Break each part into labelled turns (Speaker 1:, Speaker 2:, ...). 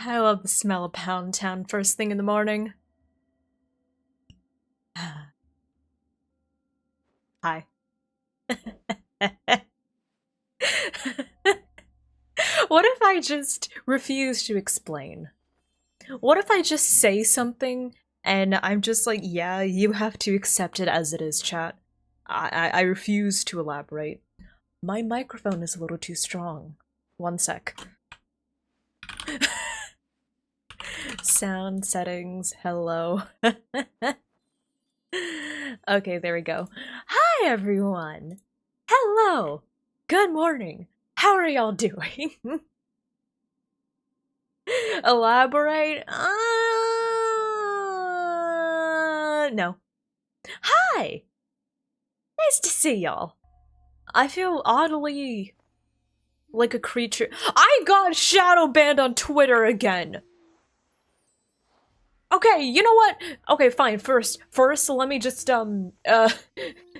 Speaker 1: I love the smell of Pound Town first thing in the morning. Hi. What if I just refuse to explain? What if I just say something and I'm just like, yeah, you have to accept it as it is, chat. I refuse to elaborate. My microphone is a little too strong. One sec. Sound settings, hello. Okay, there we go. Hi everyone! Hello! Good morning! How are y'all doing? Elaborate? No. Hi! Nice to see y'all. I feel oddly like a creature. I got shadow banned on Twitter again! Okay, you know what? Okay, fine. First, let me just,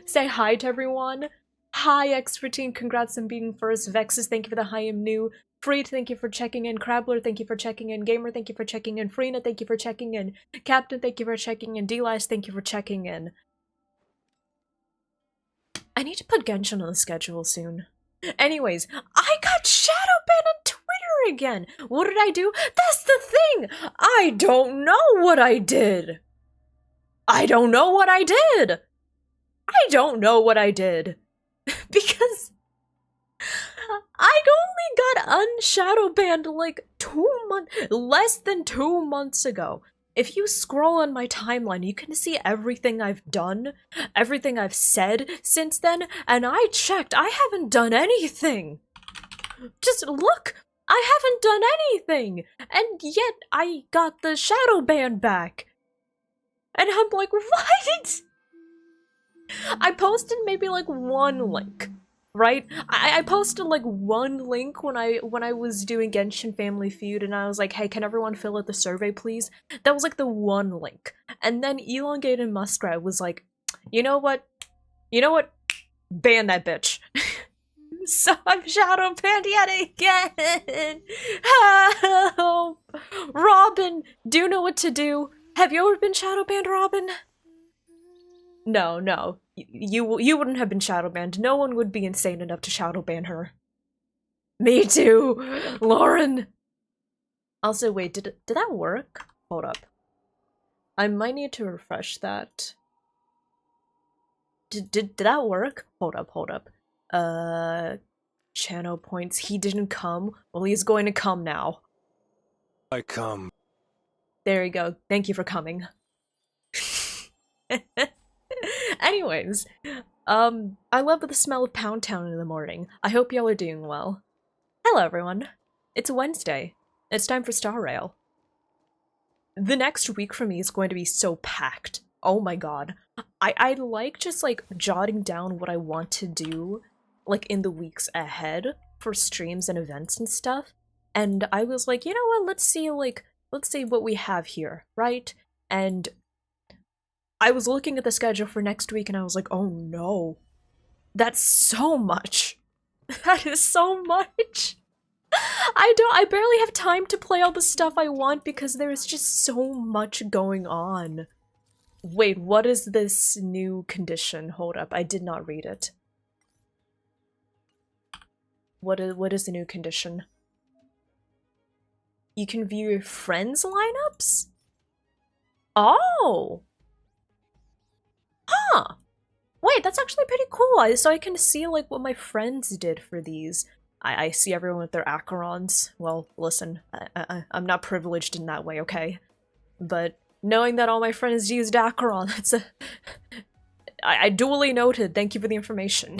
Speaker 1: say hi to everyone. Hi, X14, congrats on being first. Vexus, thank you for the hi, I'm new. Freed, thank you for checking in. Crabbler, thank you for checking in. Gamer, thank you for checking in. Freena, thank you for checking in. Captain, thank you for checking in. D-Lice, thank you for checking in. I need to put Genshin on the schedule soon. Anyways, I got shadow banned on Twitter again! What did I do? That's the thing! I don't know what I did! I don't know what I did! I don't know what I did. Because I only got unshadow banned like less than 2 months ago. If you scroll on my timeline, you can see everything I've done, everything I've said since then, and I checked, I haven't done anything! Just look! I haven't done anything! And yet I got the shadow ban back! And I'm like, what?! I posted maybe like one link, right? I posted like one link when I was doing Genshin Family Feud, and I was like, hey, can everyone fill out the survey, please? That was like the one link. And then Elongated Muskrat was like, you know what? You know what? Ban that bitch. So I'm shadow banned yet again! Help! Robin, do you know what to do? Have you ever been shadow banned, Robin? No. You wouldn't have been shadow banned. No one would be insane enough to shadow ban her. Me too, Lauren. Also, wait, did that work? Hold up. I might need to refresh that. Did that work? Hold up. Channel points. He didn't come. Well, he's going to come now.
Speaker 2: I come.
Speaker 1: There you go. Thank you for coming. Anyways, I love the smell of Pound Town in the morning. I hope y'all are doing well. Hello, everyone. It's Wednesday. It's time for Star Rail. The next week for me is going to be so packed. Oh my god. I like just like jotting down what I want to do like in the weeks ahead for streams and events and stuff. And I was like, you know what, let's see what we have here, right? And I was looking at the schedule for next week and I was like, oh no. That's so much. That is so much. I barely have time to play all the stuff I want because there's just so much going on. Wait, what is this new condition? Hold up, I did not read it. What is the new condition? You can view your friends' lineups? Oh! Huh! Wait, that's actually pretty cool. So I can see like what my friends did for these. I see everyone with their Acherons. Well, listen, I'm not privileged in that way, okay? But knowing that all my friends used Acheron, that's a... I duly noted. Thank you for the information.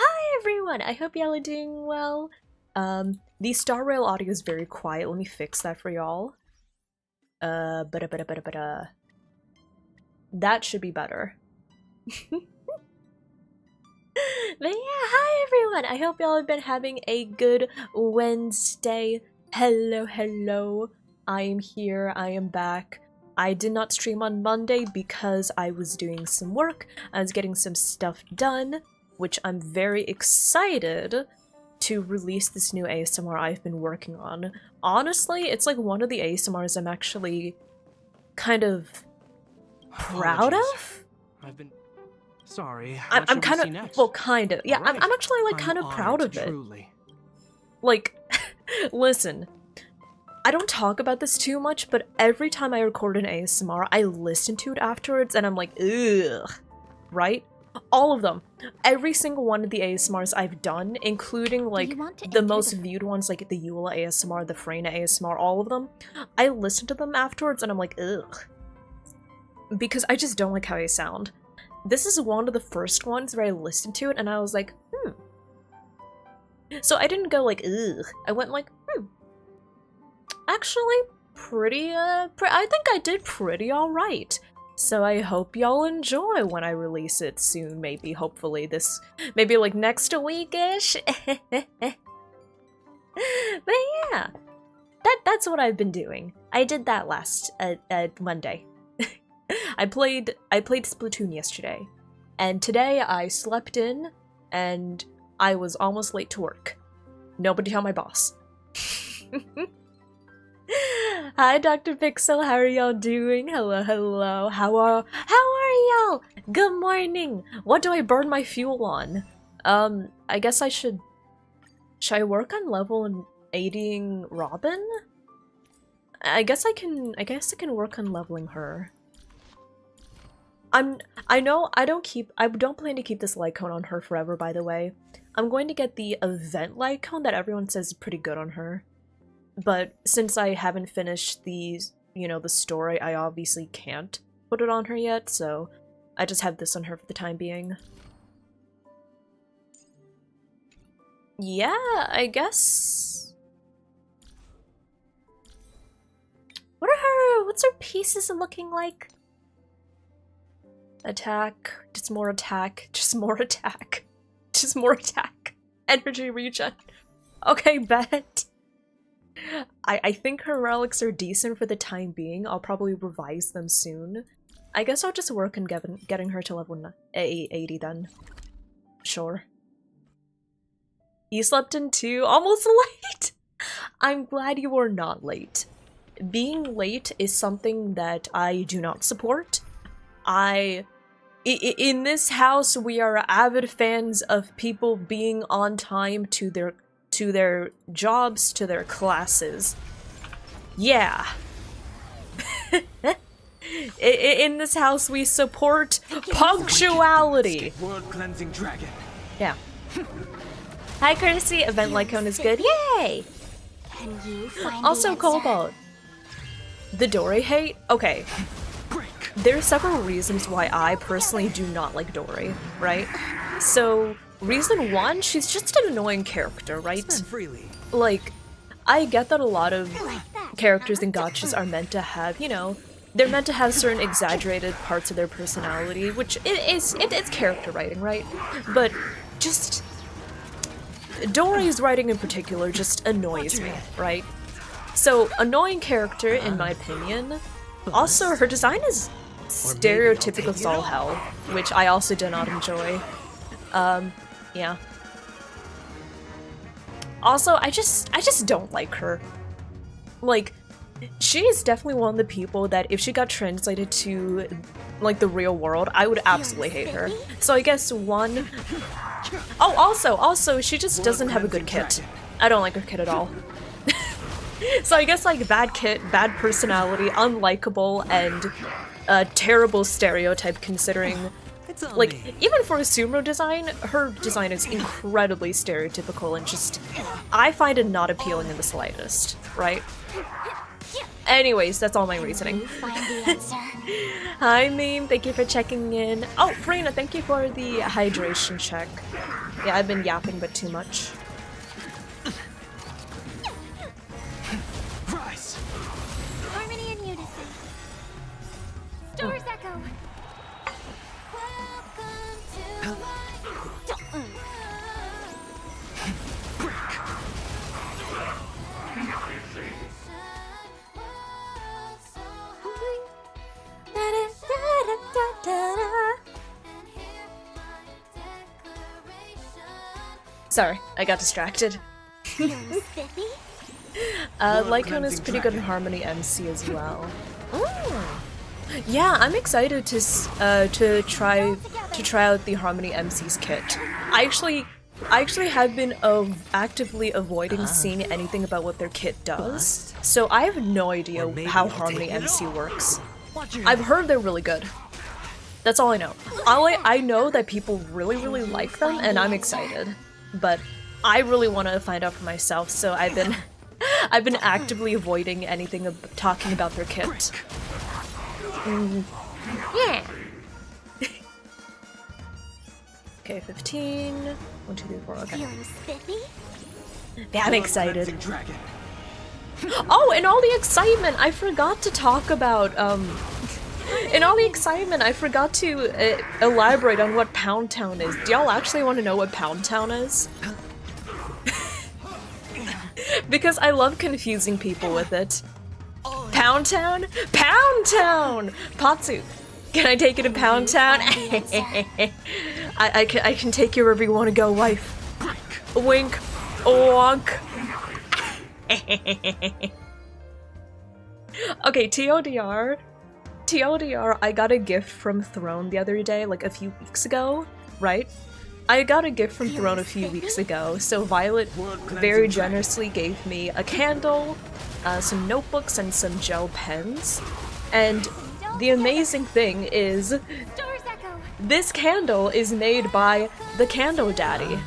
Speaker 1: Hi everyone! I hope y'all are doing well. The Star Rail audio is very quiet. Let me fix that for y'all. That should be better. But yeah, hi everyone! I hope y'all have been having a good Wednesday. Hello. I am here, I am back. I did not stream on Monday because I was doing some work. I was getting some stuff done, which I'm very excited to release this new ASMR I've been working on. Honestly, it's like one of the ASMRs I'm actually kind of proud of.
Speaker 3: I've been sorry.
Speaker 1: I'm kind of, well, kind of. Yeah,
Speaker 3: All right.
Speaker 1: I'm actually like kind of proud of it.
Speaker 3: Truly.
Speaker 1: Like, listen, I don't talk about this too much, but every time I record an ASMR, I listen to it afterwards and I'm like, ugh, right? All of them. Every single one of the ASMRs I've done, including like the most viewed ones, like the Eula ASMR, the Freyna ASMR, all of them, I listen to them afterwards and I'm like, ugh. Because I just don't like how I sound. This is one of the first ones where I listened to it and I was like, So I didn't go like, ugh. I went like, actually, I think I did pretty alright. So I hope y'all enjoy when I release it soon, maybe, hopefully maybe like next week-ish? But yeah, that's what I've been doing. I did that last, Monday. I played Splatoon yesterday, and today I slept in, and I was almost late to work. Nobody tell my boss. Hi, Dr. Pixel. How are y'all doing? Hello, hello. How are y'all? Good morning. What do I burn my fuel on? I guess I should I work on level and aiding Robin? I guess I can work on leveling her. I know I don't plan to keep this light cone on her forever, by the way. I'm going to get the event light cone that everyone says is pretty good on her. But since I haven't finished the story, I obviously can't put it on her yet, so I just have this on her for the time being. Yeah, I guess. What's her pieces looking like? Attack, just more attack, just more attack, just more attack. Energy regen. Okay, bet. I think her relics are decent for the time being. I'll probably revise them soon. I guess I'll just work on getting her to level 80 then. Sure. You slept in too? Almost late? I'm glad you were not late. Being late is something that I do not support. In this house, we are avid fans of people being on time to their jobs, to their classes. Yeah. In this house, we support punctuality.
Speaker 3: World-cleansing dragon.
Speaker 1: Yeah. Hi, Courtesy. Event Lycone is good. Yay!
Speaker 4: Can you find
Speaker 1: Also,
Speaker 4: the
Speaker 1: Cobalt. The Dory hate? Okay. There are several reasons why I personally do not like Dory, right? So, reason one, she's just an annoying character, right? Like, I get that a lot of characters in gachas are meant to have, they're meant to have certain exaggerated parts of their personality, which it's character writing, right? But just Dory's writing in particular just annoys me, right? So, annoying character, in my opinion. Also, her design is stereotypical Sol Hell, which I also did not enjoy. Yeah. Also, I just don't like her. Like, she is definitely one of the people that if she got translated to, like, the real world, I would absolutely hate her. So I guess one... Oh, also, she just doesn't have a good kit. I don't like her kit at all. So I guess, like, bad kit, bad personality, unlikable, and a terrible stereotype considering... Like, even for a Sumo design, her design is incredibly stereotypical and just... I find it not appealing in the slightest, right? Anyways, that's all my reasoning. Hi, Meme. Thank you for checking in. Oh, Freyna, thank you for the hydration check. Yeah, I've been yapping a bit too much.
Speaker 4: Rise. Harmony and unison. Stars echo. Welcome to my...
Speaker 1: Sorry, I got distracted.
Speaker 4: Feeling spiffy?
Speaker 1: Lycon is pretty good in Harmony MC as well. Oh. Yeah, I'm excited to try out the Harmony MC's kit. I actually have been actively avoiding seeing anything about what their kit does, so I have no idea how Harmony MC works. I've heard they're really good. That's all I know. I know that people really like them, and I'm excited. But I really want to find out for myself, so I've been actively avoiding anything talking about their kit. Yeah. Okay, 15. 1, 2, 3, 4. Okay.
Speaker 4: Feeling spiffy?
Speaker 1: Yeah, I'm excited.
Speaker 3: Cleansing dragon.
Speaker 1: Oh, and all the excitement! I forgot to talk about, in all the excitement, I forgot to elaborate on what Pound Town is. Do y'all actually want to know what Pound Town is? Because I love confusing people with it. Pound Town? Pound Town! Patsu, can I take you to Pound Town? I can take you wherever you want to go, wife. Wink. Wonk. Okay, TLDR, I got a gift from Throne the other day, like a few weeks ago, right? I got a gift from Throne a few weeks ago, so Violet very generously gave me a candle, some notebooks, and some gel pens. And the amazing thing is,
Speaker 4: Doors echo.
Speaker 1: this candle is made by the Candle Daddy,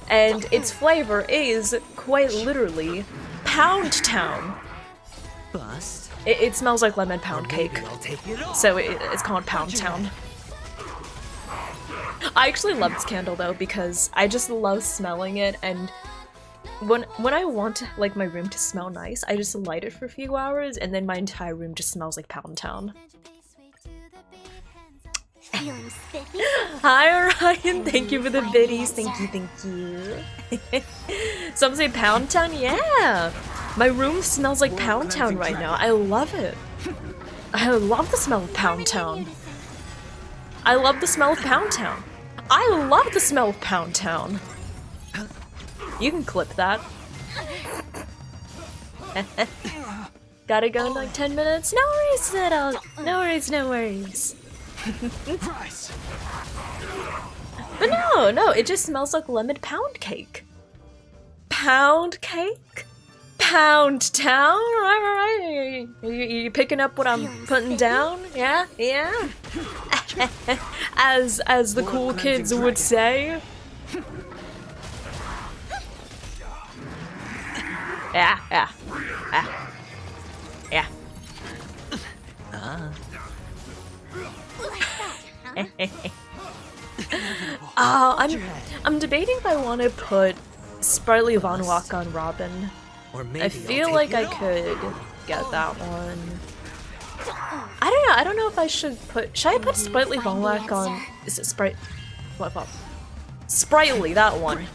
Speaker 1: and its flavor is, quite literally, Pound Town.
Speaker 5: Bust.
Speaker 1: It smells like lemon pound cake,
Speaker 5: Maybe I'll take it off.
Speaker 1: so it's called Pound Town. I actually love this candle though, because I just love smelling it, and when I want like my room to smell nice, I just light it for a few hours, and then my entire room just smells like Pound Town.
Speaker 4: Feeling spiffy?
Speaker 1: Hi Ryan, thank you for the biddies, thank you. Some say Pound Town, yeah! My room smells like Pound Town right now, I love it. I love the smell of Pound Town. I love the smell of Pound Town. I love the smell of Pound Town. You can clip that. Gotta go in like 10 minutes? No worries at all. No worries, no worries.
Speaker 3: Price.
Speaker 1: But no, it just smells like lemon pound cake. Pound cake? Pound Town? Right. You picking up what I'm putting down? Yeah? As the cool kids would say. Yeah. I'm debating if I want to put Sprightly Von Walk on Robin.
Speaker 5: Or maybe
Speaker 1: I feel like I could get that one. I don't know if I should put. Should I put Sprightly Von Walk on? Is it What? Sprightly, that one.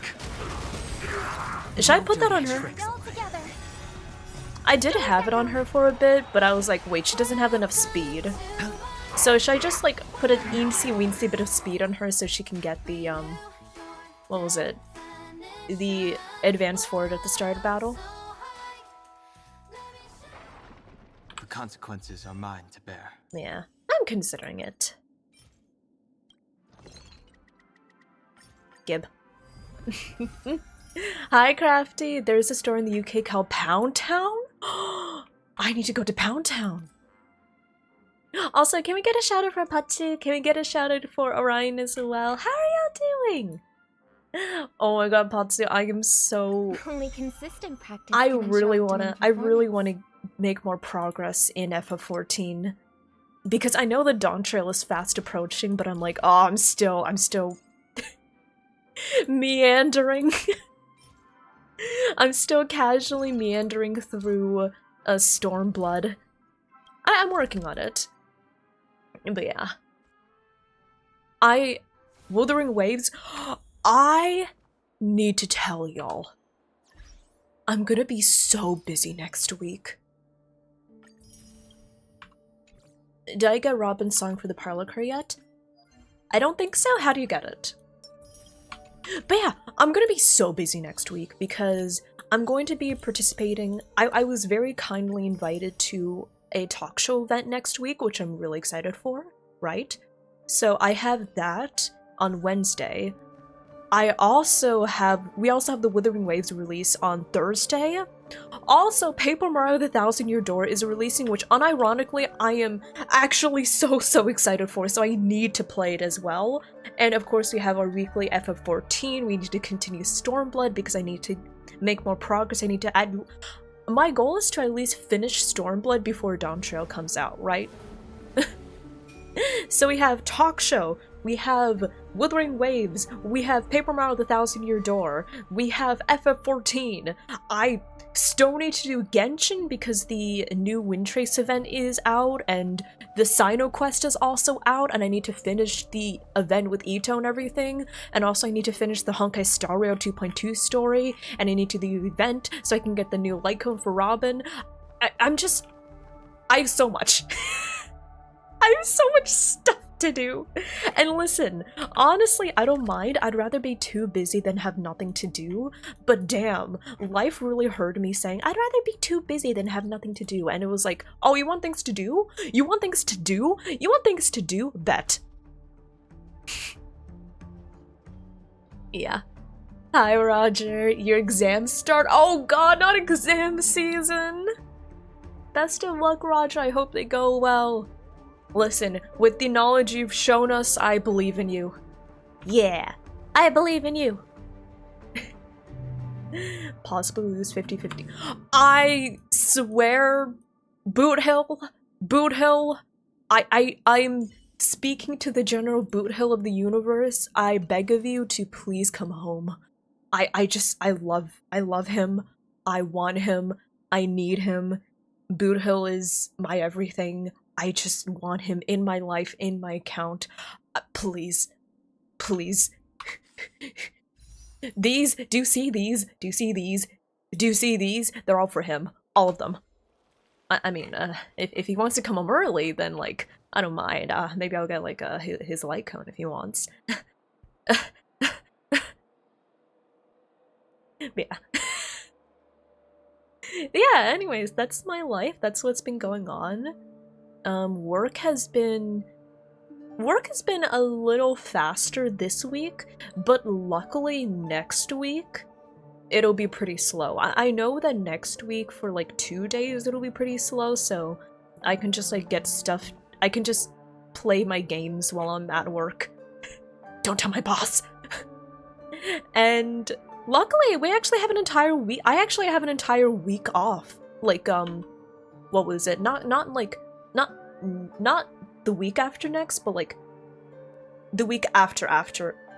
Speaker 1: Should I put that on her?
Speaker 4: Roll together.
Speaker 1: I did have it on her for a bit, but I was like, wait, she doesn't have enough speed. So should I just like put an eensy-weensy bit of speed on her so she can get the what was it? The advance forward at the start of battle?
Speaker 3: The consequences are mine to bear.
Speaker 1: Yeah, I'm considering it. Gib. Hi, Crafty. There's a store in the UK called Pound Town? I need to go to Pound Town. Also, can we get a shout out for Patsu? Can we get a shout out for Orion as well? How are y'all doing? Oh my god, Patsu, I am so...
Speaker 4: Only consistent practice.
Speaker 1: I
Speaker 4: can
Speaker 1: really
Speaker 4: ensure
Speaker 1: wanna make more progress in FF14. Because I know the Dawn Trail is fast approaching, but I'm like, oh, I'm still meandering. I'm still casually meandering through Stormblood. I'm working on it. But yeah. Wuthering Waves, I need to tell y'all. I'm gonna be so busy next week. Did I get Robin's song for the parlor cur yet? I don't think so. How do you get it? But yeah, I'm gonna be so busy next week because I'm going to be participating. I was very kindly invited to a talk show event next week, which I'm really excited for, right? So I have that on Wednesday. We also have the Withering Waves release on Thursday. Also, Paper Mario the Thousand Year Door is releasing, which unironically I am actually so excited for, so I need to play it as well. And of course we have our weekly FF14, we need to continue Stormblood because I need to make more progress, I need to add... My goal is to at least finish Stormblood before Dawn Trail comes out, right? So we have Talk Show, we have Withering Waves, we have Paper Mario the Thousand Year Door, we have FF14. I still need to do Genshin because the new Windtrace event is out, and the Sino quest is also out, and I need to finish the event with Ito and everything, and also I need to finish the Honkai Star Rail 2.2 story, and I need to do the event so I can get the new light cone for Robin. I have so much. I have so much stuff to do. And listen, honestly, I don't mind. I'd rather be too busy than have nothing to do. But damn, life really heard me saying, I'd rather be too busy than have nothing to do. And it was like, oh, you want things to do? You want things to do? You want things to do? Bet. Yeah. Hi, Roger. Your exams start. Oh god, not exam season. Best of luck, Roger. I hope they go well. Listen, with the knowledge you've shown us, I believe in you. Yeah, I believe in you. Possibly lose 50-50. I swear, Boot Hill, I'm speaking to the general Boot Hill of the universe. I beg of you to please come home. I love him. I want him. I need him. Boot Hill is my everything. I just want him in my life, in my account. Please. Please. These, do you see these? Do you see these? Do you see these? They're all for him. All of them. I mean, if he wants to come home early, then, like, I don't mind. Maybe I'll get, like, his light cone if he wants. Yeah. Yeah, anyways, that's my life. That's what's been going on. Work has been a little faster this week, but luckily next week it'll be pretty slow. I know that next week for like 2 days it'll be pretty slow, so I can just like get stuff. I can just play my games while I'm at work. Don't tell my boss. And luckily we actually have an entire week. I actually have an entire week off. Like what was it? Not the week after next, but like the week after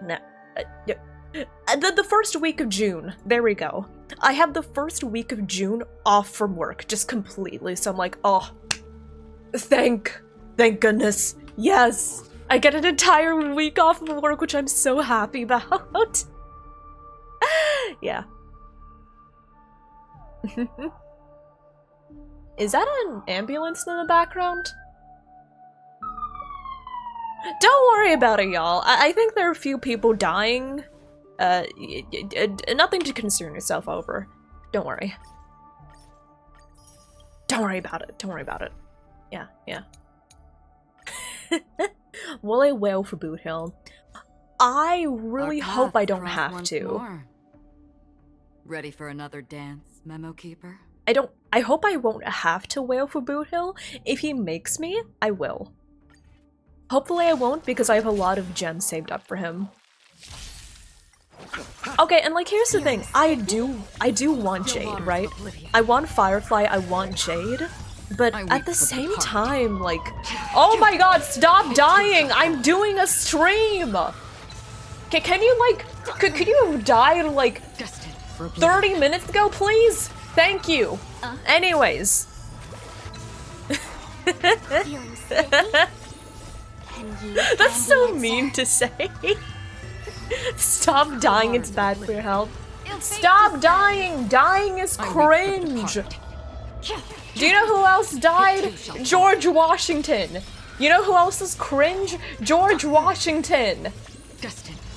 Speaker 1: the first week of June. There we go. I have the first week of June off from work, just completely. So I'm like, oh, thank goodness. Yes, I get an entire week off of work, which I'm so happy about. Yeah. Is that an ambulance in the background? Don't worry about it, y'all. I think there are a few people dying. Nothing to concern yourself over. Don't worry. Don't worry about it. Don't worry about it. Yeah, yeah. Will I wail for Boot Hill? I really hope I don't have to.
Speaker 6: More. Ready for another dance, Memo Keeper?
Speaker 1: I hope I won't have to wail for Boot Hill. If he makes me, I will. Hopefully I won't, because I have a lot of gems saved up for him. Okay, and like here's the thing, I do want Jade, right? I want Firefly, I want Jade, but at the same time, like, oh my god, stop dying! I'm doing a stream! Okay, can you like, could you have died like 30 minutes ago, please? Thank you. Anyways. That's so mean to say. Stop dying, it's bad for your health. Stop dying! Dying is cringe! Do you know who else died? George Washington! You know who else is cringe? George Washington!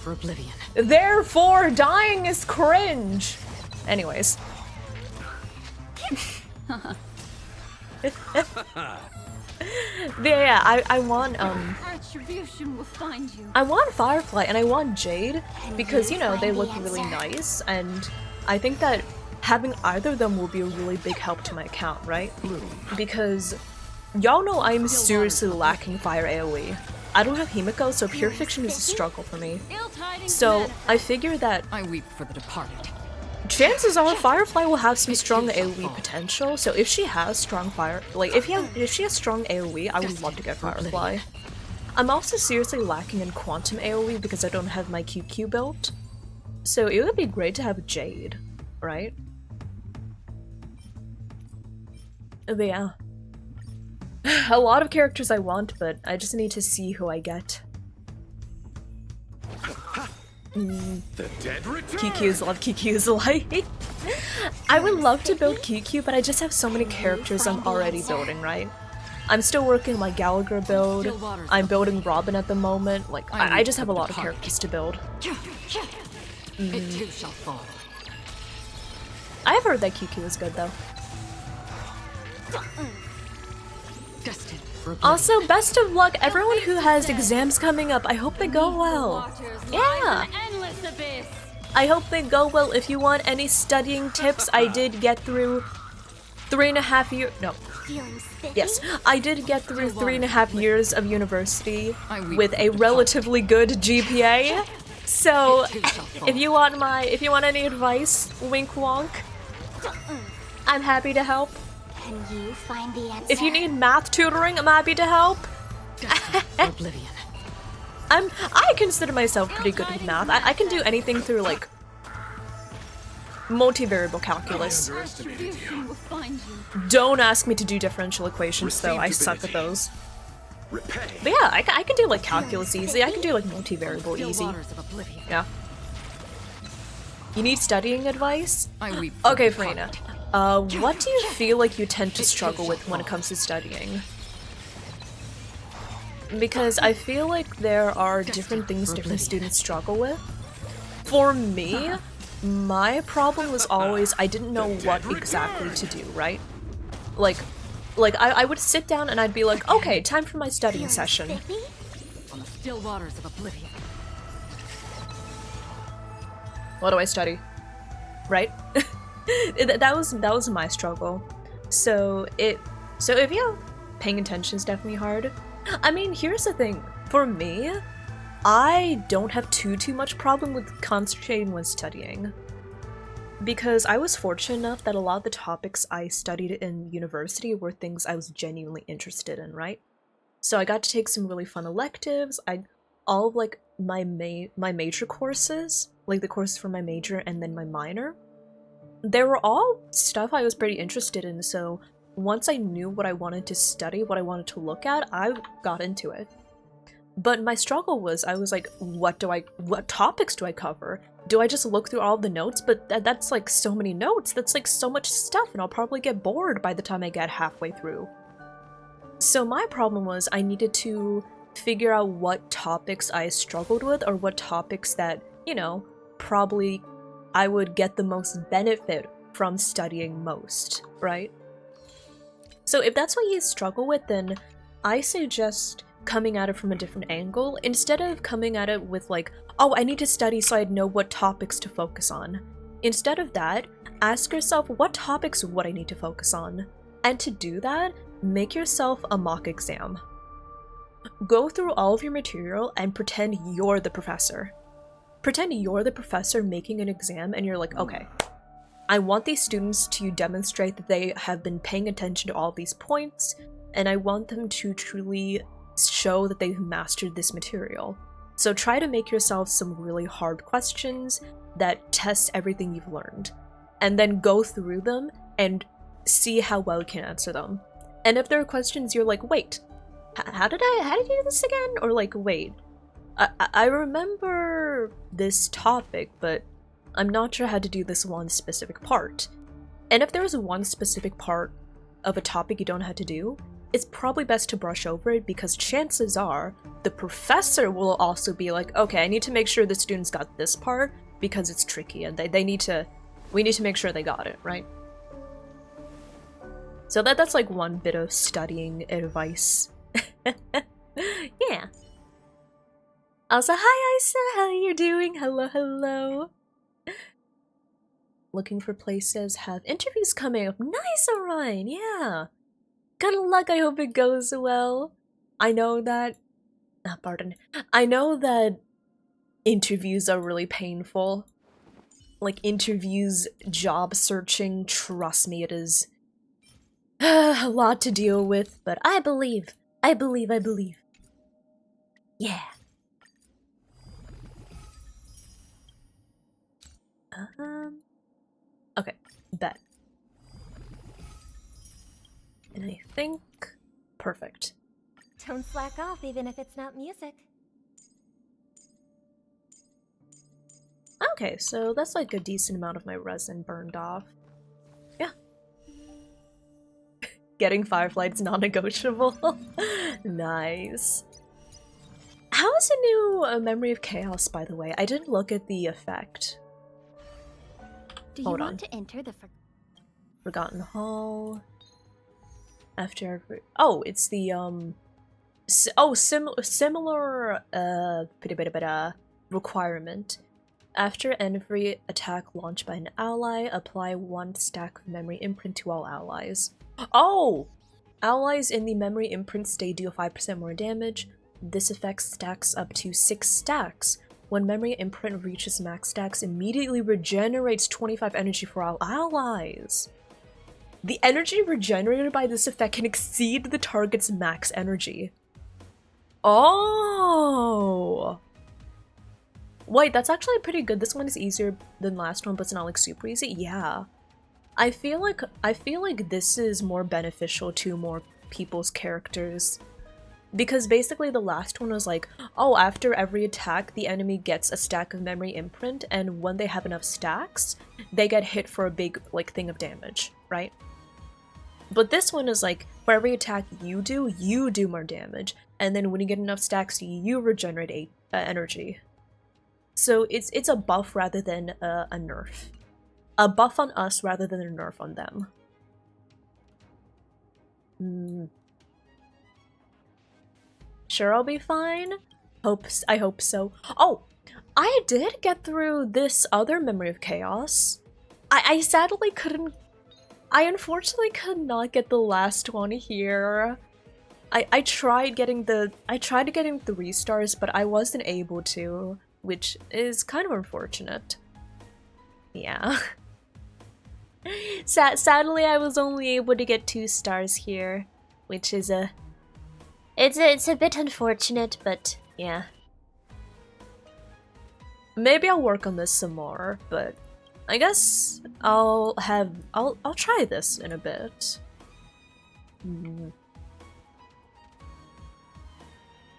Speaker 6: for oblivion.
Speaker 1: Therefore, dying is cringe. Anyways. Yeah, I want
Speaker 4: Attribution will find you.
Speaker 1: I want Firefly and I want Jade because, you know,
Speaker 4: find
Speaker 1: they
Speaker 4: the
Speaker 1: look really
Speaker 4: answer.
Speaker 1: nice, and I think that having either of them will be a really big help to my account, right? Because y'all know I'm seriously lacking fire AoE. I don't have Himiko, so pure fiction is a struggle for me. So I figure that
Speaker 6: I weep for the departed.
Speaker 1: chances are Firefly will have some strong AoE potential, so if she has strong fire, like if she has strong AoE, I would love to get Firefly. I'm also seriously lacking in quantum AoE because I don't have my QQ built, so it would be great to have Jade, right? But yeah. A lot of characters I want, but I just need to see who I get.
Speaker 2: The dead return.
Speaker 1: QQ's love, QQ's light. I would love to build QQ, but I just have so many characters I'm already building, right? I'm still working my Gallagher build. I'm building Robin at the moment. Like, I just have a lot of characters to build.
Speaker 6: It too shall fall.
Speaker 1: I've heard that QQ is good though.
Speaker 6: Destined for oblivion.
Speaker 1: Also, best of luck everyone who has exams coming up. I hope they go well. Yeah.
Speaker 4: Endless abyss.
Speaker 1: I hope they go well. If you want any studying tips, I did get through 3.5 years. No.
Speaker 4: Feeling spiffy?
Speaker 1: Yes, I did get through 3.5 years of university
Speaker 6: I weep
Speaker 1: with
Speaker 6: for
Speaker 1: a
Speaker 6: the
Speaker 1: relatively good GPA. So,
Speaker 6: It too shall fall.
Speaker 1: if you want any advice, wink wonk, I'm happy to help.
Speaker 4: Can you find the answer?
Speaker 1: If you need math tutoring, I'm happy to help.
Speaker 6: Destined for oblivion.
Speaker 1: I consider myself pretty good with math. I can do anything through like multivariable calculus.
Speaker 4: Attribution will find you.
Speaker 1: Don't ask me to do differential equations though. I suck at those.
Speaker 2: Repay.
Speaker 1: But yeah, I can do like calculus easy. I can do like multivariable
Speaker 6: Still
Speaker 1: easy.
Speaker 6: waters of oblivion.
Speaker 1: Yeah. You need studying advice?
Speaker 6: I weep for
Speaker 1: Okay,
Speaker 6: the
Speaker 1: Farina.
Speaker 6: departed.
Speaker 1: What do you feel like you tend to struggle with when it comes to studying? Because I feel like there are different things different students struggle with. For me, my problem was always I didn't know what exactly to do, right? Like I would sit down and I'd be like, okay, time for my studying session.
Speaker 4: Spiffy?
Speaker 6: On the still waters of oblivion.
Speaker 1: What do I study? Right? that was my struggle. So if you're paying attention is definitely hard. I mean, here's the thing. For me, I don't have too much problem with concentrating when studying. Because I was fortunate enough that a lot of the topics I studied in university were things I was genuinely interested in, right? So I got to take some really fun electives. All of like my major courses, like the courses for my major and then my minor, they were all stuff I was pretty interested in, so once I knew what I wanted to study, what I wanted to look at, I got into it. But my struggle was, I was like, what topics do I cover? Do I just look through all of the notes? But that's like so many notes, that's like so much stuff, and I'll probably get bored by the time I get halfway through. So my problem was I needed to figure out what topics I struggled with, or what topics that, you know, probably I would get the most benefit from studying most, right? So if that's what you struggle with, then I suggest coming at it from a different angle, instead of coming at it with like, oh, I need to study so I'd know what topics to focus on. Instead of that, ask yourself, what topics would I need to focus on? And to do that, make yourself a mock exam. Go through all of your material and pretend you're the professor. Pretend you're the professor making an exam and you're like, okay, I want these students to demonstrate that they have been paying attention to all these points, and I want them to truly show that they've mastered this material. So try to make yourself some really hard questions that test everything you've learned, and then go through them and see how well you can answer them. And if there are questions you're like, wait, how did I do this again? Or like, wait, I remember this topic, but I'm not sure how to do this one specific part. And if there's one specific part of a topic you don't know how to do, it's probably best to brush over it because chances are the professor will also be like, okay, I need to make sure the students got this part because it's tricky and we need to make sure they got it, right? So that's like one bit of studying advice. Yeah. Also, hi Isa, how you doing? Hello, hello. Looking for places, have interviews coming up. Nice, Orion, yeah. Good luck, I hope it goes well. I know that... pardon. I know that interviews are really painful. Like, interviews, job searching, trust me, it is... a lot to deal with, but I believe. I believe. Yeah. Okay, bet. And I think... perfect.
Speaker 7: Don't slack off even if it's not music.
Speaker 1: Okay, so that's like a decent amount of my resin burned off. Yeah. Getting Fireflight's non-negotiable. Nice. How's a new Memory of Chaos, by the way? I didn't look at the effect.
Speaker 7: Do you
Speaker 1: Hold
Speaker 7: want
Speaker 1: on.
Speaker 7: to enter the
Speaker 1: Forgotten Hall. After every... oh, it's the, similar, requirement. After every attack launched by an ally, apply 1 stack of memory imprint to all allies. Oh! Allies in the memory imprint state deal 5% more damage. This effect stacks up to 6 stacks. When memory imprint reaches max stacks, immediately regenerates 25 energy for all allies. The energy regenerated by this effect can exceed the target's max energy. Oh! Wait, that's actually pretty good. This one is easier than last one, but it's not like super easy. Yeah. I feel like this is more beneficial to more people's characters. Because basically the last one was like, oh, after every attack, the enemy gets a stack of memory imprint, and when they have enough stacks, they get hit for a big, like, thing of damage, right? But this one is like, for every attack you do more damage, and then when you get enough stacks, you regenerate energy. So it's a buff rather than a nerf. A buff on us rather than a nerf on them. Sure, I'll be fine. I hope so. Oh, I did get through this other Memory of Chaos. I sadly couldn't. I unfortunately could not get the last one here. I tried getting 3 stars, but I wasn't able to, which is kind of unfortunate. Yeah. Sadly, I was only able to get 2 stars here, which is it's a bit unfortunate, but yeah. Maybe I'll work on this some more, but I guess I'll try this in a bit.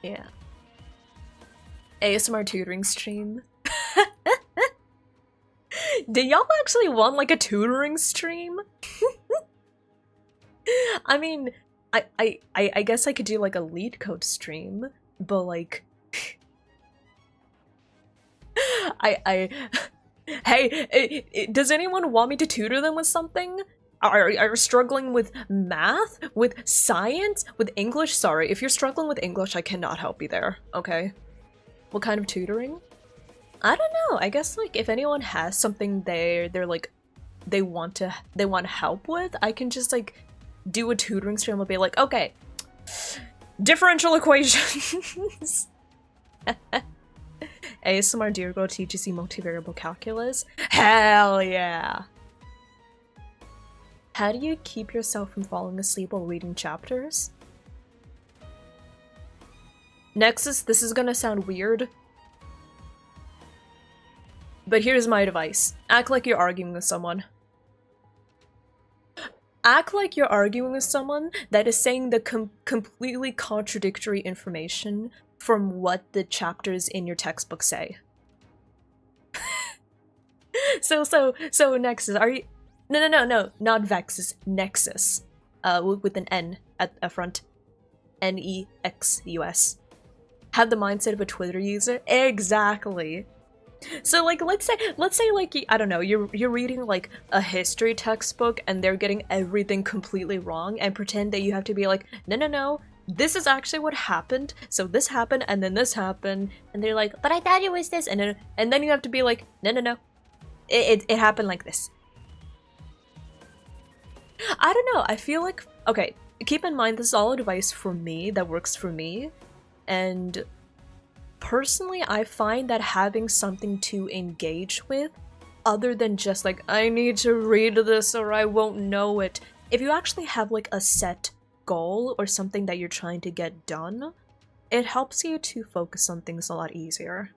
Speaker 1: Yeah. ASMR tutoring stream. Do y'all actually want like a tutoring stream? I mean, I guess I could do like a lead code stream, but like hey, does anyone want me to tutor them with something? Are you struggling with math? With science? With English? Sorry, if you're struggling with English, I cannot help you there, okay? What kind of tutoring? I don't know, I guess like if anyone has something they're like they want help with, I can just like do a tutoring stream. I'll be like, okay, differential equations. ASMR Dear Girl teaches you multivariable calculus. Hell yeah. How do you keep yourself from falling asleep while reading chapters? Nexus, this is gonna sound weird, but here's my advice. Act like you're arguing with someone. Act like you're arguing with someone that is saying the completely contradictory information from what the chapters in your textbook say. So Nexus, are you— No, not Vexus, Nexus. with an N at the front. Nexus. Have the mindset of a Twitter user? Exactly. So like let's say like I don't know, you're reading like a history textbook and they're getting everything completely wrong, and pretend that you have to be like, no, this is actually what happened, so this happened and then this happened, and they're like, but I thought it was this, and then you have to be like, no, it happened like this. I don't know, I feel like, okay, keep in mind this is all advice for me that works for me, and personally, I find that having something to engage with, other than just like, I need to read this or I won't know it, if you actually have like a set goal or something that you're trying to get done, it helps you to focus on things a lot easier.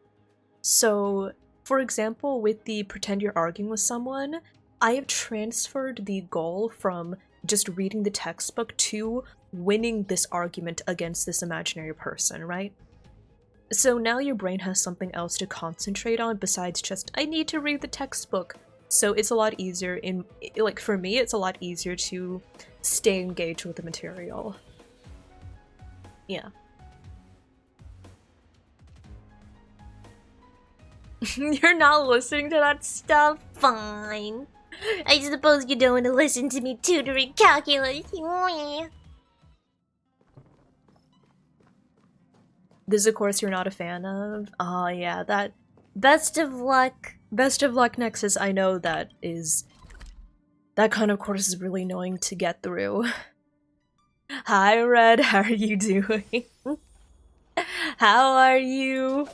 Speaker 1: So, for example, with the pretend you're arguing with someone, I have transferred the goal from just reading the textbook to winning this argument against this imaginary person, right? So now your brain has something else to concentrate on besides just, I need to read the textbook. So it's a lot easier like for me, it's a lot easier to stay engaged with the material. Yeah. You're not listening to that stuff?
Speaker 7: Fine. I suppose you don't want to listen to me tutoring calculus.
Speaker 1: This is a course you're not a fan of? Oh yeah, that Best of Luck Nexus, I know that kind of course is really annoying to get through. Hi Red, how are you doing? How are you?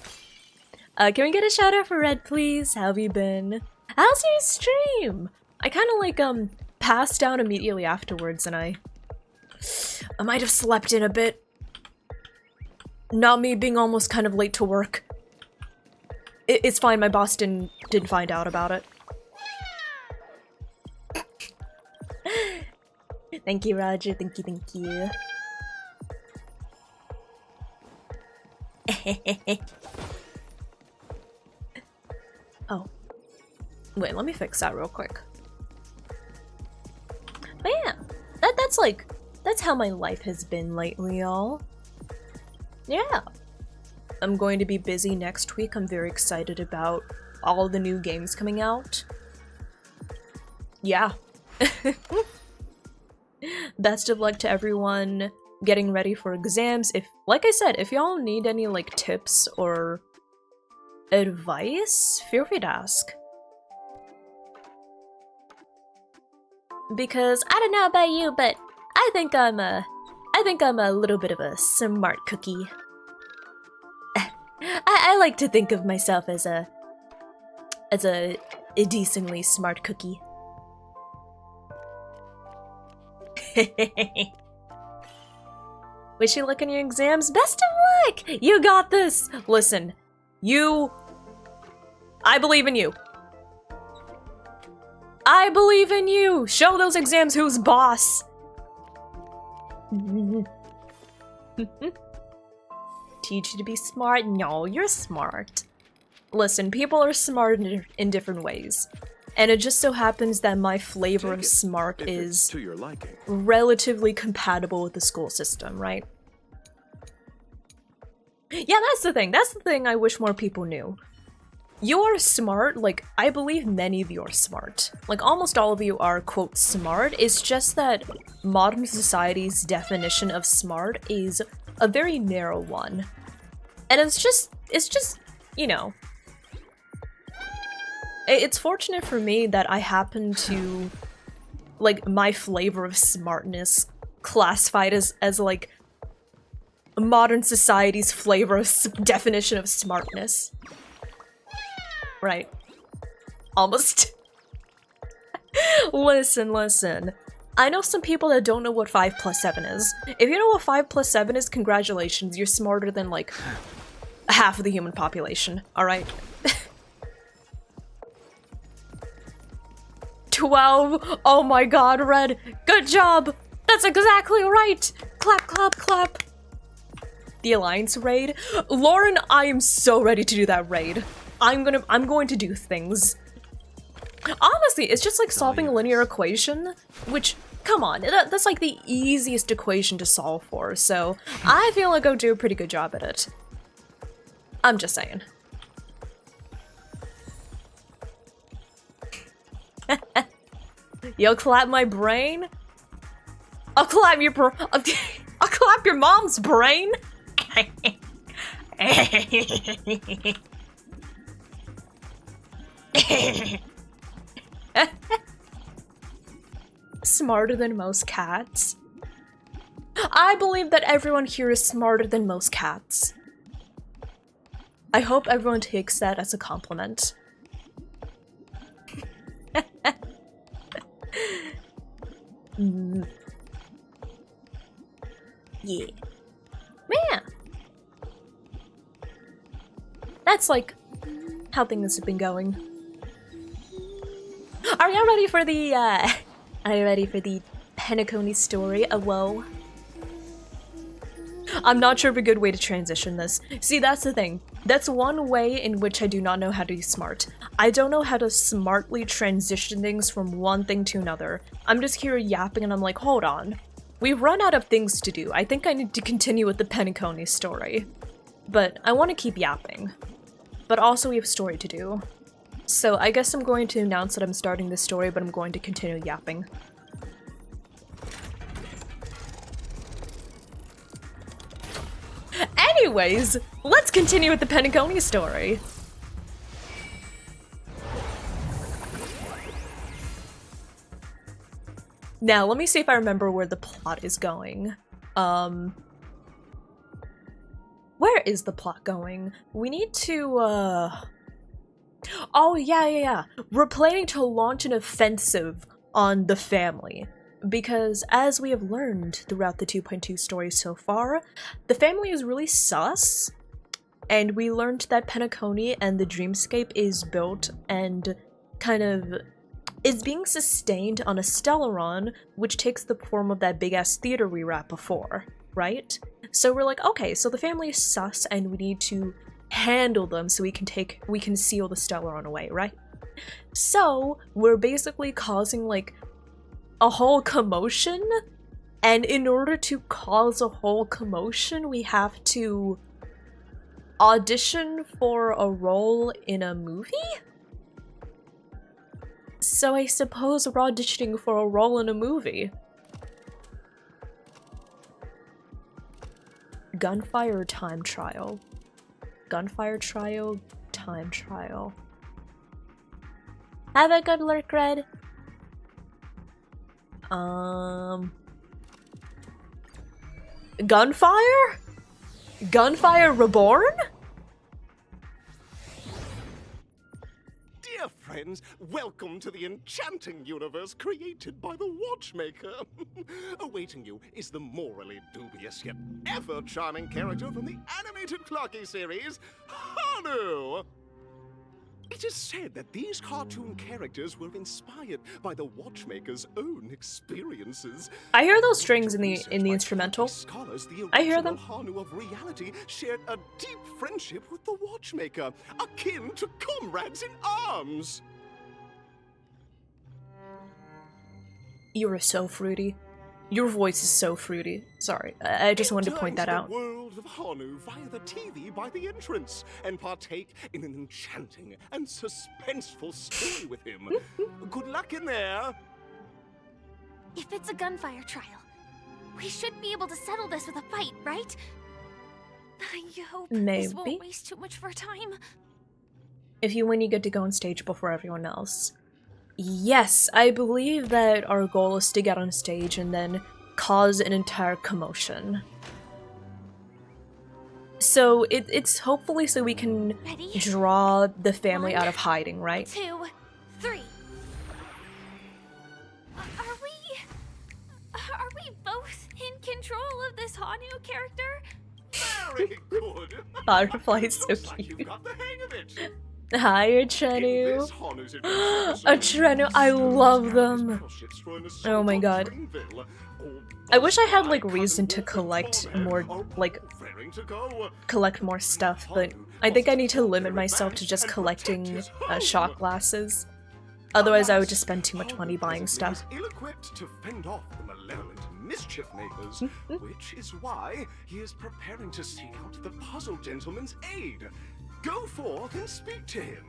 Speaker 1: Can we get a shout out for Red, please? How have you been? How's your stream? I kind of like passed out immediately afterwards, and I might have slept in a bit. Not me being almost kind of late to work. It's fine, my boss didn't find out about it. Thank you, Roger. Thank you. Oh. Wait, let me fix that real quick. But yeah, that's how my life has been lately, y'all. Yeah. I'm going to be busy next week. I'm very excited about all the new games coming out. Yeah. Best of luck to everyone getting ready for exams. Like I said, if y'all need any like tips or advice, feel free to ask. Because I don't know about you, but I think I'm a little bit of a smart cookie. I like to think of myself as a decently smart cookie. Wish you luck on your exams. Best of luck! You got this! Listen, I believe in you. I believe in you! Show those exams who's boss! Teach you to be smart? No, you're smart. Listen, people are smart in different ways. And it just so happens that my flavor of smart is
Speaker 2: to your liking.
Speaker 1: Relatively compatible with the school system, right? Yeah, that's the thing I wish more people knew. You're smart, like, I believe many of you are smart. Like, almost all of you are, quote, smart. It's just that modern society's definition of smart is a very narrow one. And it's just, you know. It's fortunate for me that I happen to, like, my flavor of smartness classified as like, modern society's flavor of definition of smartness. Right. Almost. Listen. I know some people that don't know what 5 plus 7 is. If you know what 5 plus 7 is, congratulations, you're smarter than, like, half of the human population, alright? 12! Oh my god, Red! Good job! That's exactly right! Clap, clap, clap! The Alliance raid? Lauren, I am so ready to do that raid. I'm going to do things. Honestly, it's just like solving a linear equation, which Come on, that's like the easiest equation to solve for, so I feel like I'll do a pretty good job at it. I'm just saying. You'll clap my brain? I'll clap your I'll clap your mom's brain. Smarter than most cats? I believe that everyone here is smarter than most cats. I hope everyone takes that as a compliment. Yeah. Man! That's like how things have been going. Are y'all ready for the are you ready for the Penacony story of woe? I'm not sure of a good way to transition this. See, that's the thing. That's one way in which I do not know how to be smart. I don't know how to smartly transition things from one thing to another. I'm just here yapping and I'm like, hold on. We've run out of things to do. I think I need to continue with the Penacony story. But I want to keep yapping. But also we have a story to do. So I guess I'm going to announce that I'm starting this story, but I'm going to continue yapping. Anyways, let's continue with the Penacony story. Now, let me see if I remember where the plot is going. Where is the plot going? We need to, Oh, yeah. We're planning to launch an offensive on the family. Because, as we have learned throughout the 2.2 story so far, the family is really sus. And we learned that Penacony and the Dreamscape is built and kind of is being sustained on a Stellaron, which takes the form of that big-ass theater we were at before, right? So we're like, okay, so the family is sus and we need to handle them so we can seal the Stellaron away, right? So we're basically causing like a whole commotion, and in order to cause a whole commotion, we have to audition for a role in a movie? So I suppose we're auditioning for a role in a movie. Gunfire time trial. Gunfire trial, time trial. Have a good lurk, Red. Gunfire? Gunfire Reborn?
Speaker 2: Dear friends, welcome to the enchanting universe created by the Watchmaker. Awaiting you is the morally dubious yet ever charming character from the animated Clocky series, Hanu. It is said that these cartoon characters were inspired by the Watchmaker's own experiences.
Speaker 1: I hear those strings in the instrumental.
Speaker 2: Scholars, the
Speaker 1: I hear them.
Speaker 2: Hanu of reality shared a deep friendship with the Watchmaker, akin to comrades in arms.
Speaker 1: You are so fruity. Your voice is so fruity. Sorry, I just wanted to point that out.
Speaker 2: The world of Hanu via the TV by the entrance and partake in an enchanting and suspenseful story with him. Good luck in there.
Speaker 4: If it's a gunfire trial, we should be able to settle this with a fight, right? I hope this won't
Speaker 1: Maybe.
Speaker 4: waste too much of our time.
Speaker 1: If you win, you get to go on stage before everyone else. Yes, I believe that our goal is to get on stage and then cause an entire commotion. So it's hopefully so we can
Speaker 4: Ready?
Speaker 1: draw the family
Speaker 4: 1,
Speaker 1: out of hiding, right?
Speaker 4: 2, 3. Are we both in control of this Hanu character?
Speaker 2: Very good.
Speaker 1: Firefly is so
Speaker 2: Looks like
Speaker 1: cute.
Speaker 2: you've got the hang of it.
Speaker 1: Hi,
Speaker 2: In
Speaker 1: Trenu.
Speaker 2: this Hanu's adventure,
Speaker 1: A Trenu, I love them. Oh my god. I wish I had like reason to collect more, like, collect more stuff, but I think I need to limit myself to just collecting shot glasses. Otherwise, I would just spend too much money buying
Speaker 2: Peasant
Speaker 1: stuff.
Speaker 2: is ill-equipped to fend off the malevolent mischief makers, which is why he is preparing to seek out the puzzle gentleman's aid. Go forth and speak to him.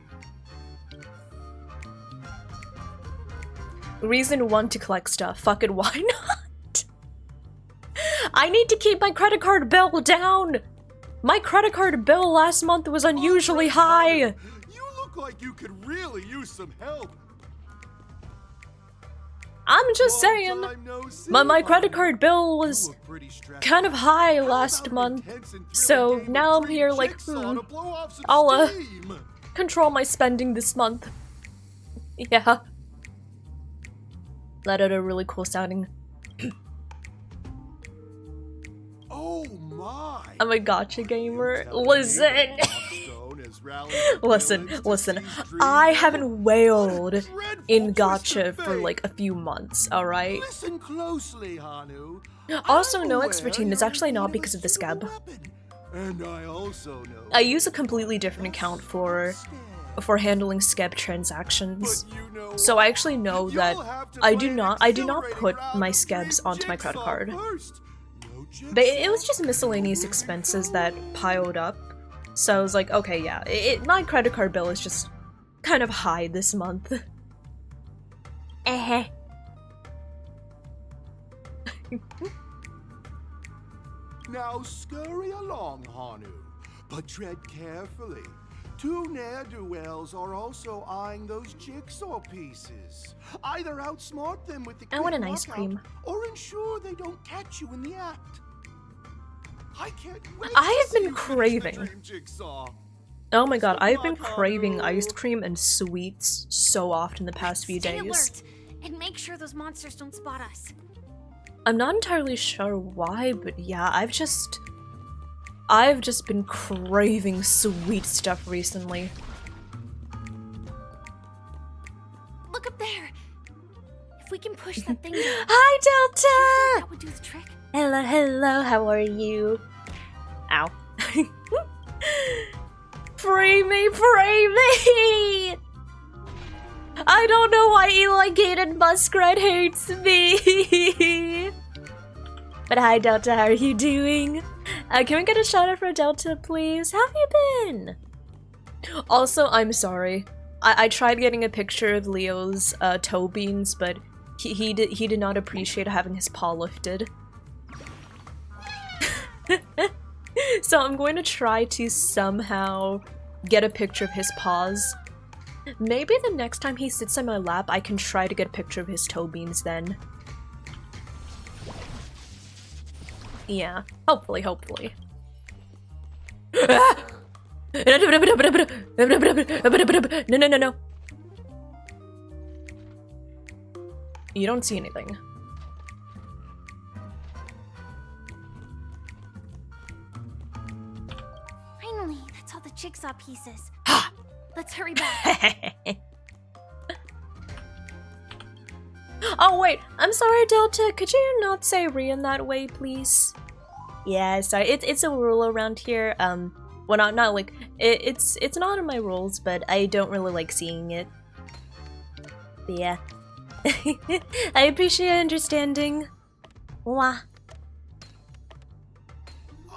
Speaker 1: Reason 1 to collect stuff. Fuck it, why not? I need to keep my credit card bill down! My credit card bill last month was unusually high!
Speaker 2: You look like you could really use some help.
Speaker 1: I'm just saying, my credit card bill was kind of high last month, so now I'm here like, I'll control my spending this month. Yeah. Let out a really cool sounding.
Speaker 2: Oh my!
Speaker 1: I'm a gotcha gamer. Listen! Listen. I haven't wailed in gotcha for like a few months, alright?
Speaker 2: Listen closely, Hanu.
Speaker 1: Also, no X13 is actually not because of the scab.
Speaker 2: And I also know.
Speaker 1: I use a completely different account for handling scab transactions. So I actually know that I do not put my scabs onto my credit card. But it was just miscellaneous expenses that piled up. So I was like, okay, yeah, my credit card bill is just kind of high this month.
Speaker 2: Now scurry along, Hanu, but tread carefully. Two ne'er-do-wells are also eyeing those jigsaw pieces. Either outsmart them with the
Speaker 1: I want an
Speaker 2: quick
Speaker 1: ice
Speaker 2: knockout,
Speaker 1: cream.
Speaker 2: or ensure they don't catch you in the act. I can't wait
Speaker 1: I
Speaker 2: to
Speaker 1: have
Speaker 2: see
Speaker 1: been
Speaker 2: you finish the
Speaker 1: craving.
Speaker 2: dream jigsaw.
Speaker 1: Oh my god, I've been craving ice cream and sweets so often the past few
Speaker 4: Stay
Speaker 1: days.
Speaker 4: alert and make sure those monsters don't spot us.
Speaker 1: I'm not entirely sure why, but yeah, I've just been craving sweet stuff recently.
Speaker 4: Look up there. If we can push that thing down,
Speaker 1: Hi, Delta!
Speaker 4: that would do the trick.
Speaker 1: Hello, how are you? Ow. Free me! I don't know why elongated muskrat hates me! But hi, Delta, how are you doing? Can we get a shout out for Delta, please? How have you been? Also, I'm sorry. I tried getting a picture of Leo's toe beans, but he did not appreciate having his paw lifted. So I'm going to try to somehow get a picture of his paws. Maybe the next time he sits on my lap, I can try to get a picture of his toe beans then. Yeah, hopefully. No. You don't see anything.
Speaker 4: Finally, that's all the jigsaw pieces. Let's hurry back.
Speaker 1: Oh wait, I'm sorry, Delta. Could you not say Rian that way, please? Yeah, sorry. It's a rule around here. Well, not like it's not in my rules, but I don't really like seeing it. But yeah, I appreciate understanding. Wah.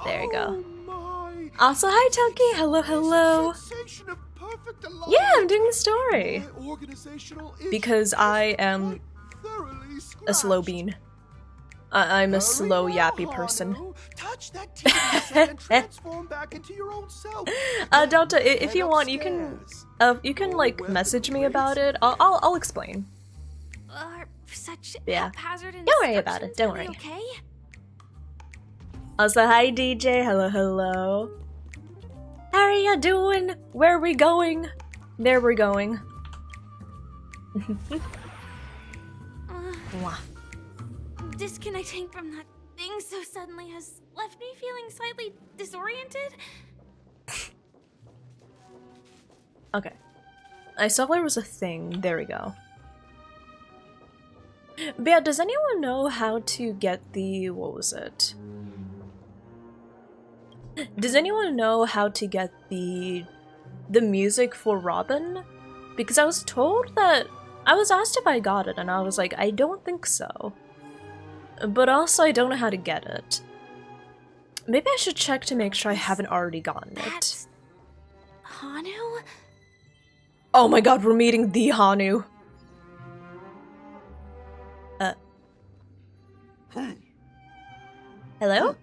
Speaker 1: There you go.
Speaker 2: My.
Speaker 1: Also, hi, Tucky. Hello.
Speaker 2: Sensation of perfect alignment.
Speaker 1: Yeah, I'm doing the story
Speaker 2: My organizational
Speaker 1: because I am
Speaker 2: quite thoroughly
Speaker 1: a slow
Speaker 2: scratched.
Speaker 1: bean. I'm a
Speaker 2: Hurry
Speaker 1: slow,
Speaker 2: now,
Speaker 1: yappy person.
Speaker 2: Hanu. Touch that TV set and transform back into your old self.
Speaker 1: Delta, if
Speaker 2: Head
Speaker 1: you want, you can
Speaker 2: upstairs.
Speaker 1: like message me about it. I'll explain.
Speaker 4: Are such
Speaker 1: Yeah.
Speaker 4: haphazard
Speaker 1: Don't worry about it,
Speaker 4: instructions
Speaker 1: don't
Speaker 4: really
Speaker 1: worry.
Speaker 4: Okay.
Speaker 1: Also, hi DJ. Hello. How are you doing? Where are we going? There we're going. Mwah.
Speaker 4: Disconnecting from that thing so suddenly has left me feeling slightly disoriented.
Speaker 1: Okay. I saw there was a thing. There we go. But yeah, does anyone know how to get the... what was it? Does anyone know how to get the music for Robin? Because I was told that I was asked if I got it, and I was like, I don't think so. But also, I don't know how to get it. Maybe I should check to make sure I haven't already gotten it.
Speaker 4: That's Hanu?
Speaker 1: Oh my god, we're meeting the Hanu. Hello?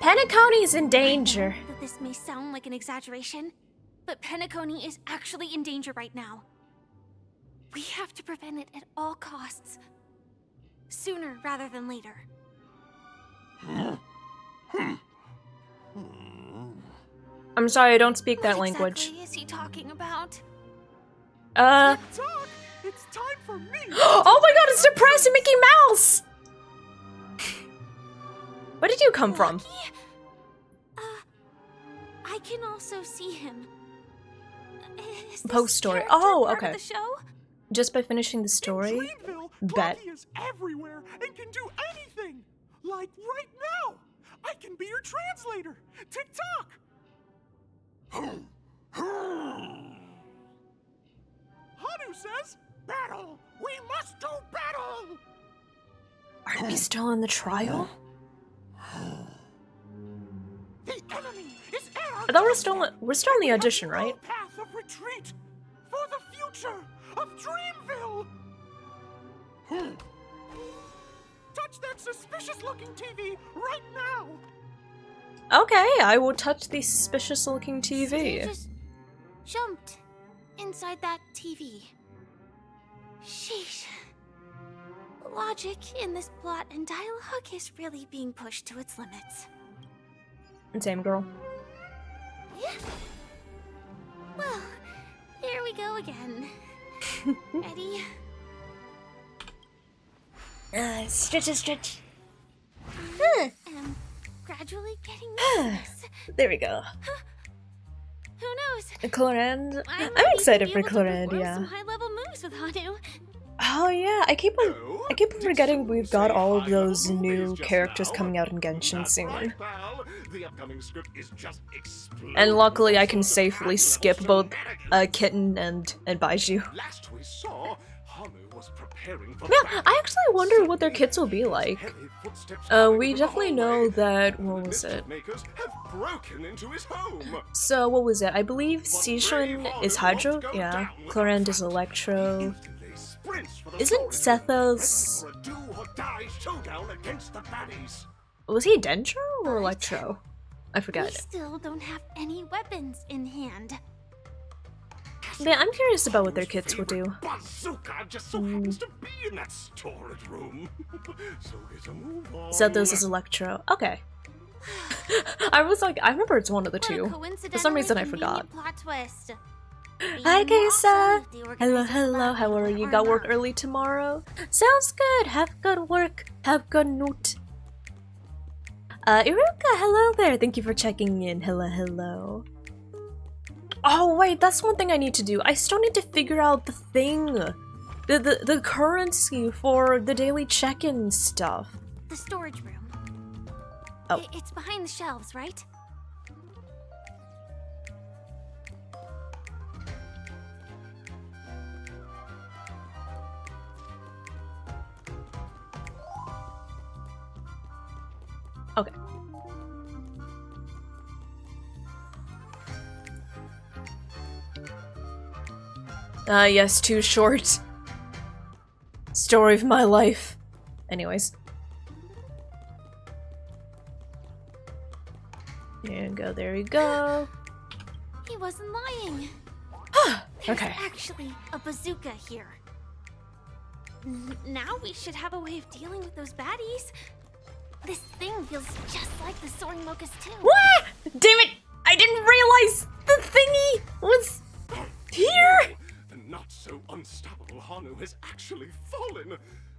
Speaker 1: Penacony's in danger.
Speaker 4: That this may sound like an exaggeration, but Penacony is actually in danger right now. We have to prevent it at all costs. Sooner rather than later.
Speaker 1: I'm sorry, I don't speak that
Speaker 4: What
Speaker 1: language.
Speaker 4: exactly is he talking about?
Speaker 2: Talk! It's time for me!
Speaker 1: Oh my god, it's depressed Mickey Mouse! Where did you come from?
Speaker 4: Lucky? I can also see him. Is this
Speaker 1: Post story.
Speaker 4: character
Speaker 1: Oh,
Speaker 4: part of
Speaker 1: okay.
Speaker 4: the show?
Speaker 1: Just by finishing the story?
Speaker 2: Dreamville,
Speaker 1: Bet.
Speaker 2: Clocky is everywhere and can do anything! Like right now! I can be your translator! Tick-tock! Hanu says, battle! We must do battle!
Speaker 1: Aren't we still in the trial?
Speaker 2: The enemy is at our
Speaker 1: I thought we're still in the audition, right?
Speaker 2: no path of retreat for the future of Dreamville. Touch that suspicious-looking TV right now.
Speaker 1: Okay, I will touch the suspicious-looking
Speaker 4: So you
Speaker 1: TV.
Speaker 4: just jumped inside that TV. Sheesh. Logic in this plot and dialogue is really being pushed to its limits.
Speaker 1: Same girl.
Speaker 4: Yeah. Well, here we go again. Ready?
Speaker 7: Stretch.
Speaker 4: Am gradually getting nervous.
Speaker 1: There we go.
Speaker 4: Who knows?
Speaker 1: Clorand.
Speaker 4: I
Speaker 1: I'm
Speaker 4: might
Speaker 1: excited
Speaker 4: even
Speaker 1: for
Speaker 4: be able to
Speaker 1: Clorand,
Speaker 4: perform
Speaker 1: yeah.
Speaker 4: some high-level moves with Hanu.
Speaker 1: Oh yeah, I keep on forgetting we've got all of those new characters coming out in Genshin soon.
Speaker 2: The upcoming script is just
Speaker 1: And luckily I can safely skip both Kitten and Baiju.
Speaker 2: Last we saw, Hanu was preparing for
Speaker 1: Yeah,
Speaker 2: battle.
Speaker 1: I actually wonder what their kits will be like.
Speaker 2: Heavy footsteps
Speaker 1: We
Speaker 2: coming from the
Speaker 1: definitely know
Speaker 2: hallway.
Speaker 1: that,
Speaker 2: The
Speaker 1: what was it?
Speaker 2: mischief makers have broken into his home.
Speaker 1: So what was it? I believe Seishun is Hydro? Yeah. Clorand is Electro.
Speaker 2: Instantly sprints for the
Speaker 1: Isn't
Speaker 2: sword,
Speaker 1: Sethos...
Speaker 2: ready for a do-or-die showdown against the baddies.
Speaker 1: Was he Dendro or Electro? I
Speaker 4: We
Speaker 1: forgot.
Speaker 4: still don't have any weapons in hand.
Speaker 1: Yeah, I'm curious about what their kits will do.
Speaker 2: Bazooka just so happens to be in that storage room. So get a move on.
Speaker 1: Sethos is Electro. Okay. I was like, I remember it's one of the
Speaker 4: What a
Speaker 1: two.
Speaker 4: coincidentally
Speaker 1: some reason I
Speaker 4: convenient
Speaker 1: forgot.
Speaker 4: Plot twist.
Speaker 1: Hi,
Speaker 4: Being
Speaker 1: Kesa.
Speaker 4: awesome if the
Speaker 1: Hello,
Speaker 4: organizers
Speaker 1: hello.
Speaker 4: allow
Speaker 1: How are
Speaker 4: it
Speaker 1: you?
Speaker 4: or
Speaker 1: Got work
Speaker 4: not.
Speaker 1: early tomorrow? Sounds good. Have good work. Have good note. Iruka, hello there. Thank you for checking in. Hello, hello. Oh wait, that's one thing I need to do. I still need to figure out the thing, the currency for the daily check-in stuff.
Speaker 4: The storage room.
Speaker 1: Oh.
Speaker 4: It's behind the shelves, right?
Speaker 1: Okay. Yes, too short. Story of my life. Anyways. There you go, there you go.
Speaker 4: He wasn't lying. There's
Speaker 1: Okay.
Speaker 4: actually a bazooka here. Now we should have a way of dealing with those baddies. This thing feels just like the soaring locust too.
Speaker 1: What? Damn it! I didn't realize the thingy was here!
Speaker 2: The not so unstoppable Hanu has actually fallen.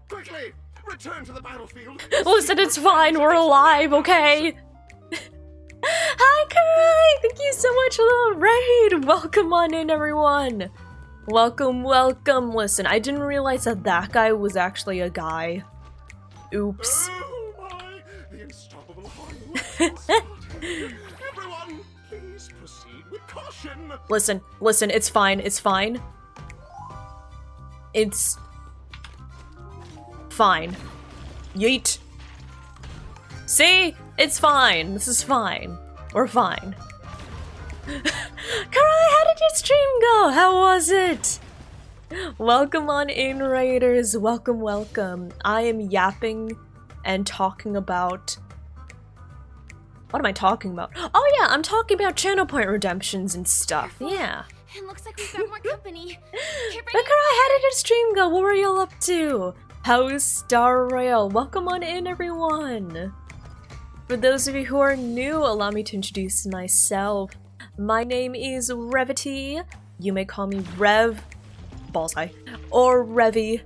Speaker 2: Quickly, return to the battlefield.
Speaker 1: Listen, it's fine, we're alive, okay? Hi, Kai! Thank you so much for the raid! Welcome on in, everyone! Welcome, welcome. Listen, I didn't realize that that guy was actually a guy. Oops.
Speaker 2: Oh my! The unstoppable Hanu has started. Everyone, please with caution.
Speaker 1: Listen, it's fine, it's fine. It's fine. Yeet. See? It's fine. This is fine. We're fine. Carly, how did your stream go? How was it? Welcome on in, Raiders. Welcome, welcome. I am yapping and talking about... What am I talking about? Oh yeah, I'm talking about channel point redemptions and stuff. Yeah.
Speaker 4: It looks like we've got more company.
Speaker 1: Bakara, how did your stream go? What were y'all up to? How's Star Rail? Welcome on in, everyone. For those of you who are new, allow me to introduce myself. My name is Revity. You may call me Rev, Ballseye, or Revy.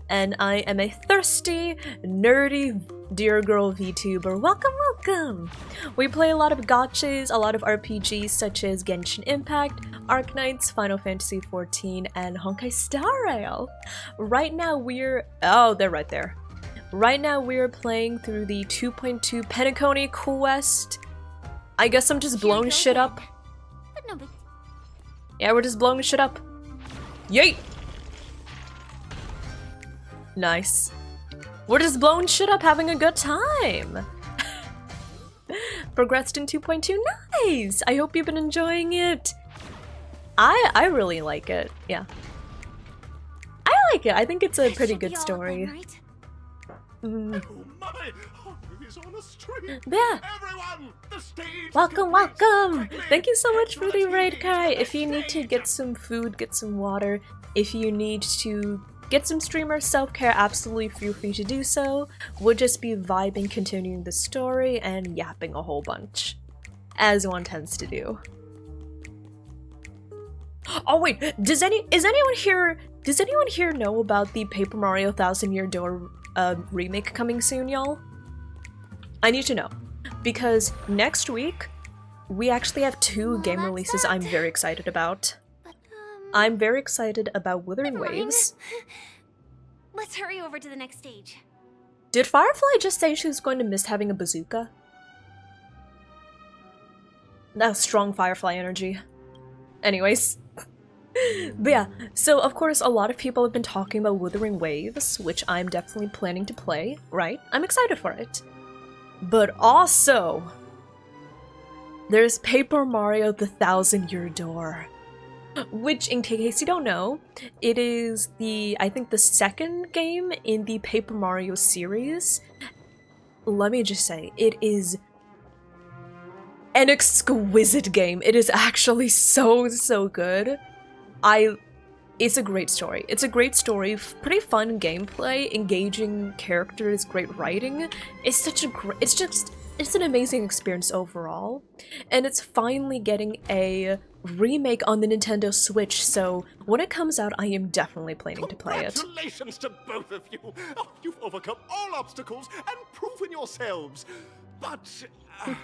Speaker 1: And I am a thirsty, nerdy, dear girl VTuber. Welcome, welcome! We play a lot of gachas, a lot of RPGs such as Genshin Impact, Arknights, Final Fantasy XIV, and Honkai Star Rail. Right now we're... Oh, they're right there. Right now we're playing through the 2.2 Penacony quest. I guess I'm just blowing shit up.
Speaker 4: But no big.
Speaker 1: Yeah, we're just blowing shit up. Yeet! Nice. We're just blowing shit up, having a good time. Progressed in 2.2. Nice! I hope you've been enjoying it. I really like it. Yeah. I like it. I think it's a pretty good story.
Speaker 4: Right?
Speaker 2: Oh my! Haru is on a stream.
Speaker 1: Yeah.
Speaker 2: Everyone, the stage.
Speaker 1: Welcome, welcome! Thank you so much for the raid, Kai. If you need to get some food, get some water. If you need to get some streamer self-care, absolutely feel free to do so. We'll just be vibing, continuing the story, and yapping a whole bunch. As one tends to do. Oh wait, does anyone here know about the Paper Mario Thousand Year Door remake coming soon, y'all? I need to know. Because next week, we actually have two game releases I'm very excited about.
Speaker 4: But,
Speaker 1: I'm very excited about Wuthering
Speaker 4: never mind.
Speaker 1: Waves.
Speaker 4: Let's hurry over to the next stage.
Speaker 1: Did Firefly just say she was going to miss having a bazooka? That's strong Firefly energy. Anyways. But yeah, so of course a lot of people have been talking about Wuthering Waves, which I'm definitely planning to play, right? I'm excited for it. But also, there's Paper Mario the Thousand Year Door. Which, in case you don't know, it is I think the second game in the Paper Mario series. Let me just say, it is an exquisite game. It is actually so good. It's a great story. It's a great story, pretty fun gameplay, engaging characters, great writing. It's an amazing experience overall. And it's finally getting a remake on the Nintendo Switch, so when it comes out, I am definitely planning to play it.
Speaker 2: Congratulations to both of you. Oh, you've overcome all obstacles and proven yourselves. But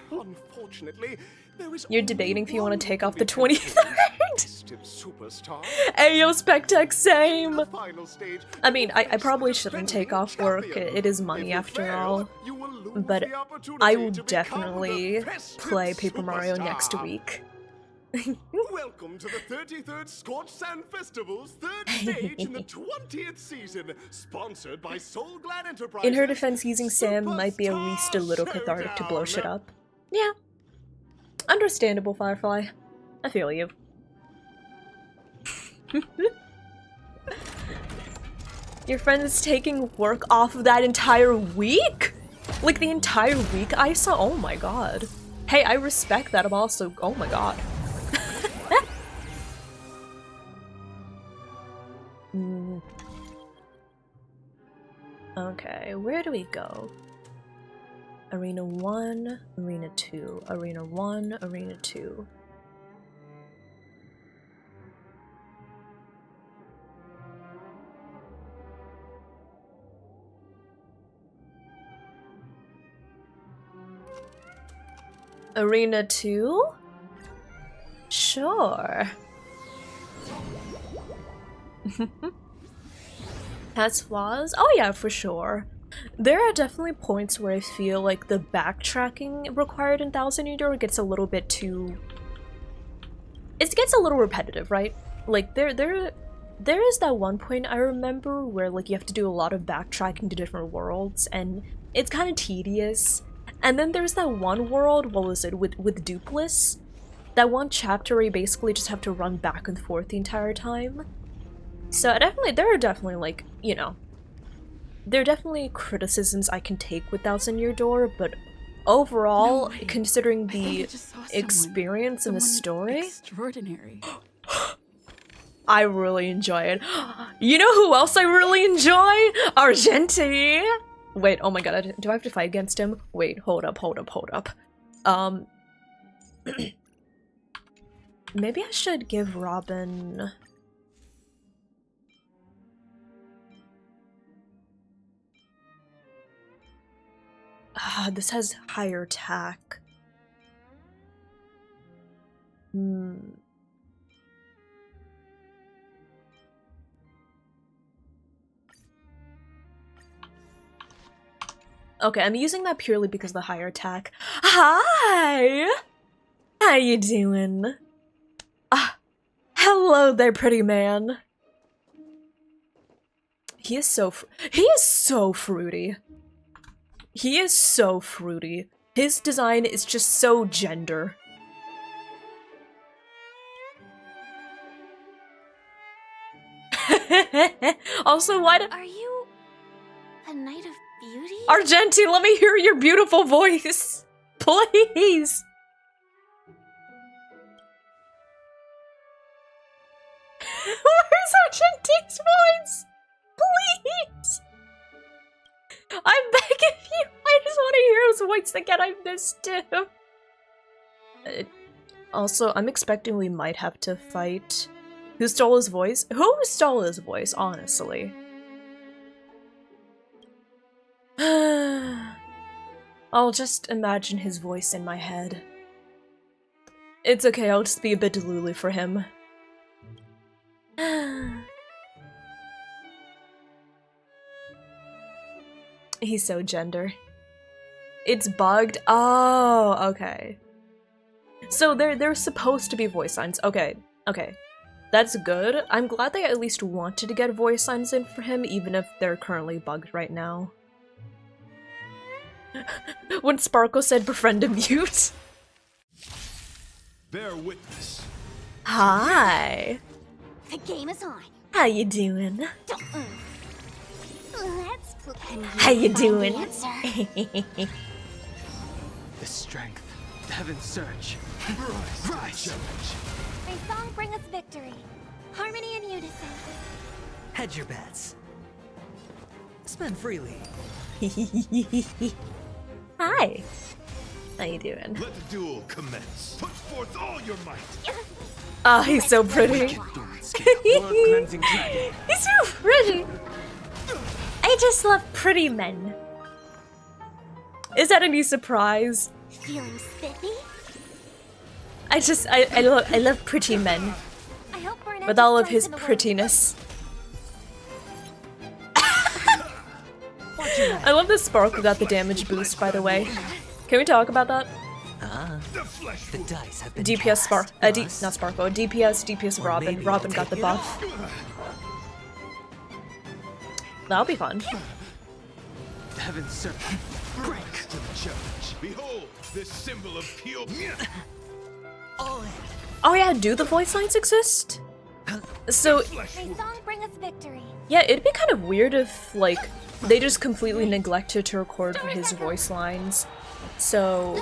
Speaker 2: unfortunately, there is
Speaker 1: You're debating if you want to take off the 23rd.
Speaker 2: Superstar.
Speaker 1: Ayo, Spectec, same.
Speaker 2: The final stage,
Speaker 1: I mean, I probably shouldn't take off work. It is money after all. But I will definitely play Paper Mario next week.
Speaker 2: Welcome to the 33rd Scorched Sand Festival's third stage in the 20th season, sponsored by Soul Glad Enterprises.
Speaker 1: In her defense, using Sam might be at least a little cathartic to blow shit up. Yeah. Understandable, Firefly. I feel you. Your friend is taking work off of that entire week? Like the entire week I saw? Oh my god. Hey, I respect that. I'm also... Oh my god. Okay, where do we go? Arena 1, Arena 2, Arena 1, Arena 2. Arena 2? Sure. Has flaws? Oh yeah, for sure. There are definitely points where I feel like the backtracking required in Thousand Year Door gets a little bit too it gets a little repetitive, right? Like there is that one point I remember where like you have to do a lot of backtracking to different worlds, and it's kind of tedious. And then there's that one world, what was it, with Dupless? That one chapter where you basically just have to run back and forth the entire time. So there are definitely like, you know, there are definitely criticisms I can take with Thousand Year Door, but overall, considering the experience and the story,
Speaker 6: Extraordinary.
Speaker 1: I really enjoy it. You know who else I really enjoy? Argenti! Wait, oh my god, do I have to fight against him? Wait, hold up. Maybe I should give Robin... this has higher attack. Okay, I'm using that purely because of the higher attack. Hi! How you doing? Hello there, pretty man. He is so fruity. He is so fruity. His design is just so gender. Also, why do-
Speaker 4: Are you a knight of beauty?
Speaker 1: Argenti, let me hear your beautiful voice! Please! Where's Argenti's voice? Please! I'm begging you! I just want to hear his voice again, I missed him! Also, I'm expecting we might have to fight... Who stole his voice? Who stole his voice, honestly? I'll just imagine his voice in my head. It's okay, I'll just be a bit delulu for him. He's so gender. It's bugged? Oh, okay. So there's supposed to be voice lines. Okay. That's good. I'm glad they at least wanted to get voice lines in for him, even if they're currently bugged right now. When Sparkle said befriend a mute.
Speaker 2: Bear witness.
Speaker 1: Hi.
Speaker 4: The game is on.
Speaker 1: How you doing?
Speaker 4: Let's play.
Speaker 7: How you doing?
Speaker 3: The strength. Heaven's surge.
Speaker 2: Rise.
Speaker 4: May song bring us victory. Harmony and unison.
Speaker 5: Hedge your bets. Spend freely.
Speaker 1: Hi. How you doing?
Speaker 2: Let the duel commence. Put forth all your might.
Speaker 1: Oh, he's so pretty.
Speaker 3: World-cleansing dragon.
Speaker 1: He's so pretty. I just love pretty men. Is that a new surprise?
Speaker 4: Feeling spiffy?
Speaker 1: I love pretty men
Speaker 4: I hope Burnett
Speaker 1: with all of
Speaker 4: destroys
Speaker 1: his
Speaker 4: in the world.
Speaker 1: prettiness. I love the Sparkle got the damage boost, by the way. Can we talk about that?
Speaker 5: The dice have been
Speaker 1: DPS
Speaker 5: cast.
Speaker 1: not Sparkle, DPS
Speaker 5: Or
Speaker 1: Robin.
Speaker 5: maybe
Speaker 1: Robin
Speaker 5: I'll
Speaker 1: got the
Speaker 5: take it
Speaker 1: buff. That'll be fun.
Speaker 3: Heaven's surge.
Speaker 2: Break to the challenge. Behold, this symbol of pure.
Speaker 5: All in.
Speaker 1: Oh yeah, do the voice lines exist? So,
Speaker 4: May song bring us victory.
Speaker 1: yeah, it'd be kind of weird if, like, they just completely neglected to record for his voice lines. So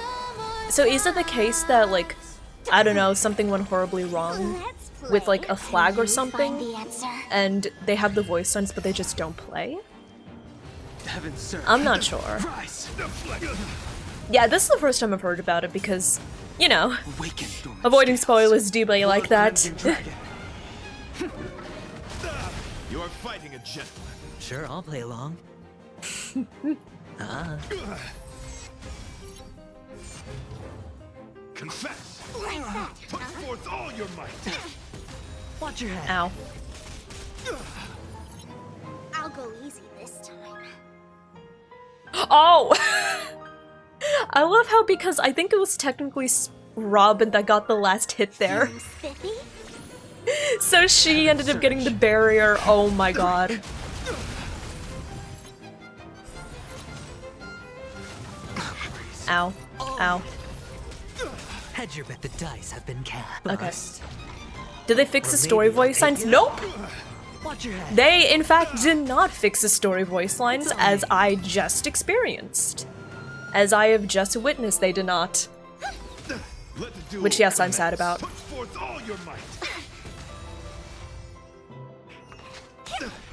Speaker 1: is it the case that, like, I don't know, something went horribly wrong
Speaker 4: Let's play.
Speaker 1: with, like, a flag or
Speaker 4: You find
Speaker 1: something,
Speaker 4: the answer.
Speaker 1: and they have the voice lines but they just don't play?
Speaker 3: Heaven's surge.
Speaker 1: I'm not sure.
Speaker 3: Rise.
Speaker 1: Yeah, this is the first time I've heard about it because, you know,
Speaker 3: Awaken dormant
Speaker 1: avoiding
Speaker 3: scales.
Speaker 1: spoilers do be like that.
Speaker 3: World-cleansing dragon.
Speaker 2: You're fighting a gentleman.
Speaker 5: Sure, I'll play along.
Speaker 2: Confess. Put forth all your might.
Speaker 5: Watch your head.
Speaker 1: Ow.
Speaker 4: I'll go easy this time.
Speaker 1: Oh! I love how, because I think it was technically Robin that got the last hit there.
Speaker 4: Spiffy?
Speaker 1: So she ended up getting the barrier. Oh my god. Ow. Ow.
Speaker 5: Hedge your bet the dice have been cast.
Speaker 1: Okay. Did they fix the story voice lines? Nope!
Speaker 5: Watch your head.
Speaker 1: They, in fact, did not fix the story voice lines, as I just experienced. As I have just witnessed, they did not. Which, yes, I'm sad about.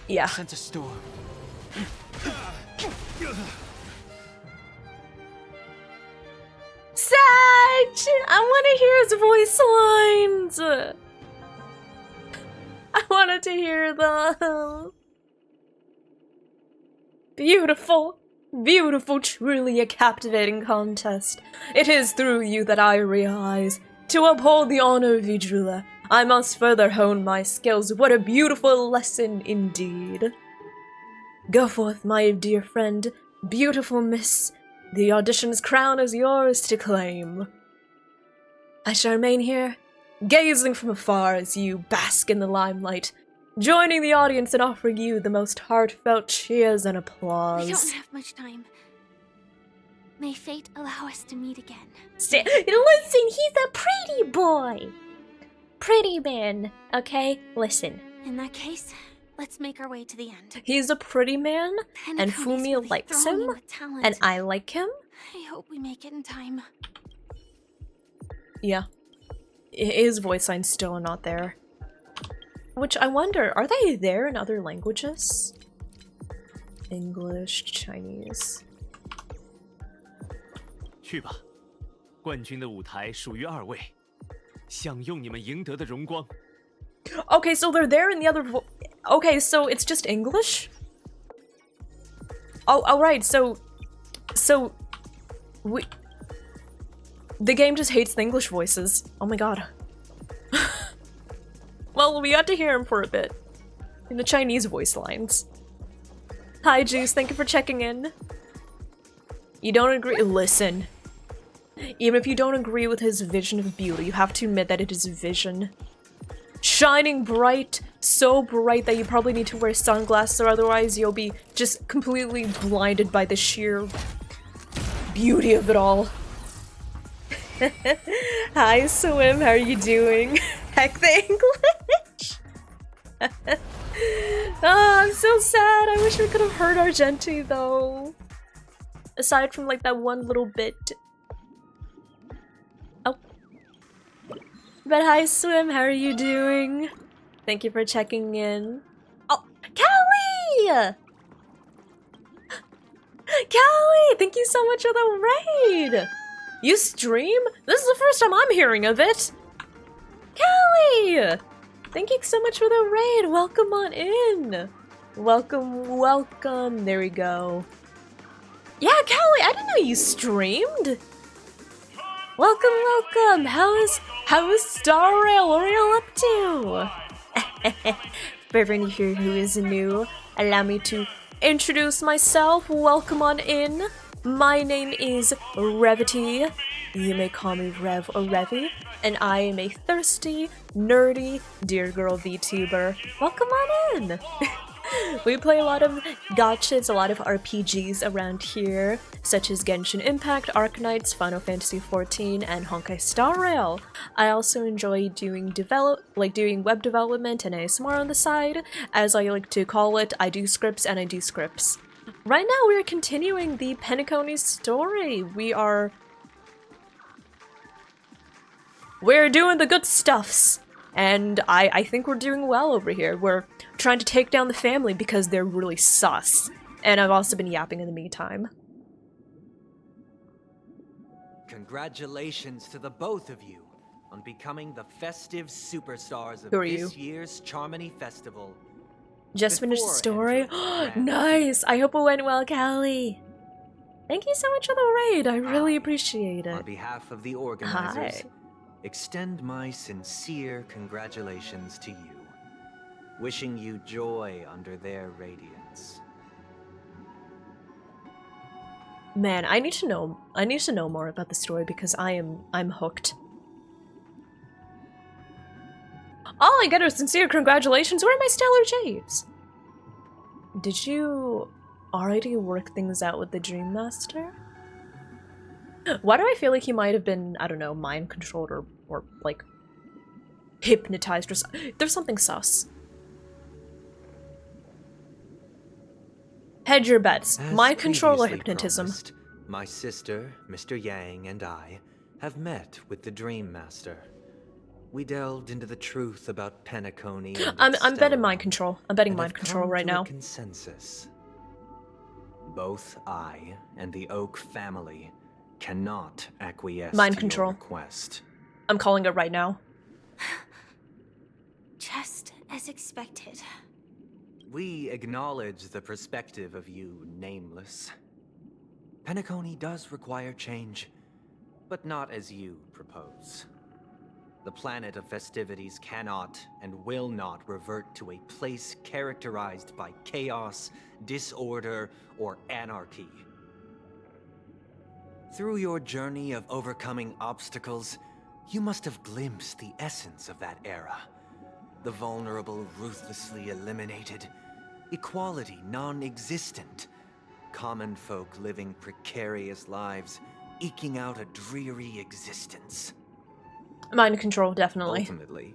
Speaker 1: Yeah.
Speaker 3: Sent a storm.
Speaker 1: Sag! I want to hear his voice lines! I wanted to hear them. Beautiful. Beautiful, truly a captivating contest. It is through you that I realize, to uphold the honor of Vidrula, I must further hone my skills. What a beautiful lesson indeed. Go forth, my dear friend, beautiful miss. The audition's crown is yours to claim. I shall remain here, gazing from afar as you bask in the limelight, joining the audience and offering you the most heartfelt cheers and applause.
Speaker 4: We don't have much time. May fate allow us to meet again.
Speaker 7: Listen, he's a pretty boy. Pretty man, okay? Listen.
Speaker 4: In that case, let's make our way to the end.
Speaker 1: He's a pretty man, and
Speaker 4: Penacony's
Speaker 1: Fumi
Speaker 4: really
Speaker 1: likes
Speaker 4: throwing
Speaker 1: him,
Speaker 4: you with talent.
Speaker 1: and I like him.
Speaker 4: I hope we make it in time.
Speaker 1: Yeah. His voice lines still are not there. Which I wonder, are they there in other languages? English, Chinese.
Speaker 8: 去吧，冠军的舞台属于二位，享用你们赢得的荣光。
Speaker 1: Okay, so they're there in the other okay, so it's just English? Oh, alright, so the game just hates the English voices. Oh my god. Well, we got to hear him for a bit. In the Chinese voice lines. Hi, Juice, thank you for checking in. You don't agree? Listen. Even if you don't agree with his vision of beauty, you have to admit that it is vision. Shining bright, so bright that you probably need to wear sunglasses or otherwise you'll be just completely blinded by the sheer beauty of it all. Hi, Swim, how are you doing? Heck the English! Oh, I'm so sad. I wish we could have heard Argenti though. Aside from like that one little bit. Oh. But hi, Swim, how are you doing? Thank you for checking in. Oh, Callie! Callie, thank you so much for the raid! You stream? This is the first time I'm hearing of it! Callie! Thank you so much for the raid! Welcome on in! Welcome, welcome. There we go. Yeah, Callie, I didn't know you streamed! Welcome, welcome! How is Star Rail? What are you up to? For everyone here who is new, allow me to introduce myself. Welcome on in. My name is Revity. You may call me Rev or Revy, and I am a thirsty, nerdy, dear girl VTuber. Welcome on in! We play a lot of gachas, a lot of RPGs around here, such as Genshin Impact, Arknights, Final Fantasy XIV, and Honkai Star Rail. I also enjoy doing web development and ASMR on the side. As I like to call it, I do scripts and I do scripts. Right now we are continuing the Penacony story. We're doing the good stuffs. And I think we're doing well over here. We're trying to take down the family because they're really sus. And I've also been yapping in the meantime.
Speaker 9: Congratulations to the both of you on becoming the festive superstars of
Speaker 1: Who are
Speaker 9: this
Speaker 1: you?
Speaker 9: year's Charmony Festival.
Speaker 1: Just finished the
Speaker 9: Before
Speaker 1: story?
Speaker 9: entering the
Speaker 1: Nice! I hope it went well, Callie. Thank you so much for the raid. I really appreciate
Speaker 9: On
Speaker 1: it.
Speaker 9: behalf of the organizers,
Speaker 1: Hi.
Speaker 9: extend my sincere congratulations to you. Wishing you joy under their radiance.
Speaker 1: Man, I need to know more about the story because I'm hooked. All I get are sincere congratulations. Where are my stellar shapes? Did you already work things out with the Dream Master? Why do I feel like he might have been, I don't know, mind controlled or like hypnotized or there's something sus. Hedge your bets.
Speaker 9: As
Speaker 1: Mind control or
Speaker 9: previously
Speaker 1: hypnotism.
Speaker 9: promised, my sister, Mr. Yang, and I have met with the Dream Master. We delved into the truth about Penacony. And
Speaker 1: I'm betting
Speaker 9: Stellaron,
Speaker 1: mind control. I'm betting
Speaker 9: and
Speaker 1: mind
Speaker 9: have
Speaker 1: control
Speaker 9: come
Speaker 1: right
Speaker 9: to a
Speaker 1: now.
Speaker 9: Consensus. Both I and the Oak family cannot acquiesce
Speaker 1: Mind
Speaker 9: to
Speaker 1: control.
Speaker 9: your request.
Speaker 1: I'm calling it right now.
Speaker 4: Just as expected.
Speaker 9: We acknowledge the perspective of you, Nameless. Penacony does require change, but not as you propose. The planet of festivities cannot and will not revert to a place characterized by chaos, disorder, or anarchy. Through your journey of overcoming obstacles, you must have glimpsed the essence of that era. The vulnerable ruthlessly eliminated, equality non-existent, common folk living precarious lives, eking out a dreary existence.
Speaker 1: Mind control, definitely.
Speaker 9: Ultimately,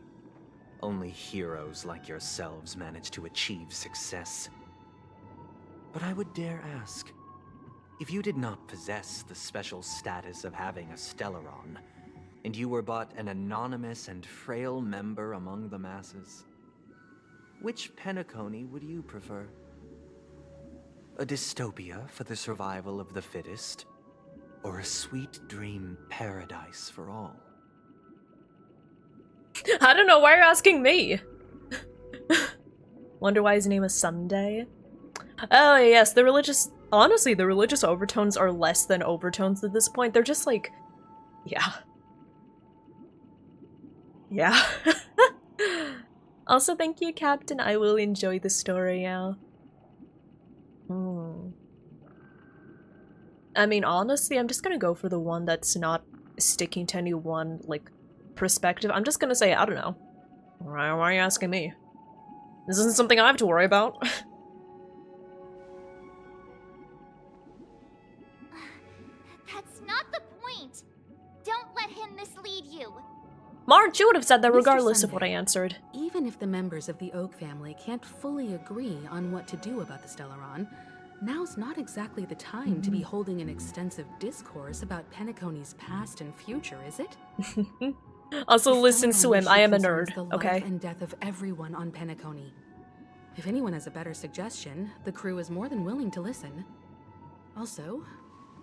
Speaker 9: only heroes like yourselves manage to achieve success. But I would dare ask, if you did not possess the special status of having a Stellaron, and you were but an anonymous and frail member among the masses, which Penacony would you prefer? A dystopia for the survival of the fittest, or a sweet dream paradise for all?
Speaker 1: I don't know why you're asking me. Wonder why his name is Sunday. Oh yes, the religious. Honestly, the religious overtones are less than overtones at this point. They're just like, yeah. Yeah. Also, thank you, Captain. I will enjoy the story now. I mean, honestly, I'm just gonna go for the one that's not sticking to any one, like, perspective. I'm just gonna say, I don't know. Why are you asking me? This isn't something I have to worry about.
Speaker 4: That's not the point. Don't let him mislead you.
Speaker 1: March, you would have said that
Speaker 6: Mr.
Speaker 1: regardless of what I
Speaker 6: Sunday,
Speaker 1: answered.
Speaker 6: Even if the members of the Oak family can't fully agree on what to do about the Stellaron, now's not exactly the time to be holding an extensive discourse about Penacony's past and future, is it?
Speaker 1: Also,
Speaker 6: The
Speaker 1: listen
Speaker 6: Stellaron
Speaker 1: to him. I am a
Speaker 6: mission
Speaker 1: nerd,
Speaker 6: concerns the
Speaker 1: okay?
Speaker 6: life and death of everyone on Penacony. If anyone has a better suggestion, the crew is more than willing to listen. Also,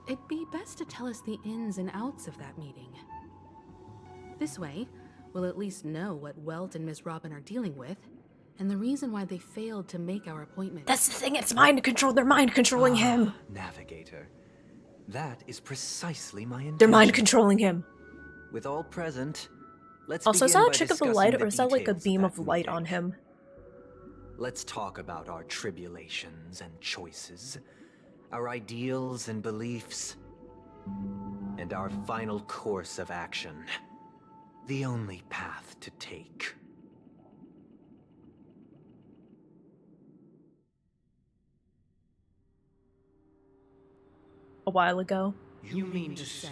Speaker 6: it'd be best to tell us the ins and outs of that meeting. This way, we'll at least know what Welt and Miss Robin are dealing with, and the reason why they failed to make our appointment.
Speaker 1: That's the thing, it's mind control. They're mind controlling him.
Speaker 9: Navigator. That is precisely my intention.
Speaker 1: They're mind controlling him.
Speaker 9: With all present, let's
Speaker 1: Also, is
Speaker 9: begin
Speaker 1: that a
Speaker 9: by
Speaker 1: trick of the
Speaker 9: discussing
Speaker 1: light,
Speaker 9: the
Speaker 1: or is that like a
Speaker 9: details
Speaker 1: beam of
Speaker 9: that
Speaker 1: light
Speaker 9: meeting.
Speaker 1: on him?
Speaker 9: Let's talk about our tribulations and choices, our ideals and beliefs, and our final course of action. The only path to take.
Speaker 1: A while ago.
Speaker 10: You mean to say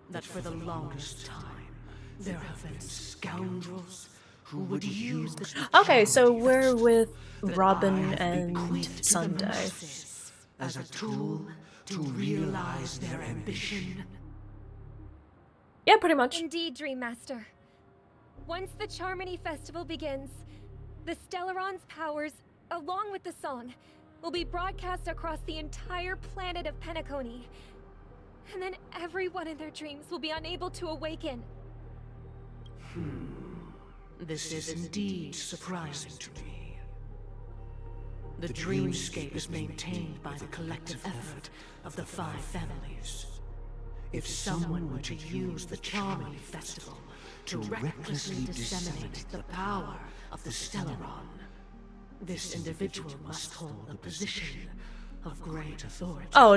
Speaker 10: that for the longest time, there have been scoundrels who would use the
Speaker 1: Okay, so we're with
Speaker 10: that
Speaker 1: Robin
Speaker 10: I have
Speaker 1: and
Speaker 10: bequeathed to the
Speaker 1: Sunday.
Speaker 10: masses as a tool to realize their ambition?
Speaker 1: Yeah, pretty much.
Speaker 11: Indeed, Dream Master. Once the Charmony Festival begins, the Stellaron's powers, along with the song, will be broadcast across the entire planet of Penacony. And then everyone in their dreams will be unable to awaken.
Speaker 10: This is indeed surprising to me. The dreamscape is maintained by the collective effort of the 5 families. If someone were to use the Charmony Festival to recklessly disseminate the power of the Stellaron, this individual must hold a position of great authority.
Speaker 1: Oh,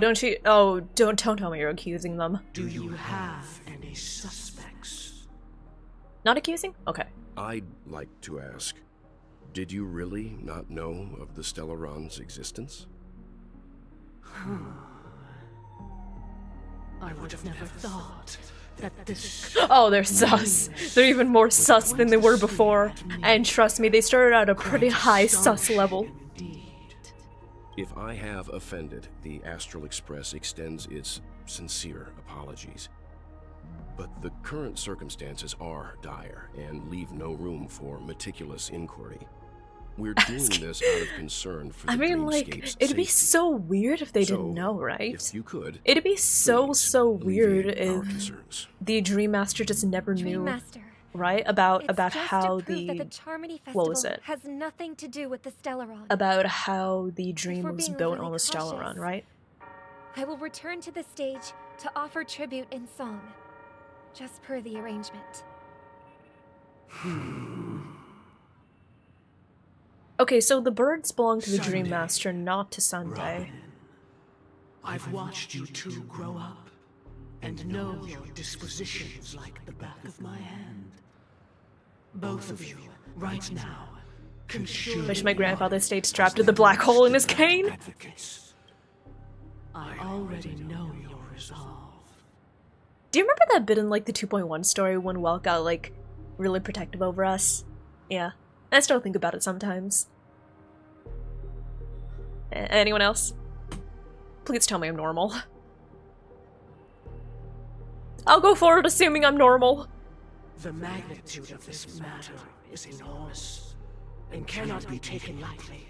Speaker 1: don't tell me you're accusing them.
Speaker 10: Do you have any suspects?
Speaker 1: Not accusing? Okay.
Speaker 12: I'd like to ask, did you really not know of the Stellaron's existence?
Speaker 10: I would have never thought that this...
Speaker 1: Oh, they're sus. They're even more sus than they were before. And trust me, they started at a pretty high sus level.
Speaker 12: If I have offended, the Astral Express extends its sincere apologies. But the current circumstances are dire and leave no room for meticulous inquiry. We're doing this out of concern for the
Speaker 1: I mean, like,
Speaker 12: Dreamscape's
Speaker 1: it'd be
Speaker 12: safety.
Speaker 1: so weird if they
Speaker 12: So,
Speaker 1: didn't know, right?
Speaker 12: If you could,
Speaker 1: It'd be so weird
Speaker 12: alleviate our
Speaker 1: if
Speaker 12: concerns.
Speaker 1: the Dream Master just never knew,
Speaker 11: Dreammaster.
Speaker 1: right? About
Speaker 11: It's just
Speaker 1: how
Speaker 11: to prove that
Speaker 1: the
Speaker 11: the Charmony Festival
Speaker 1: what was it?
Speaker 11: has nothing to do with the Stellaron.
Speaker 1: About how the dream
Speaker 11: we're
Speaker 1: was
Speaker 11: being
Speaker 1: built
Speaker 11: overly
Speaker 1: on the Stellaron,
Speaker 11: cautious.
Speaker 1: right?
Speaker 11: I will return to the stage to offer tribute in song, just per the arrangement.
Speaker 1: Okay, so the birds belong to the
Speaker 10: Sunday.
Speaker 1: Dream Master, not to Sunday.
Speaker 10: Robin, I've watched you two grow up and know your dispositions like the back of my hand. Both of you, right now, can surely
Speaker 1: Wish my
Speaker 10: be
Speaker 1: grandfather
Speaker 10: honored
Speaker 1: stayed
Speaker 10: as
Speaker 1: strapped to
Speaker 10: the
Speaker 1: the black hole in his
Speaker 10: most
Speaker 1: cane.
Speaker 10: devout advocates. I already know your resolve.
Speaker 1: Do you remember that bit in like the 2.1 story when Welt got like really protective over us? Yeah, I still think about it sometimes. Anyone else? Please tell me I'm normal. I'll go forward assuming I'm normal.
Speaker 10: The magnitude of this matter is enormous and cannot be taken lightly.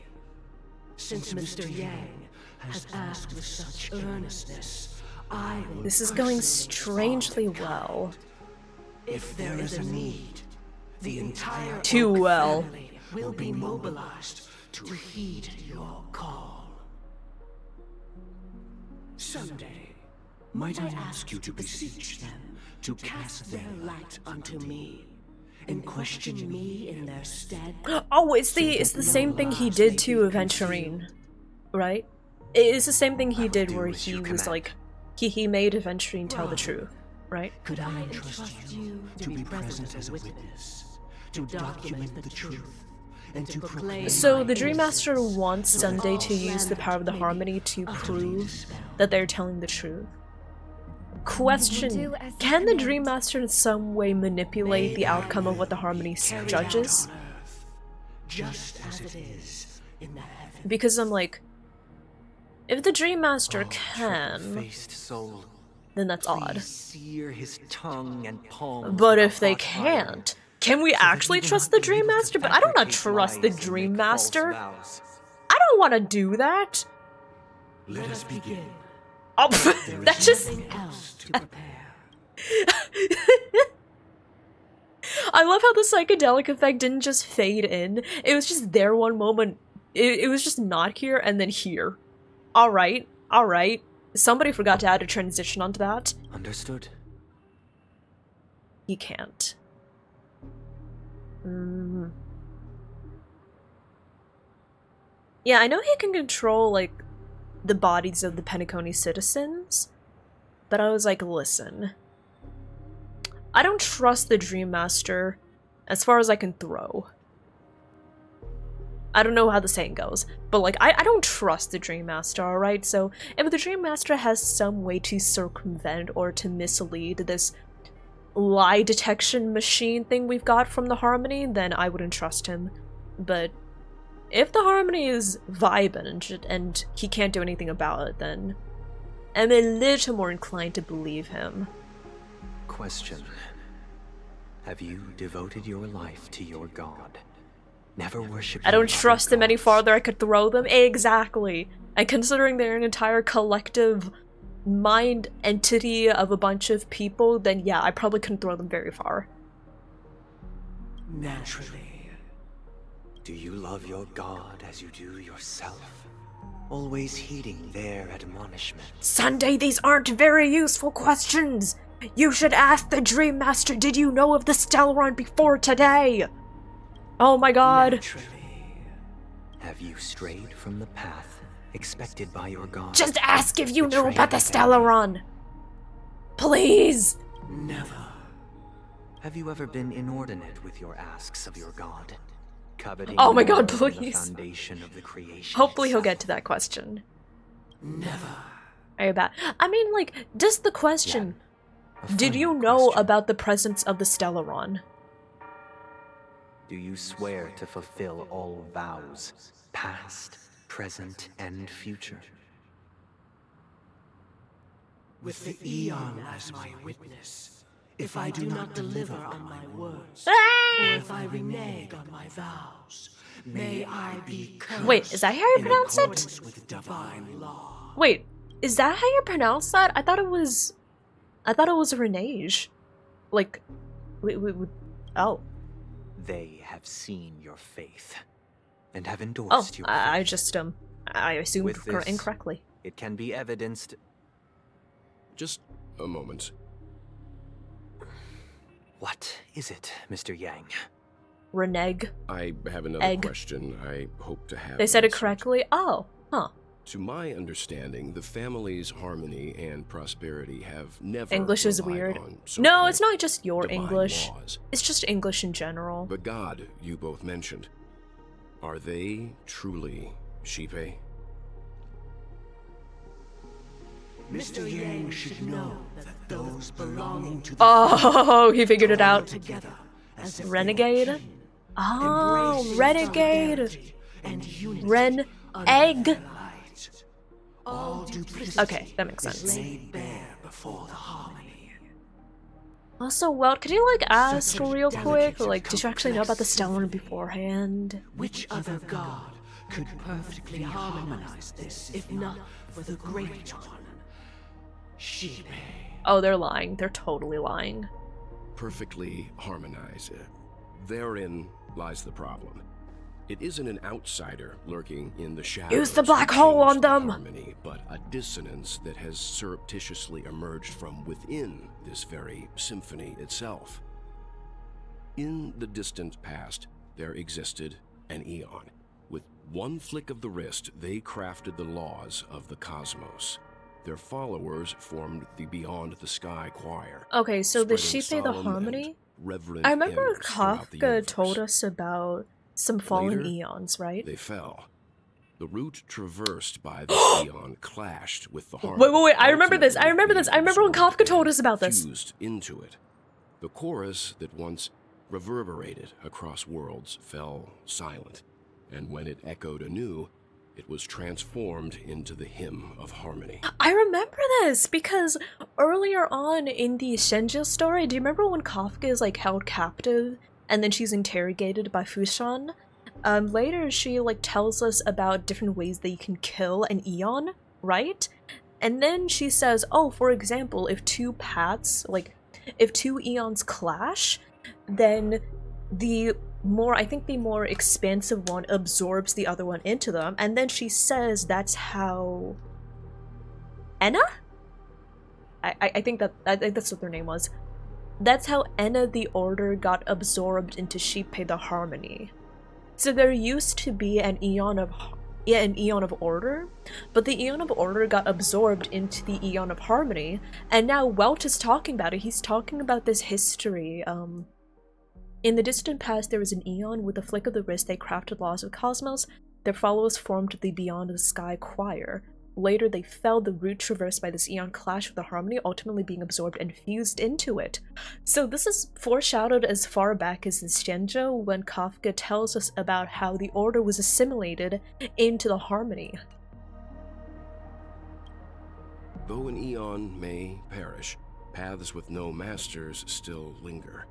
Speaker 10: Since Mr. Yang has asked with such earnestness, I will
Speaker 1: This is going
Speaker 10: personally
Speaker 1: strangely
Speaker 10: respond.
Speaker 1: well.
Speaker 10: If there is a need, the entire
Speaker 1: Too
Speaker 10: Oak
Speaker 1: well.
Speaker 10: family will be mobilized to heed your call. Someday, might I ask you to beseech them to cast their light unto me and question me in their stead?
Speaker 1: Oh, it's the same thing he did to Aventurine, right? It's the same thing he did where he was like, he made Aventurine tell the truth, right?
Speaker 10: Could I entrust you to be present as a witness, to document the truth, and to proclaim
Speaker 1: So
Speaker 10: my
Speaker 1: the Dream
Speaker 10: innocence
Speaker 1: Master wants
Speaker 10: so that
Speaker 1: Sunday
Speaker 10: all
Speaker 1: to use the
Speaker 10: planet
Speaker 1: power of the
Speaker 10: may be
Speaker 1: Harmony to
Speaker 10: utterly
Speaker 1: prove
Speaker 10: dispelled.
Speaker 1: that they're telling the truth.
Speaker 11: We'll
Speaker 1: Question:
Speaker 11: do as you
Speaker 1: can the
Speaker 11: command.
Speaker 1: Dream Master in some way manipulate the outcome of what the Harmony
Speaker 10: Carried
Speaker 1: judges?
Speaker 10: out on Earth, just as it is in the heavens.
Speaker 1: Because I'm like, if the Dream Master
Speaker 9: Oh,
Speaker 1: can,
Speaker 9: triple-faced soul,
Speaker 1: then that's odd.
Speaker 9: please sear his tongue and palms
Speaker 1: But
Speaker 9: with
Speaker 1: if they
Speaker 9: hot iron,
Speaker 1: can't, can we
Speaker 9: so that
Speaker 1: actually
Speaker 9: he will
Speaker 1: trust
Speaker 9: not
Speaker 1: the
Speaker 9: be
Speaker 1: Dream
Speaker 9: able to
Speaker 1: Master? But I don't want to
Speaker 9: fabricate
Speaker 1: trust the
Speaker 9: lies and
Speaker 1: Dream
Speaker 9: make false
Speaker 1: Master.
Speaker 9: vows.
Speaker 1: I don't want to do that.
Speaker 10: Let us begin.
Speaker 1: Oh,
Speaker 10: There
Speaker 1: that
Speaker 10: is
Speaker 1: just.
Speaker 10: nothing else to prepare.
Speaker 1: I love how the psychedelic effect didn't just fade in. It was just there one moment. It was just not here and then here. Alright, alright. Somebody forgot to add a transition onto that.
Speaker 9: Understood.
Speaker 1: He can't. Yeah, I know he can control, like, the bodies of the Penacony citizens, but I was like, listen. I don't trust the Dream Master as far as I can throw. I don't know how the saying goes, but like, I don't trust the Dream Master, alright? So, if the Dream Master has some way to circumvent or to mislead this lie detection machine thing we've got from the Harmony, then I wouldn't trust him. But if the Harmony is vibing and he can't do anything about it, then I'm a little more inclined to believe him.
Speaker 9: Question. Have you devoted your life to your god? Never worship.
Speaker 1: I don't trust them any farther I could throw them. Exactly. And considering they're an entire collective mind entity of a bunch of people, then yeah, I probably couldn't throw them very far.
Speaker 10: Naturally.
Speaker 9: Do you love your god as you do yourself? Always heeding their admonishment.
Speaker 1: Sunday, these aren't very useful questions! You should ask the Dream Master, did you know of the Stellaron before today? Oh my god.
Speaker 10: Naturally.
Speaker 9: Have you strayed from the path expected by your god?
Speaker 1: Just ask if you knew
Speaker 9: Betraying
Speaker 1: about the
Speaker 9: family?
Speaker 1: Stellaron! Please!
Speaker 10: Never.
Speaker 9: Have you ever been inordinate with your asks of your god? Coveting
Speaker 1: Oh my god,
Speaker 9: more than the
Speaker 1: please.
Speaker 9: foundation of the creation
Speaker 1: Hopefully he'll
Speaker 9: itself?
Speaker 1: get to that question.
Speaker 10: Never.
Speaker 1: Are you bad? I mean, like, just the question. Did you know about the presence of the Stellaron?
Speaker 9: Do you swear to fulfill all vows, past, present, and future?
Speaker 10: With the Eon as my witness, if I do not deliver on my words, or if I renege on my vows, may I be cursed.
Speaker 1: Wait, is that how you
Speaker 10: in
Speaker 1: pronounce
Speaker 10: accordance
Speaker 1: it?
Speaker 10: with divine law.
Speaker 1: Wait, is that how you pronounce that? I thought it was Renege. Like, oh.
Speaker 9: They have seen your faith, and have
Speaker 1: Oh,
Speaker 9: endorsed your
Speaker 1: I
Speaker 9: faith.
Speaker 1: just, I assumed
Speaker 9: With this,
Speaker 1: incorrectly.
Speaker 9: It can be evidenced.
Speaker 12: Just a moment.
Speaker 9: What is it, Mr. Yang?
Speaker 1: Renege.
Speaker 12: I have another
Speaker 1: Egg.
Speaker 12: question I hope to have
Speaker 1: They said it
Speaker 12: answered.
Speaker 1: correctly? Oh, huh.
Speaker 12: To my understanding, the family's harmony and prosperity have never
Speaker 1: English is
Speaker 12: relied
Speaker 1: weird.
Speaker 12: on
Speaker 1: No,
Speaker 12: so-called
Speaker 1: it's not just your
Speaker 12: divine
Speaker 1: English.
Speaker 12: laws.
Speaker 1: It's just English in general.
Speaker 12: The god you both mentioned, are they truly Shipe?
Speaker 10: Mr. Yang should know that those belonging to the
Speaker 1: Oh, he figured it out.
Speaker 10: together as if
Speaker 1: Renegade?
Speaker 10: they were kin,
Speaker 1: Oh,
Speaker 10: embracing
Speaker 1: renegade.
Speaker 10: solidarity and unity
Speaker 1: Ren
Speaker 10: under
Speaker 1: egg.
Speaker 10: their light. All duplicity
Speaker 1: Okay, that makes
Speaker 10: is
Speaker 1: sense.
Speaker 10: laid bare before the harmony.
Speaker 1: Also, Welt, could you like ask
Speaker 10: Such a
Speaker 1: real quick?
Speaker 10: delicate,
Speaker 1: Like, did you actually know about the
Speaker 10: complex
Speaker 1: Stellan beforehand?
Speaker 10: Which other god could perfectly harmonize this, if not for the Great One? Shipe.
Speaker 1: Oh, they're lying. They're totally lying.
Speaker 12: Perfectly harmonize. Therein lies the problem. It isn't an outsider lurking in the shadows.
Speaker 1: Use the
Speaker 12: who
Speaker 1: black hole on
Speaker 12: changed the
Speaker 1: them!
Speaker 12: Harmony, but a dissonance that has surreptitiously emerged from within this very symphony itself. In the distant past, there existed an eon. With one flick of the wrist, they crafted the laws of the cosmos. Their followers formed the Beyond the Sky Choir.
Speaker 1: Okay, so the
Speaker 12: spreading
Speaker 1: Shipe the
Speaker 12: solemn
Speaker 1: Harmony?
Speaker 12: and reverent
Speaker 1: I remember
Speaker 12: hymns throughout the
Speaker 1: Kafka told
Speaker 12: universe.
Speaker 1: us about some fallen
Speaker 12: Later,
Speaker 1: eons, right?
Speaker 12: They fell. The route traversed by the eon clashed with the harmony.
Speaker 1: Wait, I remember this. I remember
Speaker 12: ultimately
Speaker 1: this. I remember when
Speaker 12: absorbed
Speaker 1: Kafka told
Speaker 12: and
Speaker 1: us about this.
Speaker 12: Fused into it. The chorus that once reverberated across worlds fell silent, and when it echoed anew, it was transformed into the hymn of harmony.
Speaker 1: I remember this because earlier on in the Shenja story, do you remember when Kafka is like held captive and then she's interrogated by Fushan? Later she like tells us about different ways that you can kill an eon, right? And then she says, oh, for example, if two paths, like if two eons clash, then the more expansive one absorbs the other one into them, and then she says that's how Enna? I think that's what their name was. That's how Enna the Order got absorbed into Shipe the Harmony. So there used to be an eon of Order, but the Eon of Order got absorbed into the Eon of Harmony, and now Welt is talking about it. He's talking about this history. In the distant past, there was an eon. With a flick of the wrist, they crafted laws of cosmos. Their followers formed the Beyond the Sky Choir. Later, they fell. The route traversed by this eon clashed with the harmony, ultimately being absorbed and fused into it. So this is foreshadowed as far back as the Shenja, when Kafka tells us about how the Order was assimilated into the harmony.
Speaker 12: Though an eon may perish, paths with no masters still linger.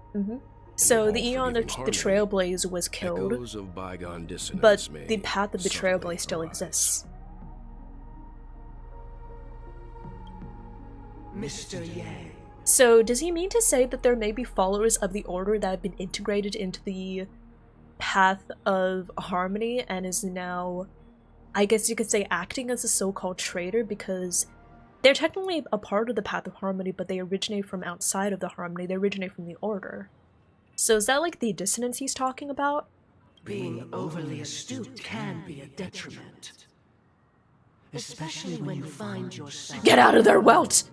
Speaker 1: So
Speaker 12: In
Speaker 1: the
Speaker 12: all
Speaker 1: Eon of
Speaker 12: forgiving
Speaker 1: the
Speaker 12: harmony,
Speaker 1: Trailblaze was killed,
Speaker 12: echoes of bygone dissonance
Speaker 1: but
Speaker 12: may
Speaker 1: the path of the
Speaker 12: suddenly
Speaker 1: Trailblaze still
Speaker 12: arise.
Speaker 1: exists.
Speaker 10: Mr. Yang.
Speaker 1: So does he mean to say that there may be followers of the Order that have been integrated into the path of harmony and is now, I guess you could say, acting as a so-called traitor, because they're technically a part of the path of harmony, but they originate from outside of the harmony. They originate from the Order. So is that like the dissonance he's talking about?
Speaker 10: Being overly astute can be a detriment. Especially when you find yourself—
Speaker 1: Get out of there, Welt!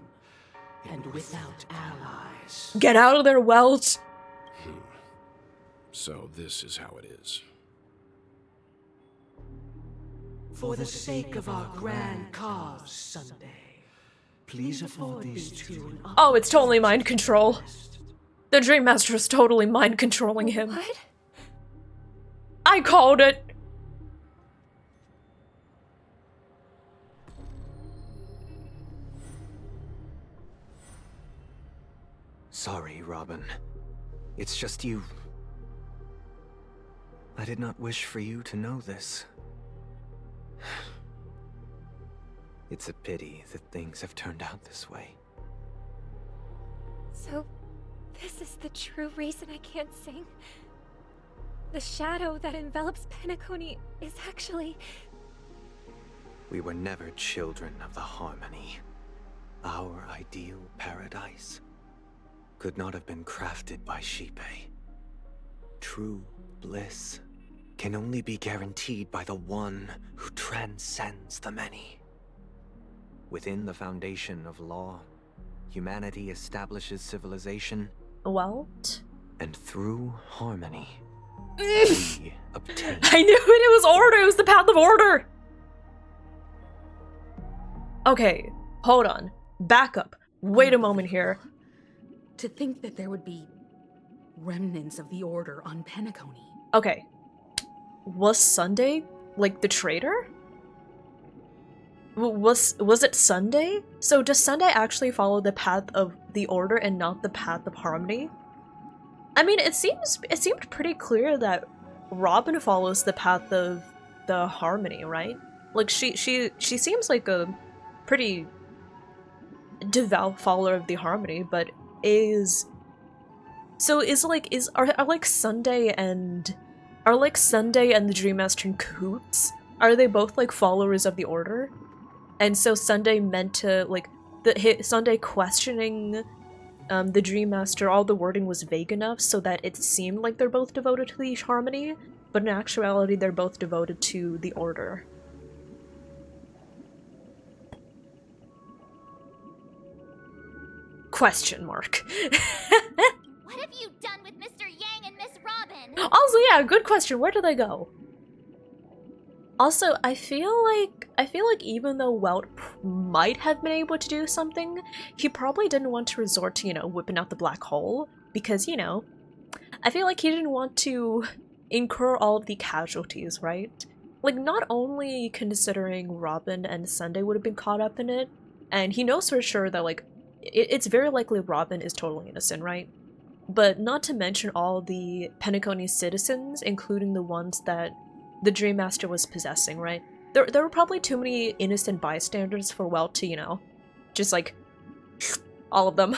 Speaker 10: and without allies.
Speaker 1: Get out of there, Welt!
Speaker 12: So this is how it is.
Speaker 10: For the sake of our grand cause, Sunday, please afford these two an
Speaker 1: Oh, it's totally mind control. The Dream Master is totally mind controlling him.
Speaker 11: What?
Speaker 1: I called it.
Speaker 9: Sorry, Robin. It's just you. I did not wish for you to know this. It's a pity that things have turned out this way.
Speaker 11: So, this is the true reason I can't sing? The shadow that envelops Penacony is actually...
Speaker 9: We were never children of the harmony. Our ideal paradise could not have been crafted by Shipe. True bliss can only be guaranteed by the one who transcends the many. Within the foundation of law, humanity establishes civilization.
Speaker 1: What?
Speaker 9: And through harmony, we obtain...
Speaker 1: I knew it was order! It was the path of order! Okay, hold on. Back up. Wait a moment here.
Speaker 6: To think that there would be remnants of the Order on Penacony.
Speaker 1: Okay. Was Sunday, like, the traitor? Was it Sunday? So does Sunday actually follow the path of the Order and not the path of harmony? I mean, it seemed pretty clear that Robin follows the path of the harmony, right? Like, she seems like a pretty devout follower of the harmony, but are like Sunday and the Dream Master in cahoots? Are they both like followers of the Order? And so Sunday meant to like Sunday questioning the Dream Master, all the wording was vague enough so that it seemed like they're both devoted to the harmony, but in actuality they're both devoted to the Order. Question mark.
Speaker 4: What have you done with Mr. Yang and Miss Robin?
Speaker 1: Also, yeah, good question. Where do they go? Also, I feel like even though Welt might have been able to do something, he probably didn't want to resort to, whipping out the black hole, because, I feel like he didn't want to incur all of the casualties, right? Like, not only considering Robin and Sunday would have been caught up in it, and he knows for sure that, like, it's very likely Robin is totally innocent, right? But not to mention all the Penacony citizens, including the ones that the Dream Master was possessing, right? There were probably too many innocent bystanders for Welt to, just like, all of them.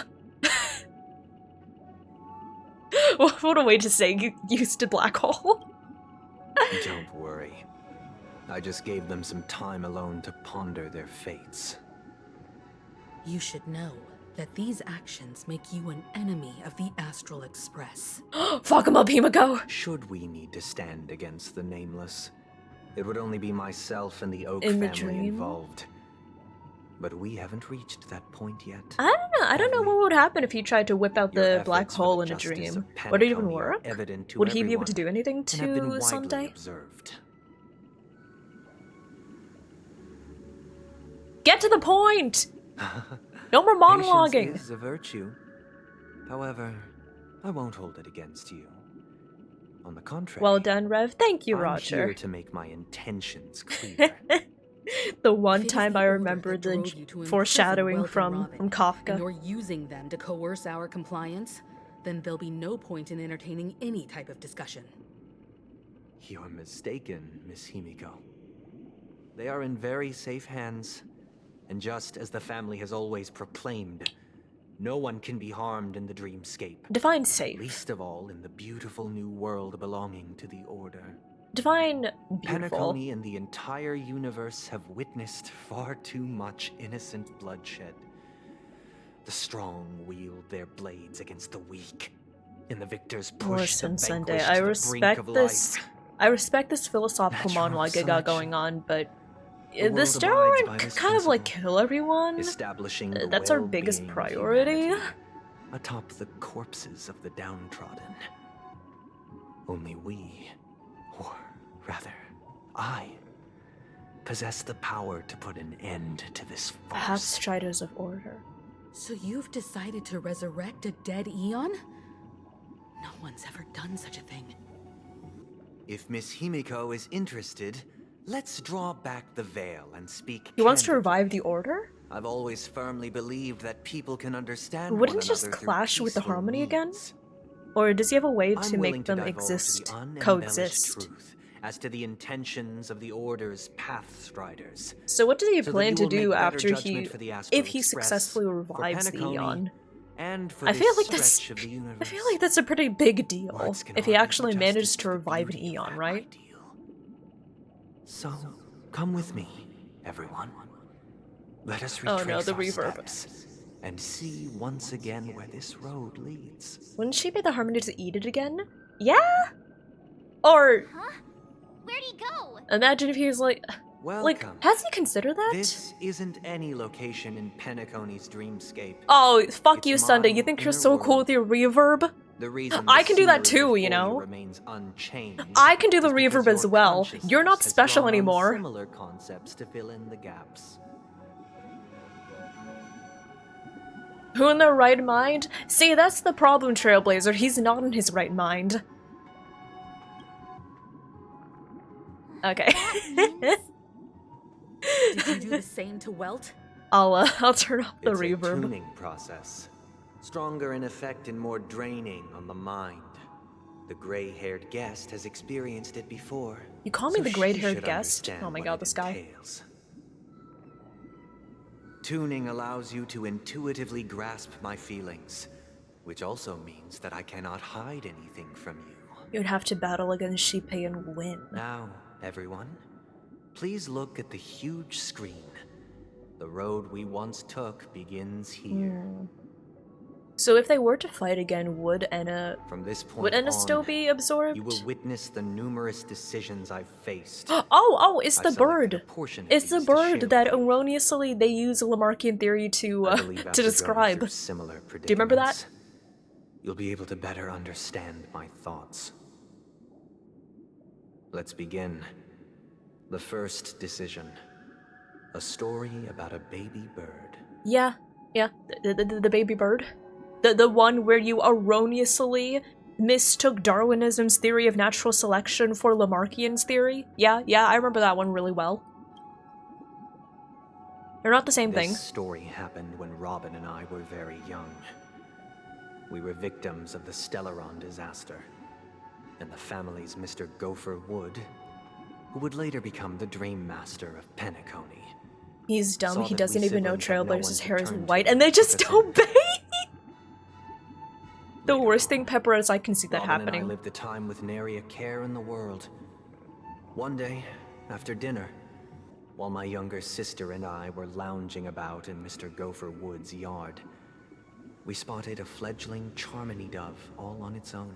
Speaker 1: What a way to say you used a black hole.
Speaker 9: Don't worry. I just gave them some time alone to ponder their fates.
Speaker 6: You should know that these actions make you an enemy of the Astral Express.
Speaker 1: Fuck him up, Himiko!
Speaker 9: Should we need to stand against the Nameless, it would only be myself and the Oak
Speaker 1: In the
Speaker 9: family
Speaker 1: dream?
Speaker 9: involved. But we haven't reached that point yet.
Speaker 1: I don't know what would happen if he tried to whip out
Speaker 9: Your
Speaker 1: the black
Speaker 9: efforts for
Speaker 1: hole
Speaker 9: the
Speaker 1: in a
Speaker 9: justice
Speaker 1: dream.
Speaker 9: of
Speaker 1: Would it even
Speaker 9: Penacony are
Speaker 1: work?
Speaker 9: evident to
Speaker 1: Would he be able
Speaker 9: everyone
Speaker 1: to do anything
Speaker 9: and have been
Speaker 1: to
Speaker 9: widely
Speaker 1: Sunday?
Speaker 9: observed.
Speaker 1: Get to the point! No more monologuing!
Speaker 9: Patience is a virtue. However, I won't hold it against you. On the contrary.
Speaker 1: Well done, Rev. Thank you,
Speaker 9: I'm
Speaker 1: Roger.
Speaker 9: here to make my intentions clear.
Speaker 1: The one
Speaker 6: If it is
Speaker 1: time
Speaker 6: the
Speaker 1: I
Speaker 6: Order
Speaker 1: remember
Speaker 6: that
Speaker 1: the
Speaker 6: drove you to imprison
Speaker 1: foreshadowing
Speaker 6: Welt and
Speaker 1: from
Speaker 6: Robin,
Speaker 1: Kafka.
Speaker 6: and you're using them to coerce our compliance, then there'll be no point in entertaining any type of discussion.
Speaker 9: You're mistaken, Miss Himiko. They are in very safe hands. And just as the family has always proclaimed, no one can be harmed in the dreamscape.
Speaker 1: Define safe.
Speaker 9: Least of all in the beautiful new world belonging to the Order.
Speaker 1: Define beautiful.
Speaker 9: Penacony and the entire universe have witnessed far too much innocent bloodshed. The strong wield their blades against the weak, and the victors push
Speaker 1: Listen,
Speaker 9: the
Speaker 1: Sunday,
Speaker 9: vanquished
Speaker 1: I
Speaker 9: to the
Speaker 1: respect
Speaker 9: brink of
Speaker 1: this.
Speaker 9: life.
Speaker 1: I respect this philosophical
Speaker 9: Natural
Speaker 1: monologue you got
Speaker 9: selection.
Speaker 1: going on, but
Speaker 9: The
Speaker 1: the
Speaker 9: world abides by
Speaker 1: steroid
Speaker 9: this
Speaker 1: kind of like
Speaker 9: principle,
Speaker 1: kill everyone.
Speaker 9: establishing the
Speaker 1: That's our biggest
Speaker 9: well-being of
Speaker 1: priority.
Speaker 9: humanity atop the corpses of the downtrodden. Only we, or rather, I, possess the power to put an end to this farce.
Speaker 1: Pathstriders of Order.
Speaker 6: So you've decided to resurrect a dead Eon? No one's ever done such a thing.
Speaker 9: If Miss Himiko is interested, let's draw back the veil and speak.
Speaker 1: He wants to
Speaker 9: candidly.
Speaker 1: revive the Order?
Speaker 9: I've always firmly believed that people can understand
Speaker 1: Wouldn't
Speaker 9: one
Speaker 1: it just
Speaker 9: another through
Speaker 1: clash with the
Speaker 9: peaceful
Speaker 1: harmony again?
Speaker 9: means.
Speaker 1: Or does he have a way
Speaker 9: I'm
Speaker 1: to
Speaker 9: willing
Speaker 1: make
Speaker 9: to
Speaker 1: them
Speaker 9: divulge
Speaker 1: exist,
Speaker 9: the unembellished
Speaker 1: coexist?
Speaker 9: truth as to the intentions of the Order's Pathstriders.
Speaker 1: So what does he
Speaker 9: so that
Speaker 1: plan
Speaker 9: you
Speaker 1: to
Speaker 9: will make
Speaker 1: do
Speaker 9: better
Speaker 1: after
Speaker 9: judgment
Speaker 1: he,
Speaker 9: for the Astral
Speaker 1: if he
Speaker 9: Express,
Speaker 1: successfully
Speaker 9: for
Speaker 1: revives the
Speaker 9: Penacony,
Speaker 1: Eon?
Speaker 9: and for
Speaker 1: I
Speaker 9: this
Speaker 1: feel like that's,
Speaker 9: stretch of the universe.
Speaker 1: I feel like that's a pretty big deal
Speaker 9: Words can
Speaker 1: if he
Speaker 9: hardly
Speaker 1: actually
Speaker 9: do
Speaker 1: manages
Speaker 9: justice
Speaker 1: to
Speaker 9: the
Speaker 1: revive an
Speaker 9: beauty of
Speaker 1: Eon,
Speaker 9: that
Speaker 1: right?
Speaker 9: ideal. So, come with me, everyone. Let us retrace
Speaker 1: Oh no, the
Speaker 9: our
Speaker 1: reverb.
Speaker 9: steps and see once again where this road leads.
Speaker 1: Wouldn't she be the Harmony to eat it again? Yeah? Or
Speaker 4: Huh? Where'd he go?
Speaker 1: imagine if he was like,
Speaker 9: Welcome.
Speaker 1: has he considered that?
Speaker 9: This isn't any location in Penacony's dreamscape.
Speaker 1: Oh, fuck
Speaker 9: It's
Speaker 1: you, Sunday. You
Speaker 9: my
Speaker 1: think you're
Speaker 9: inner
Speaker 1: so cool
Speaker 9: world.
Speaker 1: with your reverb?
Speaker 9: The reason
Speaker 1: I
Speaker 9: the
Speaker 1: can do that
Speaker 9: scenery
Speaker 1: too, you
Speaker 9: before
Speaker 1: know?
Speaker 9: Remains unchanged
Speaker 1: I can do the
Speaker 9: is because
Speaker 1: reverb as
Speaker 9: your
Speaker 1: well. You're not
Speaker 9: consciousness has
Speaker 1: special
Speaker 9: drawn on
Speaker 1: anymore.
Speaker 9: Similar concepts to fill in the gaps.
Speaker 1: Who in their right mind? See, that's the problem, Trailblazer. He's not in his right mind. Okay.
Speaker 6: Did you do the same to Welt?
Speaker 1: I'll turn off the
Speaker 9: It's a
Speaker 1: reverb.
Speaker 9: tuning process. Stronger in effect and more draining on the mind. The gray-haired guest has experienced it before.
Speaker 1: You call me
Speaker 9: so
Speaker 1: the
Speaker 9: she
Speaker 1: gray-haired
Speaker 9: should
Speaker 1: guest?
Speaker 9: understand
Speaker 1: Oh my
Speaker 9: what
Speaker 1: god,
Speaker 9: it
Speaker 1: this guy.
Speaker 9: entails. Tuning allows you to intuitively grasp my feelings, which also means that I cannot hide anything from you.
Speaker 1: You'd have to battle against Shippei and win.
Speaker 9: Now, everyone, please look at the huge screen. The road we once took begins here.
Speaker 1: So if they were to fight again, would Enna...
Speaker 9: From this point
Speaker 1: Would Enna
Speaker 9: on,
Speaker 1: still be absorbed?
Speaker 9: you will witness the numerous decisions I've faced.
Speaker 1: Oh, it's
Speaker 9: I've
Speaker 1: the
Speaker 9: selected
Speaker 1: bird.
Speaker 9: a portion of
Speaker 1: It's the
Speaker 9: these to share
Speaker 1: bird
Speaker 9: with
Speaker 1: that
Speaker 9: you.
Speaker 1: erroneously they use Lamarckian theory to
Speaker 9: I believe
Speaker 1: to
Speaker 9: after going
Speaker 1: describe.
Speaker 9: through similar
Speaker 1: Do you remember that?
Speaker 9: predicaments, you'll be able to better understand my thoughts. Let's begin. The first decision. A story about a baby bird.
Speaker 1: Yeah, the baby bird. The one where you erroneously mistook Darwinism's theory of natural selection for Lamarckian's theory. Yeah, I remember that one really well. They're not the same thing.
Speaker 9: This story happened when Robin and I were very young. We were victims of the Stellaron disaster, and the family's Mr. Gopher Wood, who would later become the Dream Master of Penacony.
Speaker 1: He's dumb,
Speaker 9: Saw
Speaker 1: he
Speaker 9: that
Speaker 1: doesn't
Speaker 9: we
Speaker 1: even know
Speaker 9: siblings had no one
Speaker 1: Trailblazer's
Speaker 9: to
Speaker 1: hair is
Speaker 9: turn to
Speaker 1: white, and they just
Speaker 9: because of
Speaker 1: obey! The worst thing, Pepper, is I can see that
Speaker 9: Robin and
Speaker 1: happening.
Speaker 9: I lived a time with nary a care in the world. One day, after dinner, while my younger sister and I were lounging about in Mr. Gopher Wood's yard, we spotted a fledgling Charmony dove all on its own.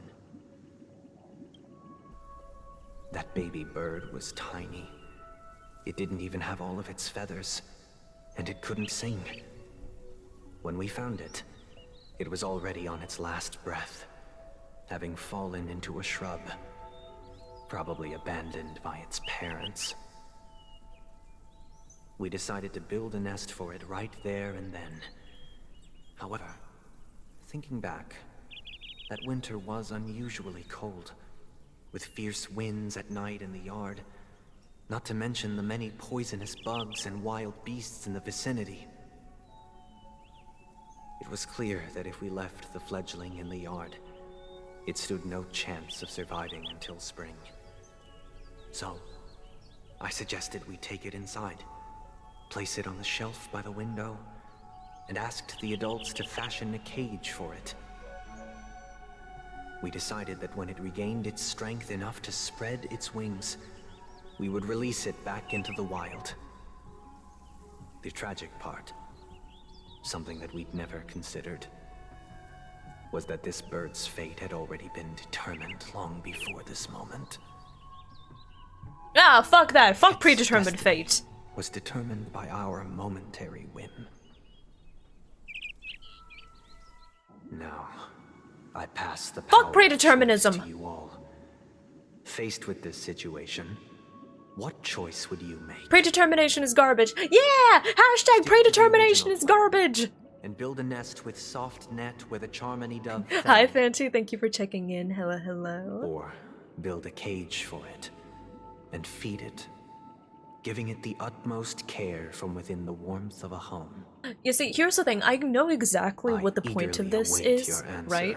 Speaker 9: That baby bird was tiny. It didn't even have all of its feathers, and it couldn't sing. When we found it, it was already on its last breath, having fallen into a shrub, probably abandoned by its parents. We decided to build a nest for it right there and then. However, thinking back, that winter was unusually cold, with fierce winds at night in the yard, not to mention the many poisonous bugs and wild beasts in the vicinity. It was clear that if we left the fledgling in the yard, it stood no chance of surviving until spring. So, I suggested we take it inside, place it on the shelf by the window, and asked the adults to fashion a cage for it. We decided that when it regained its strength enough to spread its wings, we would release it back into the wild. The tragic part, something that we'd never considered, was that this bird's fate had already been determined long before this moment.
Speaker 1: Ah, fuck that. Fuck
Speaker 9: Its
Speaker 1: predetermined
Speaker 9: destiny
Speaker 1: fate.
Speaker 9: was determined by our momentary whim. Now, I pass the
Speaker 1: Fuck
Speaker 9: power of
Speaker 1: predeterminism.
Speaker 9: choice to you all, Faced with this situation, what choice would you make?
Speaker 1: Predetermination is garbage. Yeah! Hashtag predetermination is garbage!
Speaker 9: And build a nest with soft net where the Charmony dove
Speaker 1: Hi,
Speaker 9: fell.
Speaker 1: Fancy. Thank you for checking in. Hello, hello.
Speaker 9: Or build a cage for it and feed it, giving it the utmost care from within the warmth of a home.
Speaker 1: You see, here's the thing. I know exactly what the point of
Speaker 9: eagerly
Speaker 1: this
Speaker 9: await
Speaker 1: is,
Speaker 9: your answer.
Speaker 1: right?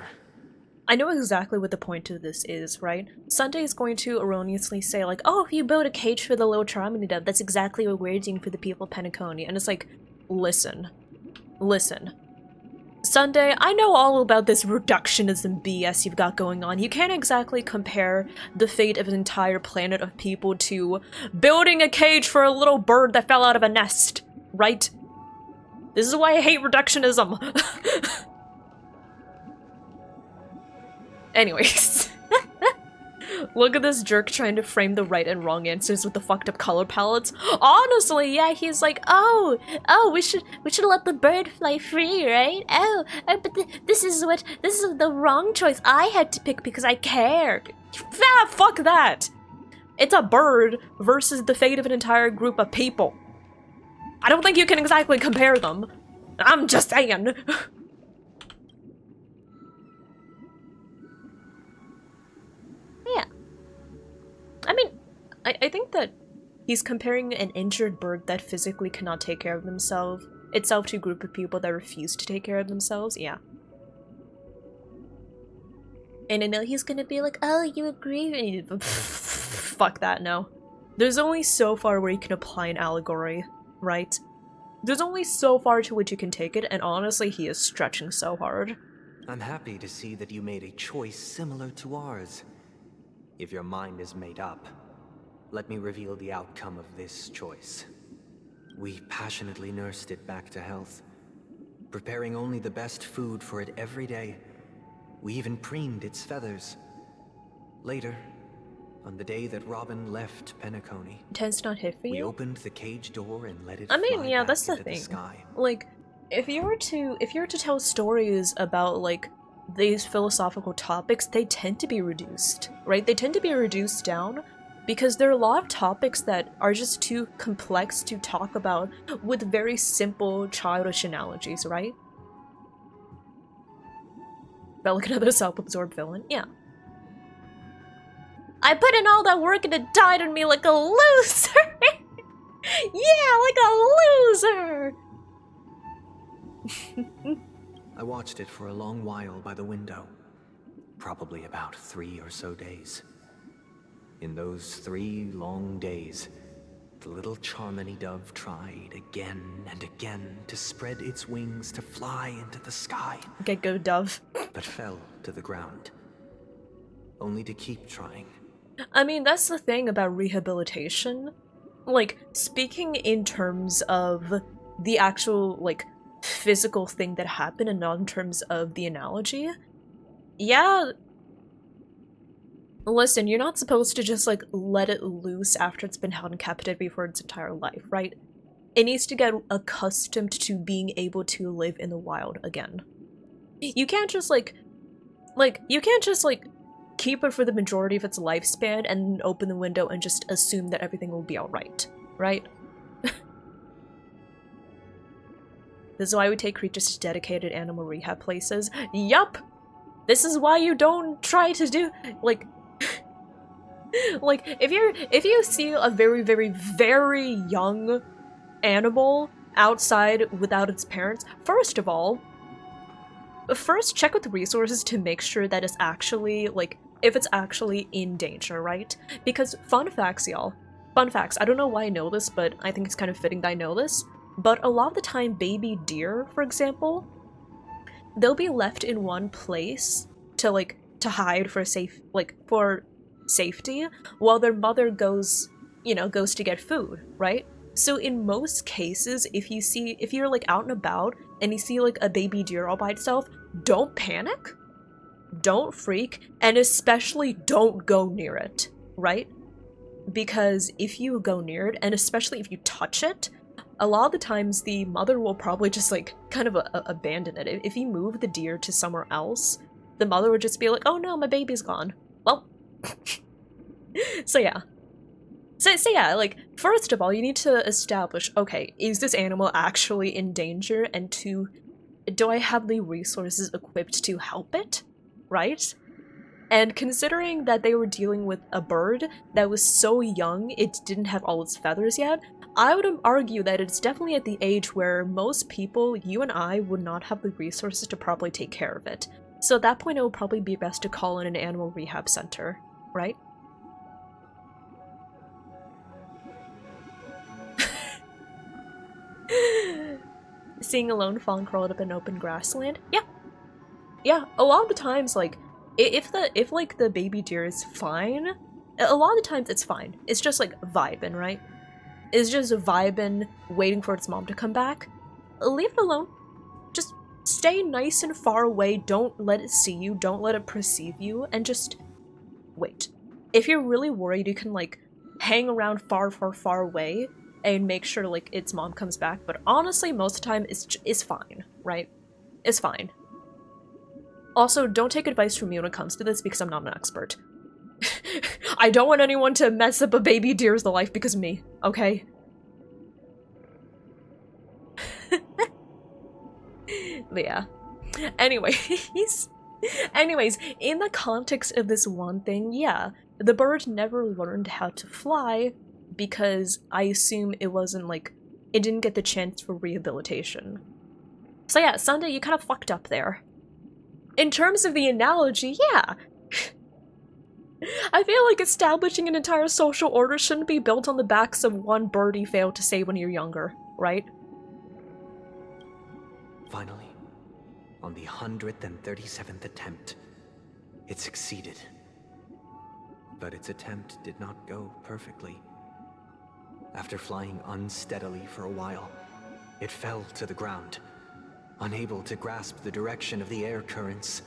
Speaker 1: I know exactly what the point of this is, right? Sunday is going to erroneously say, like, oh, if you build a cage for the little Charmony dove, that's exactly what we're doing for the people of Penacony. And it's like, listen. Sunday, I know all about this reductionism BS you've got going on. You can't exactly compare the fate of an entire planet of people to building a cage for a little bird that fell out of a nest, right? This is why I hate reductionism. Anyways. Look at this jerk trying to frame the right and wrong answers with the fucked up color palettes. Honestly, yeah, he's like, oh, we should let the bird fly free, right? But this is the wrong choice. I had to pick because I cared. Ah, fuck that. It's a bird versus the fate of an entire group of people. I don't think you can exactly compare them. I'm just saying. Yeah. I mean, I think that he's comparing an injured bird that physically cannot take care of itself to a group of people that refuse to take care of themselves. Yeah. And I know he's gonna be like, oh, you agree? Fuck that, no. There's only so far where you can apply an allegory, right? There's only so far to which you can take it, and honestly, he is stretching so hard.
Speaker 9: I'm happy to see that you made a choice similar to ours. If your mind is made up, let me reveal the outcome of this choice. We passionately nursed it back to health, preparing only the best food for it every day. We even preened its feathers. Later, on the day that Robin left Penacony,
Speaker 1: Tends not hit for you?
Speaker 9: we opened the cage door and let it
Speaker 1: I mean,
Speaker 9: fly
Speaker 1: yeah,
Speaker 9: back
Speaker 1: that's the
Speaker 9: into
Speaker 1: thing.
Speaker 9: sky.
Speaker 1: Like, if you were to tell stories about, like, these philosophical topics, they tend to be reduced, right? They tend to be reduced down because there are a lot of topics that are just too complex to talk about with very simple childish analogies, right? But like another self-absorbed villain, yeah. I put in all that work and it died on me like a loser! Yeah, like a loser!
Speaker 9: I watched it for a long while by the window, probably about 3 or so days. In those 3 long days, the little Charmony dove tried again and again to spread its wings to fly into the sky.
Speaker 1: Get go, dove.
Speaker 9: But fell to the ground, only to keep trying.
Speaker 1: I mean, that's the thing about rehabilitation. Like, speaking in terms of the actual, like, physical thing that happened and not in terms of the analogy. Yeah. Listen, you're not supposed to just, like, let it loose after it's been held in captivity for its entire life, right? It needs to get accustomed to being able to live in the wild again. You can't just, you can't just, keep it for the majority of its lifespan and open the window and just assume that everything will be alright, right? This is why we take creatures to dedicated animal rehab places. Yup! This is why you don't try to do, like, if you see a very, very, very young animal outside without its parents, first of all, first check with resources to make sure that it's actually, like, if it's actually in danger, right? Because fun facts, y'all. Fun facts. I don't know why I know this, but I think it's kind of fitting that I know this. But a lot of the time, baby deer, for example, they'll be left in one place to hide for for safety while their mother goes to get food, right? So in most cases, if you're like out and about and you see like a baby deer all by itself, don't panic, don't freak, and especially don't go near it, right? Because if you go near it, and especially if you touch it, a lot of the times the mother will probably just like kind of abandon it. If you move the deer to somewhere else, the mother would just be like, oh no, my baby's gone. Well, So yeah. So yeah, like, first of all, you need to establish, okay, is this animal actually in danger? And two, do I have the resources equipped to help it? Right? And considering that they were dealing with a bird that was so young it didn't have all its feathers yet, I would argue that it's definitely at the age where most people, you and I, would not have the resources to properly take care of it. So at that point it would probably be best to call in an animal rehab center, right? Seeing a lone fawn curled up in open grassland? Yeah. Yeah, a lot of the times, like, if like the baby deer is fine, a lot of the times it's fine. It's just like vibing, right? It's just vibing, waiting for its mom to come back. Leave it alone. Just stay nice and far away, don't let it see you, don't let it perceive you, and just wait. If you're really worried, you can like hang around far away and make sure like its mom comes back, but honestly most of the time it's fine, right? It's fine. Also, don't take advice from me when it comes to this because I'm not an expert. I don't want anyone to mess up a baby deer's life because of me, okay? But yeah. Anyways, in the context of this one thing, yeah, the bird never learned how to fly because I assume it wasn't like, it didn't get the chance for rehabilitation. So yeah, Sunday, you kind of fucked up there. In terms of the analogy, yeah. I feel like establishing an entire social order shouldn't be built on the backs of one bird you failed to save when you're younger, right?
Speaker 9: Finally, on the 137th attempt, it succeeded. But its attempt did not go perfectly. After flying unsteadily for a while, it fell to the ground, unable to grasp the direction of the air currents.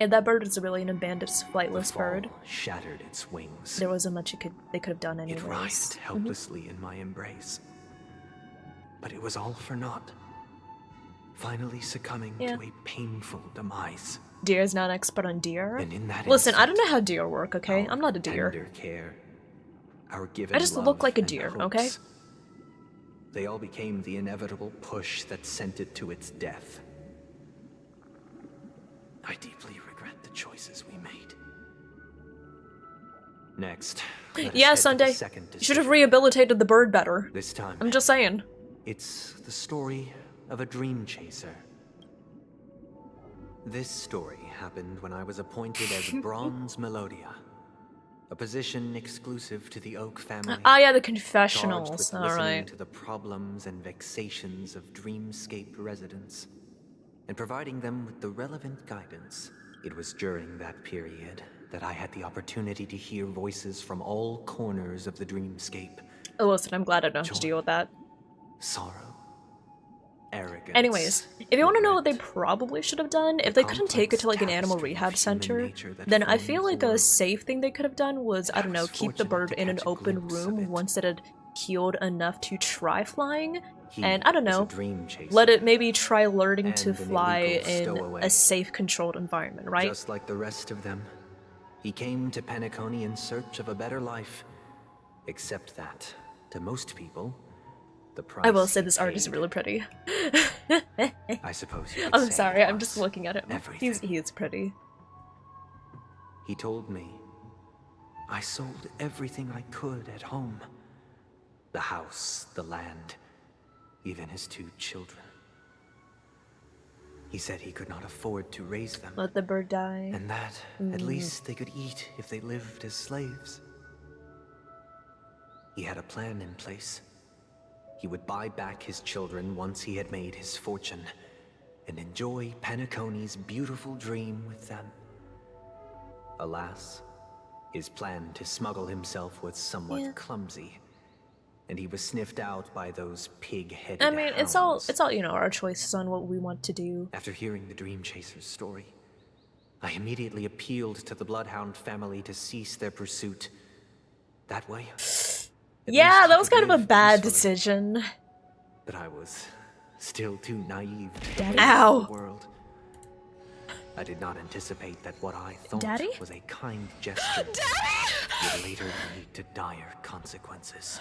Speaker 1: And that bird is really an abandoned, flightless bird.
Speaker 9: Shattered its wings.
Speaker 1: There wasn't much they could have done anyways.
Speaker 9: It writhed helplessly in my embrace. But it was all for naught. Finally succumbing to a painful demise.
Speaker 1: Deer's not an expert on deer.
Speaker 9: And in that
Speaker 1: Listen, I don't know how deer work, okay? I'm not a deer.
Speaker 9: Tender care, our given
Speaker 1: I just look like a deer, okay?
Speaker 9: They all became the inevitable push that sent it to its death. I deeply regret the choices we made. Next,
Speaker 1: yeah, Sunday. You should have rehabilitated the bird better.
Speaker 9: This time,
Speaker 1: I'm just saying.
Speaker 9: It's the story of a dream chaser. This story happened when I was appointed as Bronze Melodia, a position exclusive to the Oak family.
Speaker 1: Ah, yeah, the confessionals.
Speaker 9: All right.
Speaker 1: Alright.
Speaker 9: To the problems and vexations of Dreamscape residents, and providing them with the relevant guidance. It was during that period that I had the opportunity to hear voices from all corners of the Dreamscape.
Speaker 1: Oh, listen, I'm glad I don't have to deal with that.
Speaker 9: Sorrow, arrogance.
Speaker 1: Anyways, if you want to know what they probably should have done, if they couldn't take it to like an animal rehab center, then I feel like a safe thing they could have done was, I don't know, keep the bird in an open room once it had healed enough to try flying, and I don't know, let it maybe try learning to fly in a safe, controlled environment, right?
Speaker 9: Just like the rest of them, he came to Penacony in search of a better life. Except that, to most people, the price
Speaker 1: I will say this art is really pretty.
Speaker 9: I suppose you could
Speaker 1: I'm
Speaker 9: say
Speaker 1: sorry, I'm just looking at him.
Speaker 9: Everything.
Speaker 1: He is pretty.
Speaker 9: He told me I sold everything I could at home. The house, the land, even his 2 children. He said he could not afford to raise them.
Speaker 1: Let the bird die.
Speaker 9: And that, at least, they could eat if they lived as slaves. He had a plan in place. He would buy back his children once he had made his fortune, and enjoy Penacony's beautiful dream with them. Alas, his plan to smuggle himself was somewhat clumsy, and he was sniffed out by those pig-headed
Speaker 1: I mean, it's all,
Speaker 9: hounds.
Speaker 1: you know, our choices on what we want to do.
Speaker 9: After hearing the Dream Chaser's story, I immediately appealed to the Bloodhound family to cease their pursuit. That way,
Speaker 1: yeah, that was kind of a bad decision.
Speaker 9: but I was still too naive to
Speaker 1: Daddy?
Speaker 9: believe
Speaker 1: Ow.
Speaker 9: the world. I did not anticipate that what I thought
Speaker 1: Daddy?
Speaker 9: was a kind gesture
Speaker 1: Daddy?
Speaker 9: would later lead to dire consequences.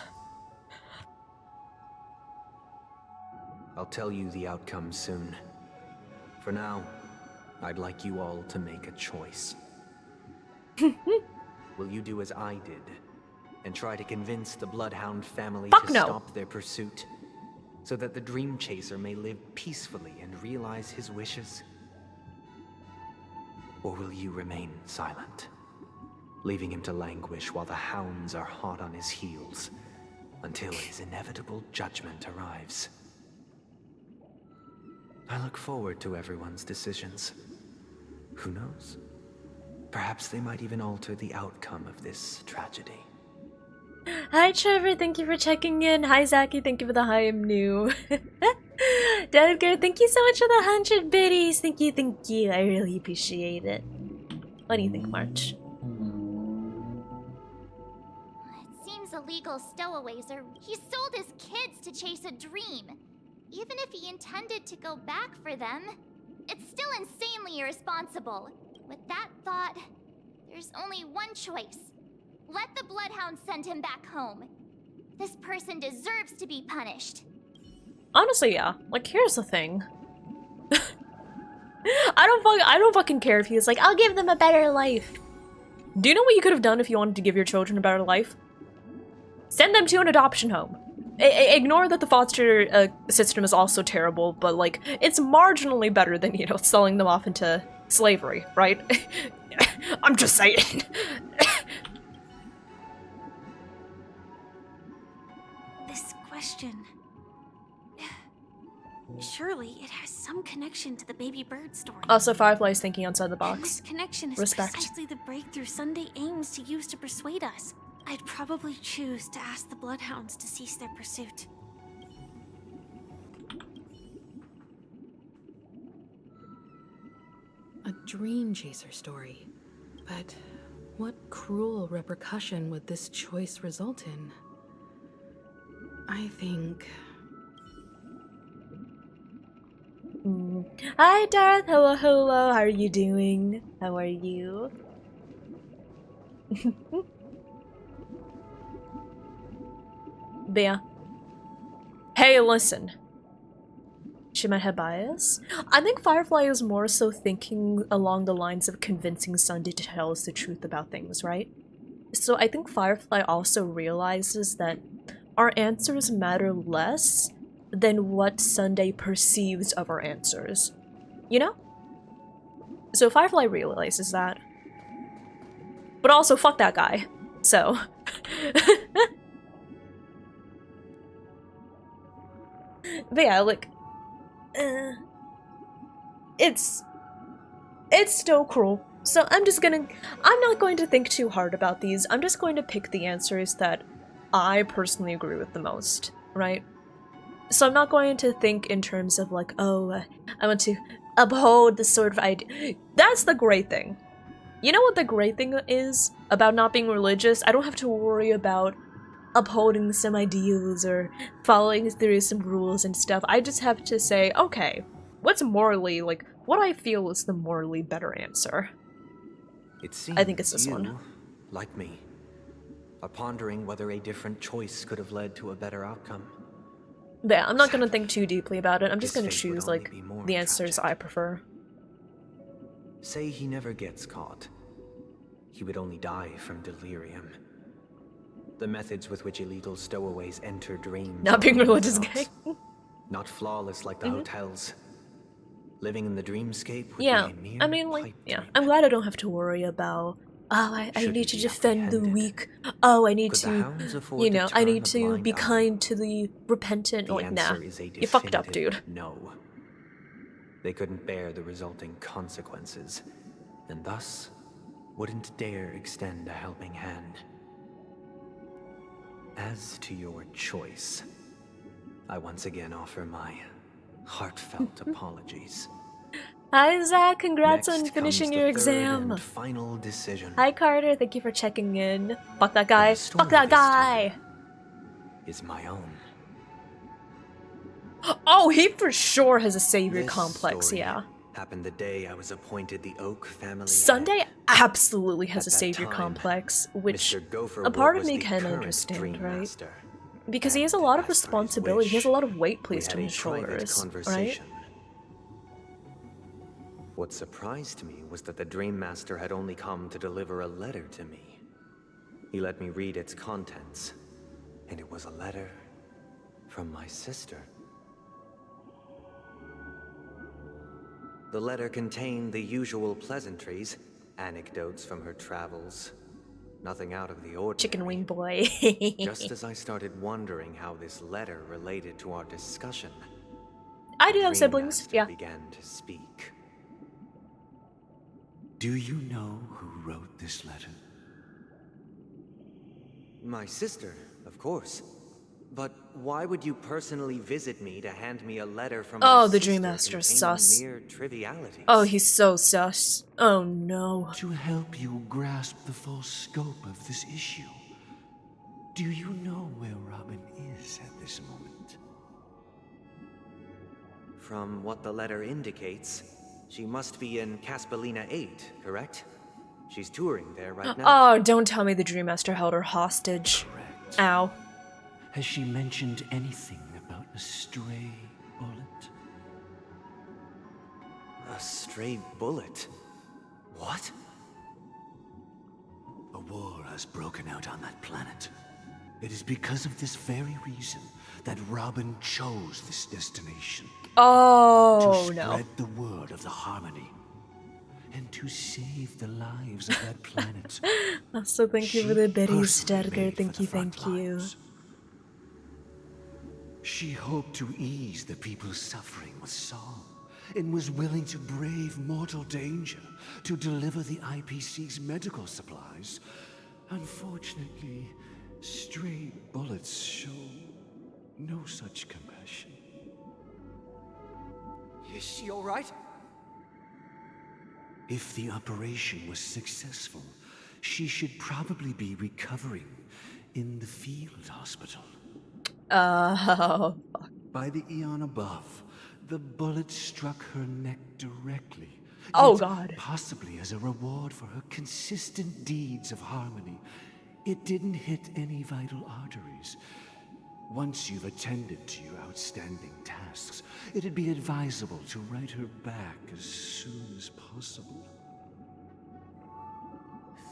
Speaker 9: I'll tell you the outcome soon. For now, I'd like you all to make a choice. Will you do as I did and try to convince the Bloodhound family to stop their pursuit so that the Dream Chaser may live peacefully and realize his wishes? Or will you remain silent, leaving him to languish while the hounds are hot on his heels until his inevitable judgment arrives? I look forward to everyone's decisions. Who knows? Perhaps they might even alter the outcome of this tragedy.
Speaker 1: Hi Trevor, thank you for checking in. Hi Zaki, thank you for the hi, I'm new. Dedgar, thank you so much for the 100 biddies. Thank you. I really appreciate it. What do you think, March?
Speaker 4: It seems illegal stowaways are... He sold his kids to chase a dream. Even if he intended to go back for them, it's still insanely irresponsible. With that thought, there's only one choice. Let the Bloodhound send him back home. This person deserves to be punished.
Speaker 1: Honestly, yeah. Like, here's the thing. I don't fucking care if he was like, I'll give them a better life. Do you know what you could have done if you wanted to give your children a better life? Send them to an adoption home. Ignore that the foster system is also terrible, but like, it's marginally better than, you know, selling them off into slavery, right? I'm just saying.
Speaker 4: This question... Surely it has some connection to the baby bird story.
Speaker 1: Also, Firefly's thinking outside the box.
Speaker 4: And this connection is precisely the breakthrough Sunday aims to use to persuade us. I'd probably choose to ask the Bloodhounds to cease their pursuit.
Speaker 6: A dream chaser story. But what cruel repercussion would this choice result in? I think...
Speaker 1: Hi Darth, hello, how are you doing? How are you? But yeah. Hey, listen. She might have bias. I think Firefly is more so thinking along the lines of convincing Sunday to tell us the truth about things, right? So I think Firefly also realizes that our answers matter less than what Sunday perceives of our answers. You know? So Firefly realizes that. But also, fuck that guy. So... But yeah, like... It's still cruel. So I'm not going to think too hard about these. I'm just going to pick the answers that I personally agree with the most, right? So I'm not going to think in terms of like, oh, I want to uphold this sort of idea. That's the great thing. You know what the great thing is about not being religious? I don't have to worry about upholding some ideals or following through some rules and stuff. I just have to say, okay, what's morally, like, what I feel is the morally better answer.
Speaker 9: It seems
Speaker 1: I think it's this one.
Speaker 9: Like me, are pondering whether a different choice could have led to a better outcome.
Speaker 1: But yeah, I'm not gonna think too deeply about it. I'm just gonna choose, like, the answers I prefer.
Speaker 9: Say he never gets caught. He would only die from delirium. The methods with which illegal stowaways enter dreams...
Speaker 1: Not being religious gay.
Speaker 9: Not flawless like the hotels. Living in the dreamscape would
Speaker 1: yeah,
Speaker 9: be a mere
Speaker 1: I mean, like, yeah. I'm glad I don't have to worry about, oh, I need to defend the weak. Oh, I need to, you know, I need to be kind to the repentant. Like, nah, you fucked up, dude.
Speaker 9: No. They couldn't bear the resulting consequences, and thus wouldn't dare extend a helping hand. As to your choice, I once again offer my heartfelt apologies.
Speaker 1: Hi Zach, congrats
Speaker 9: Next
Speaker 1: on finishing
Speaker 9: comes
Speaker 1: your
Speaker 9: the third
Speaker 1: exam.
Speaker 9: and final decision.
Speaker 1: Hi Carter, thank you for checking in. Fuck that guy. Fuck that guy.
Speaker 9: Is my own.
Speaker 1: Oh, he for sure has a savior
Speaker 9: This
Speaker 1: complex,
Speaker 9: story
Speaker 1: yeah.
Speaker 9: happened the day I was appointed the Oak family
Speaker 1: Sunday
Speaker 9: head.
Speaker 1: absolutely has
Speaker 9: At
Speaker 1: a
Speaker 9: that
Speaker 1: savior
Speaker 9: time,
Speaker 1: complex, which
Speaker 9: Mr. Gopher
Speaker 1: a part
Speaker 9: Wood
Speaker 1: of me
Speaker 9: was the
Speaker 1: can
Speaker 9: current
Speaker 1: understand,
Speaker 9: Dream
Speaker 1: right?
Speaker 9: Master.
Speaker 1: Because he has a
Speaker 9: And
Speaker 1: lot of
Speaker 9: as per his
Speaker 1: responsibility. He has a
Speaker 9: wish,
Speaker 1: lot of weight
Speaker 9: we
Speaker 1: placed
Speaker 9: had
Speaker 1: on
Speaker 9: a
Speaker 1: his
Speaker 9: private
Speaker 1: shoulders, right?
Speaker 9: conversation. What surprised me was that the Dream Master had only come to deliver a letter to me. He let me read its contents, and it was a letter from my sister. The letter contained the usual pleasantries, anecdotes from her travels. Nothing out of the ordinary.
Speaker 1: Chicken wing boy.
Speaker 9: Just as I started wondering how this letter related to our discussion,
Speaker 1: I do
Speaker 9: the
Speaker 1: have
Speaker 9: Dream
Speaker 1: siblings,
Speaker 9: Master
Speaker 1: yeah.
Speaker 9: began to speak.
Speaker 10: Do you know who wrote this letter?
Speaker 9: My sister, of course. But why would you personally visit me to hand me a letter from my
Speaker 1: Oh, the
Speaker 9: sister
Speaker 1: Dream Master is
Speaker 9: containing
Speaker 1: sus.
Speaker 9: mere trivialities?
Speaker 1: Oh, he's so sus. Oh no.
Speaker 10: To help you grasp the full scope of this issue, do you know where Robin is at this moment?
Speaker 9: From what the letter indicates, she must be in Caspelina 8, correct? She's touring there right now.
Speaker 1: Oh, don't tell me the Dream Master held her hostage.
Speaker 10: Correct.
Speaker 1: Ow.
Speaker 10: Has she mentioned anything about a stray bullet?
Speaker 9: A stray bullet? What?
Speaker 10: A war has broken out on that planet. It is because of this very reason that Robin chose this destination.
Speaker 1: Oh,
Speaker 10: to
Speaker 1: no.
Speaker 10: spread the word of the Harmony and to save the lives of that planet.
Speaker 1: So thank you for the berries,
Speaker 10: personally
Speaker 1: Starker.
Speaker 10: made
Speaker 1: Thank
Speaker 10: for
Speaker 1: you,
Speaker 10: the front
Speaker 1: thank you.
Speaker 10: lines. She hoped to ease the people's suffering with song, and was willing to brave mortal danger to deliver the IPC's medical supplies. Unfortunately, stray bullets show no such compassion.
Speaker 3: Is she all right?
Speaker 10: If the operation was successful, she should probably be recovering in the field hospital.
Speaker 1: Oh, fuck.
Speaker 10: By the eon above, the bullet struck her neck directly.
Speaker 1: Oh,
Speaker 10: Yet,
Speaker 1: God.
Speaker 10: possibly as a reward for her consistent deeds of harmony, it didn't hit any vital arteries. Once you've attended to your outstanding tasks, it'd be advisable to write her back as soon as possible.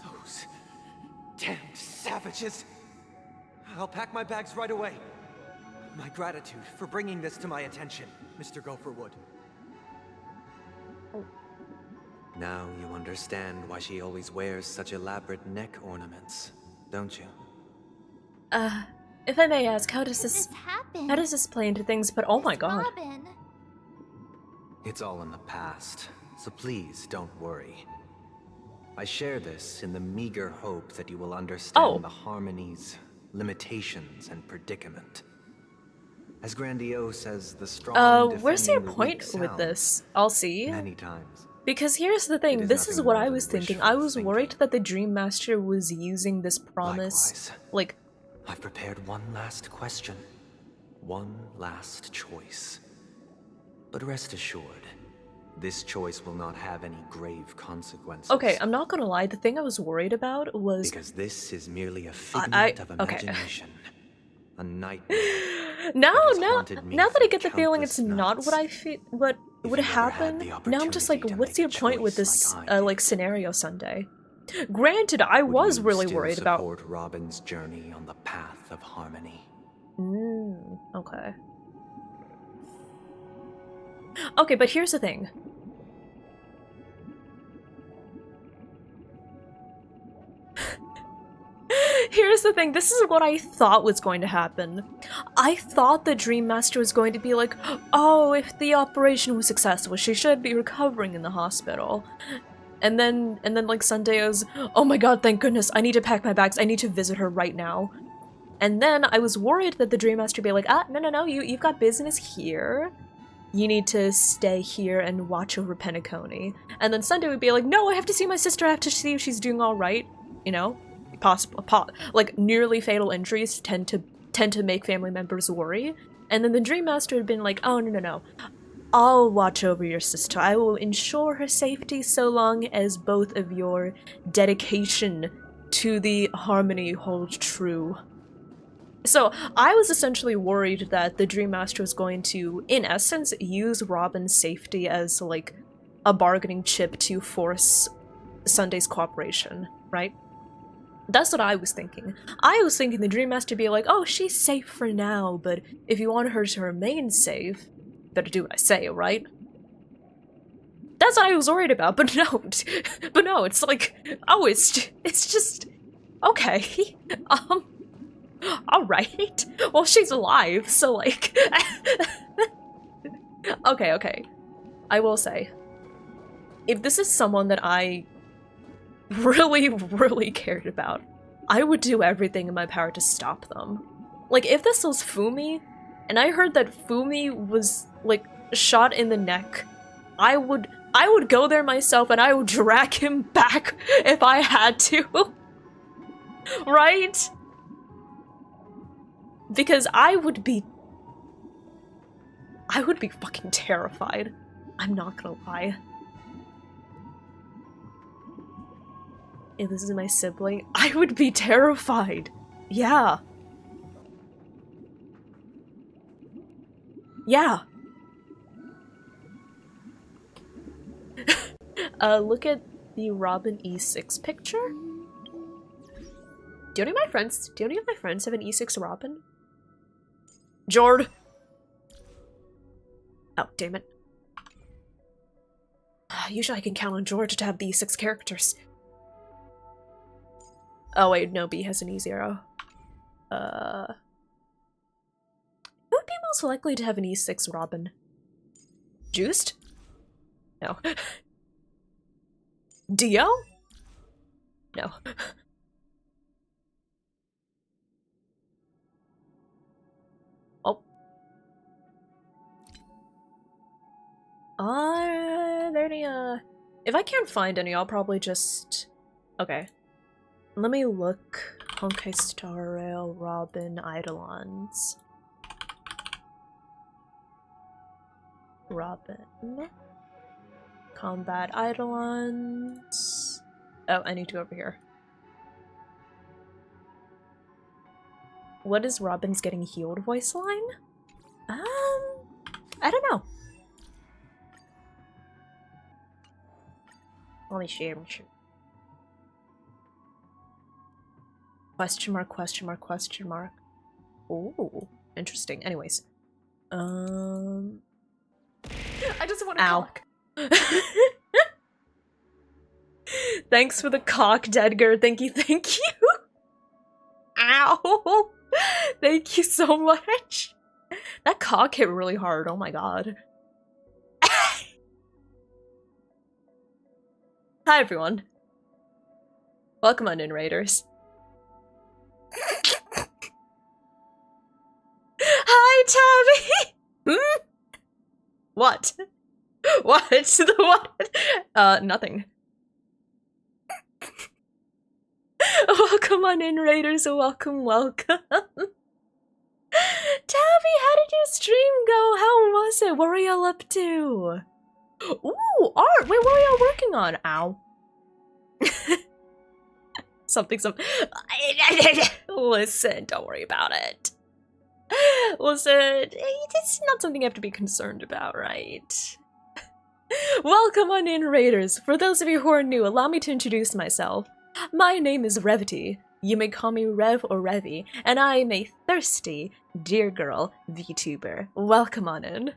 Speaker 3: Those damned savages! I'll pack my bags right away. My gratitude for bringing this to my attention, Mr. Gopherwood.
Speaker 9: Now you understand why she always wears such elaborate neck ornaments, don't you?
Speaker 1: If I may ask, how does this
Speaker 4: happen?
Speaker 1: how does this play into things? But oh my god.
Speaker 4: Robin.
Speaker 9: It's all in the past, so please don't worry. I share this in the meager hope that you will understand the Harmony's limitations and predicament. As grandiose as the strong
Speaker 1: where's your
Speaker 9: defending the
Speaker 1: point
Speaker 9: weak
Speaker 1: with
Speaker 9: sound,
Speaker 1: this? I'll see.
Speaker 9: many times.
Speaker 1: Because here's the thing,
Speaker 9: It is
Speaker 1: this is
Speaker 9: nothing
Speaker 1: what
Speaker 9: more
Speaker 1: I
Speaker 9: than
Speaker 1: was thinking.
Speaker 9: wishful
Speaker 1: I was
Speaker 9: thinking.
Speaker 1: worried that the Dream Master was using this promise.
Speaker 9: Likewise.
Speaker 1: Like,
Speaker 9: I've prepared one last question, one last choice. But rest assured, this choice will not have any grave consequences.
Speaker 1: okay, I'm not gonna lie, the thing I was worried about was
Speaker 9: Because this is merely a figment of
Speaker 1: okay.
Speaker 9: imagination. A nightmare.
Speaker 1: now
Speaker 9: that has
Speaker 1: now
Speaker 9: haunted me
Speaker 1: now that I
Speaker 9: for
Speaker 1: get the feeling
Speaker 9: countless
Speaker 1: it's not
Speaker 9: nights.
Speaker 1: what I feel what
Speaker 9: If
Speaker 1: would
Speaker 9: you ever had
Speaker 1: happen.
Speaker 9: the
Speaker 1: Now I'm just like,
Speaker 9: opportunity to
Speaker 1: what's
Speaker 9: make
Speaker 1: your
Speaker 9: a
Speaker 1: point with
Speaker 9: choice
Speaker 1: this
Speaker 9: like I
Speaker 1: like
Speaker 9: did,
Speaker 1: scenario Sunday? Granted, I
Speaker 9: would
Speaker 1: was
Speaker 9: you
Speaker 1: really
Speaker 9: still
Speaker 1: worried about
Speaker 9: support Robin's journey on the path of harmony?
Speaker 1: okay. Okay, but here's the thing. Here's the thing, this is what I thought was going to happen. I thought the Dream Master was going to be like, oh, if the operation was successful, she should be recovering in the hospital. And then like Sunday was, oh my god, thank goodness, I need to pack my bags, I need to visit her right now. And then I was worried that the Dream Master would be like, no, you've got business here. You need to stay here and watch over Penacony. And then Sunday would be like, no, I have to see my sister, I have to see if she's doing alright, you know? Like, nearly fatal injuries tend to make family members worry. And then the Dream Master had been like, oh, no. I'll watch over your sister. I will ensure her safety so long as both of your dedication to the harmony holds true. So, I was essentially worried that the Dream Master was going to, in essence, use Robin's safety as, like, a bargaining chip to force Sunday's cooperation, right? That's what I was thinking. I was thinking the Dream Master would be like, oh, she's safe for now, but if you want her to remain safe, better do what I say, right? That's what I was worried about, but no, it's like, oh, it's just, okay, alright, well, she's alive, so like, okay, I will say, if this is someone that I really cared about, I would do everything in my power to stop them. Like, if this was Fumi, and I heard that Fumi was, like, shot in the neck, I would go there myself and I would drag him back if I had to. Right? Because I would be fucking terrified. I'm not gonna lie. If this is my sibling, I would be terrified. Yeah. Yeah. Look at the Robin E6 picture. Do any of my friends have an E6 Robin? Jord! Oh, damn it. Usually I can count on George to have the E6 characters. Oh wait, no, B has an E0. Who would be most likely to have an E6 Robin? Juiced? No. Dio? No. Oh. Are there any, if I can't find any, I'll probably just... Okay. Let me look. Honkai Star Rail, Robin, Eidolons. Robin. Combat Eidolons. Oh, I need to go over here. What is Robin's getting healed voice line? I don't know. Let me share. Question mark, question mark, question mark. Ooh, interesting. Anyways. I just want to cock. Thanks for the cock, Dedgar. Thank you. Ow! Thank you so much. That cock hit really hard. Oh my god. Hi, everyone. Welcome on in, Raiders. Hi, Tabby! Hmm? What? What? What? Nothing. Welcome on in, Raiders. Welcome. Tabby, how did your stream go? How was it? What were y'all up to? Ooh, art! Wait, what were y'all working on? Ow. Something. Listen, don't worry about it. Listen, it's not something you have to be concerned about, right? Welcome on in, Raiders. For those of you who are new, allow me to introduce myself. My name is Revity. You may call me Rev or Revy, and I am a thirsty, dear girl VTuber. Welcome on in.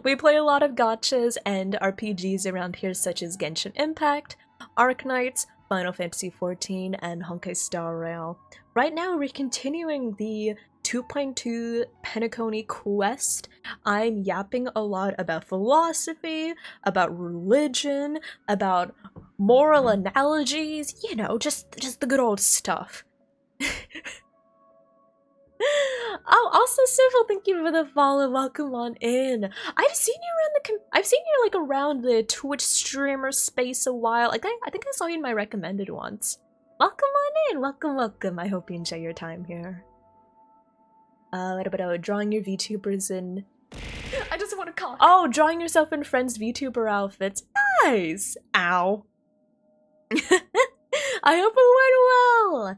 Speaker 1: We play a lot of gachas and RPGs around here, such as Genshin Impact, Arknights, Final Fantasy XIV, and Honkai Star Rail. Right now, we're continuing the 2.2 Penacony quest. I'm yapping a lot about philosophy, about religion, about moral analogies, you know, just the good old stuff. Oh, also Civil, thank you for the follow. Welcome on in. I've seen you around the Twitch streamer space a while. Like I think I saw you in my recommended once. Welcome on in. Welcome. I hope you enjoy your time here. What about drawing your VTubers in? I just want to cock. Oh, drawing yourself in friends' VTuber outfits. Nice. Ow. I hope it went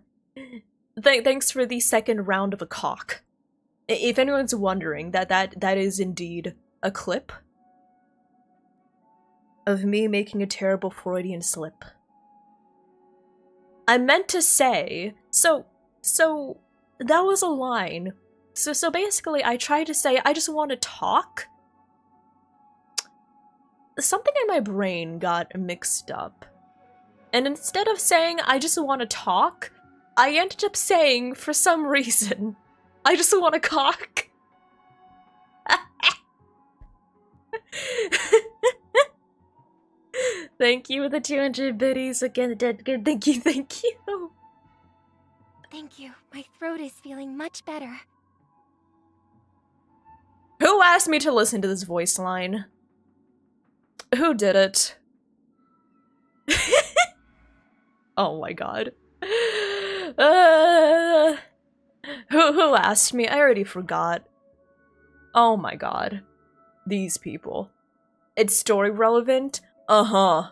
Speaker 1: well. Thanks for the second round of a cock. If anyone's wondering, that is indeed a clip of me making a terrible Freudian slip. I meant to say, so that was a line. So basically I tried to say, I just want to talk. Something in my brain got mixed up. And instead of saying, I just want to talk, I ended up saying, for some reason, I just want to cock. Thank you for the 200 biddies again, dead good. Thank you, thank you.
Speaker 11: Thank you. My throat is feeling much better.
Speaker 1: Who asked me to listen to this voice line? Who did it? Oh my god. Who asked me? I already forgot. Oh my god. These people. It's story relevant? Uh-huh.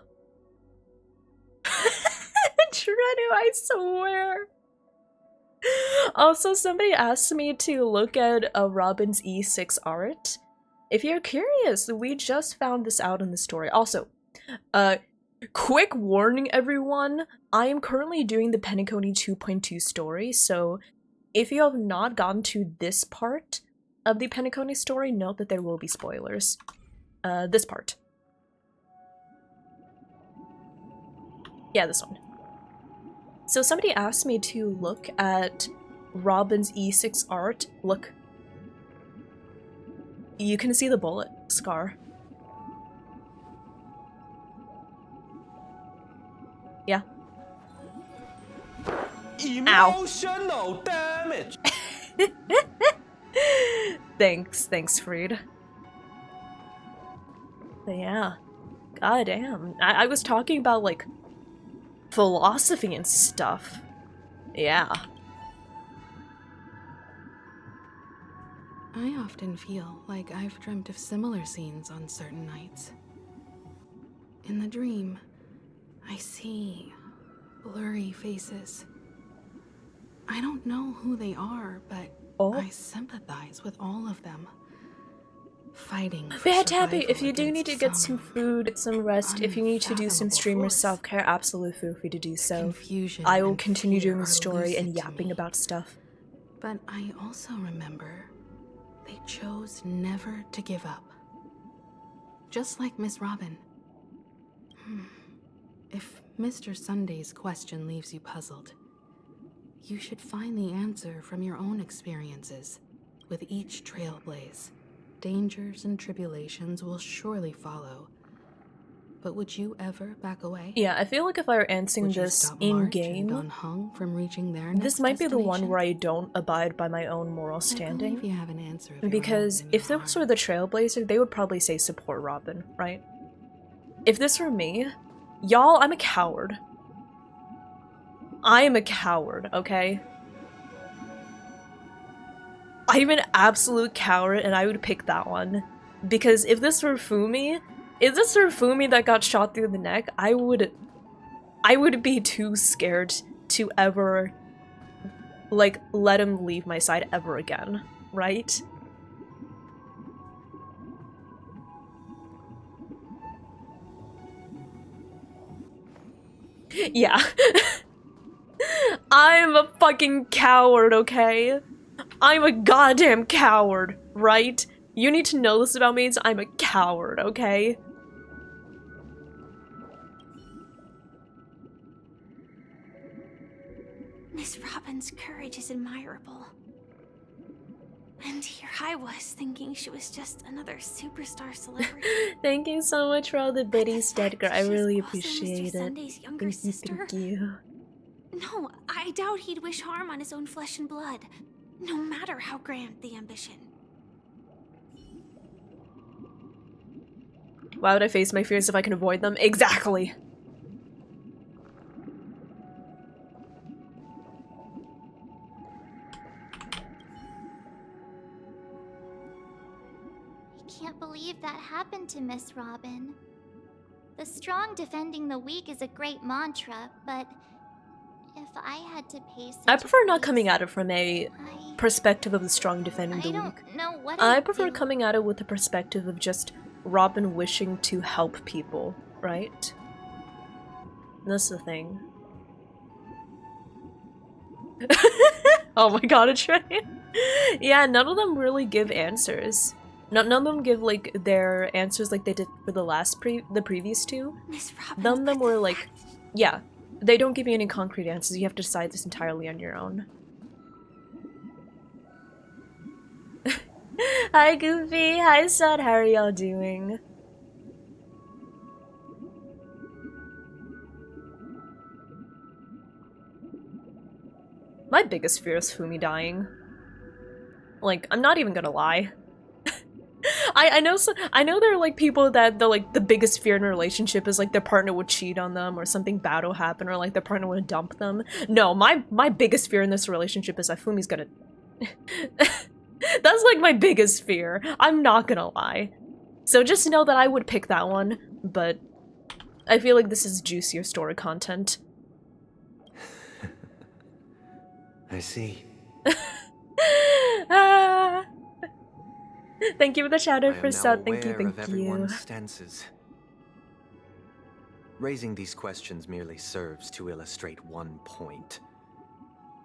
Speaker 1: True, I swear. Also, somebody asked me to look at Robin's E6 art. If you're curious, we just found this out in the story. Also, quick warning everyone, I am currently doing the Penacony 2.2 story, so if you have not gotten to this part of the Penacony story, note that there will be spoilers. This part. Yeah, this one. So somebody asked me to look at Robin's E6 art. Look. You can see the bullet scar. Yeah.
Speaker 13: Emotional damage.
Speaker 1: Thanks, Freed. But yeah. God damn. I was talking about, like, philosophy and stuff. Yeah.
Speaker 6: I often feel like I've dreamt of similar scenes on certain nights. In the dream, I see blurry faces. I don't know who they are, but I sympathize with all of them. Fighting for
Speaker 1: Bad Tabby,
Speaker 6: survival
Speaker 1: if you do need to get some food, get some rest, if you need to do some streamer self-care, absolutely feel free to do so. I will continue doing the story and yapping about stuff.
Speaker 6: But I also remember they chose never to give up. Just like Miss Robin. If Mr. Sunday's question leaves you puzzled, you should find the answer from your own experiences. With each trailblaze, dangers and tribulations will surely follow. But would you ever back away?
Speaker 1: Yeah, I feel like if I were answering this in-game,
Speaker 6: unhung from reaching their
Speaker 1: this might be the one where I don't abide by my own moral standing.
Speaker 6: You have an answer
Speaker 1: Because if this were the Trailblazer, they would probably say support Robin, right? If this were me, y'all, I'm a coward. I am a coward, okay? I'm an absolute coward, and I would pick that one. Because if this were Fumi that got shot through the neck, I would be too scared to ever, like, let him leave my side ever again, right? Yeah. I'm a fucking coward, okay? I'm a goddamn coward, right? You need to know this about me, is I'm a coward, okay?
Speaker 14: Miss Robin's courage is admirable. And here I was thinking she was just another superstar celebrity.
Speaker 1: Thank you so much for all the biddies, Deadgar. I really appreciate it.
Speaker 14: Sunday's younger sister.
Speaker 1: Thank you.
Speaker 14: No, I doubt he'd wish harm on his own flesh and blood, no matter how grand the ambition.
Speaker 1: Why would I face my fears if I can avoid them? Exactly!
Speaker 14: He
Speaker 4: can't believe that happened to Miss Robin. The strong defending the weak is a great mantra, but if I had to pay such
Speaker 1: I prefer not
Speaker 4: price,
Speaker 1: coming at it from a perspective of the strong defending the
Speaker 4: I
Speaker 1: weak.
Speaker 4: don't know what
Speaker 1: I
Speaker 4: I'd
Speaker 1: prefer
Speaker 4: do.
Speaker 1: coming at it with the perspective of just Robin wishing to help people, right? That's the thing. Oh my god, a train! Yeah, none of them really give answers. None of them give like their answers like they did for the previous two. None of them were like, yeah, they don't give you any concrete answers. You have to decide this entirely on your own. Hi Goofy, hi Sud, how are y'all doing? My biggest fear is Fumi dying. Like, I'm not even gonna lie. I know there are like people that the biggest fear in a relationship is like their partner would cheat on them or something bad will happen or like their partner would dump them. No, my biggest fear in this relationship is that Fumi's gonna That's like my biggest fear. I'm not gonna lie. So just know that I would pick that one, but I feel like this is juicier story content.
Speaker 9: I see.
Speaker 1: Thank you for the shout out
Speaker 9: I am
Speaker 1: for
Speaker 9: now
Speaker 1: sub. Thank you,
Speaker 9: aware of
Speaker 1: thank you.
Speaker 9: everyone's stances. Raising these questions merely serves to illustrate one point.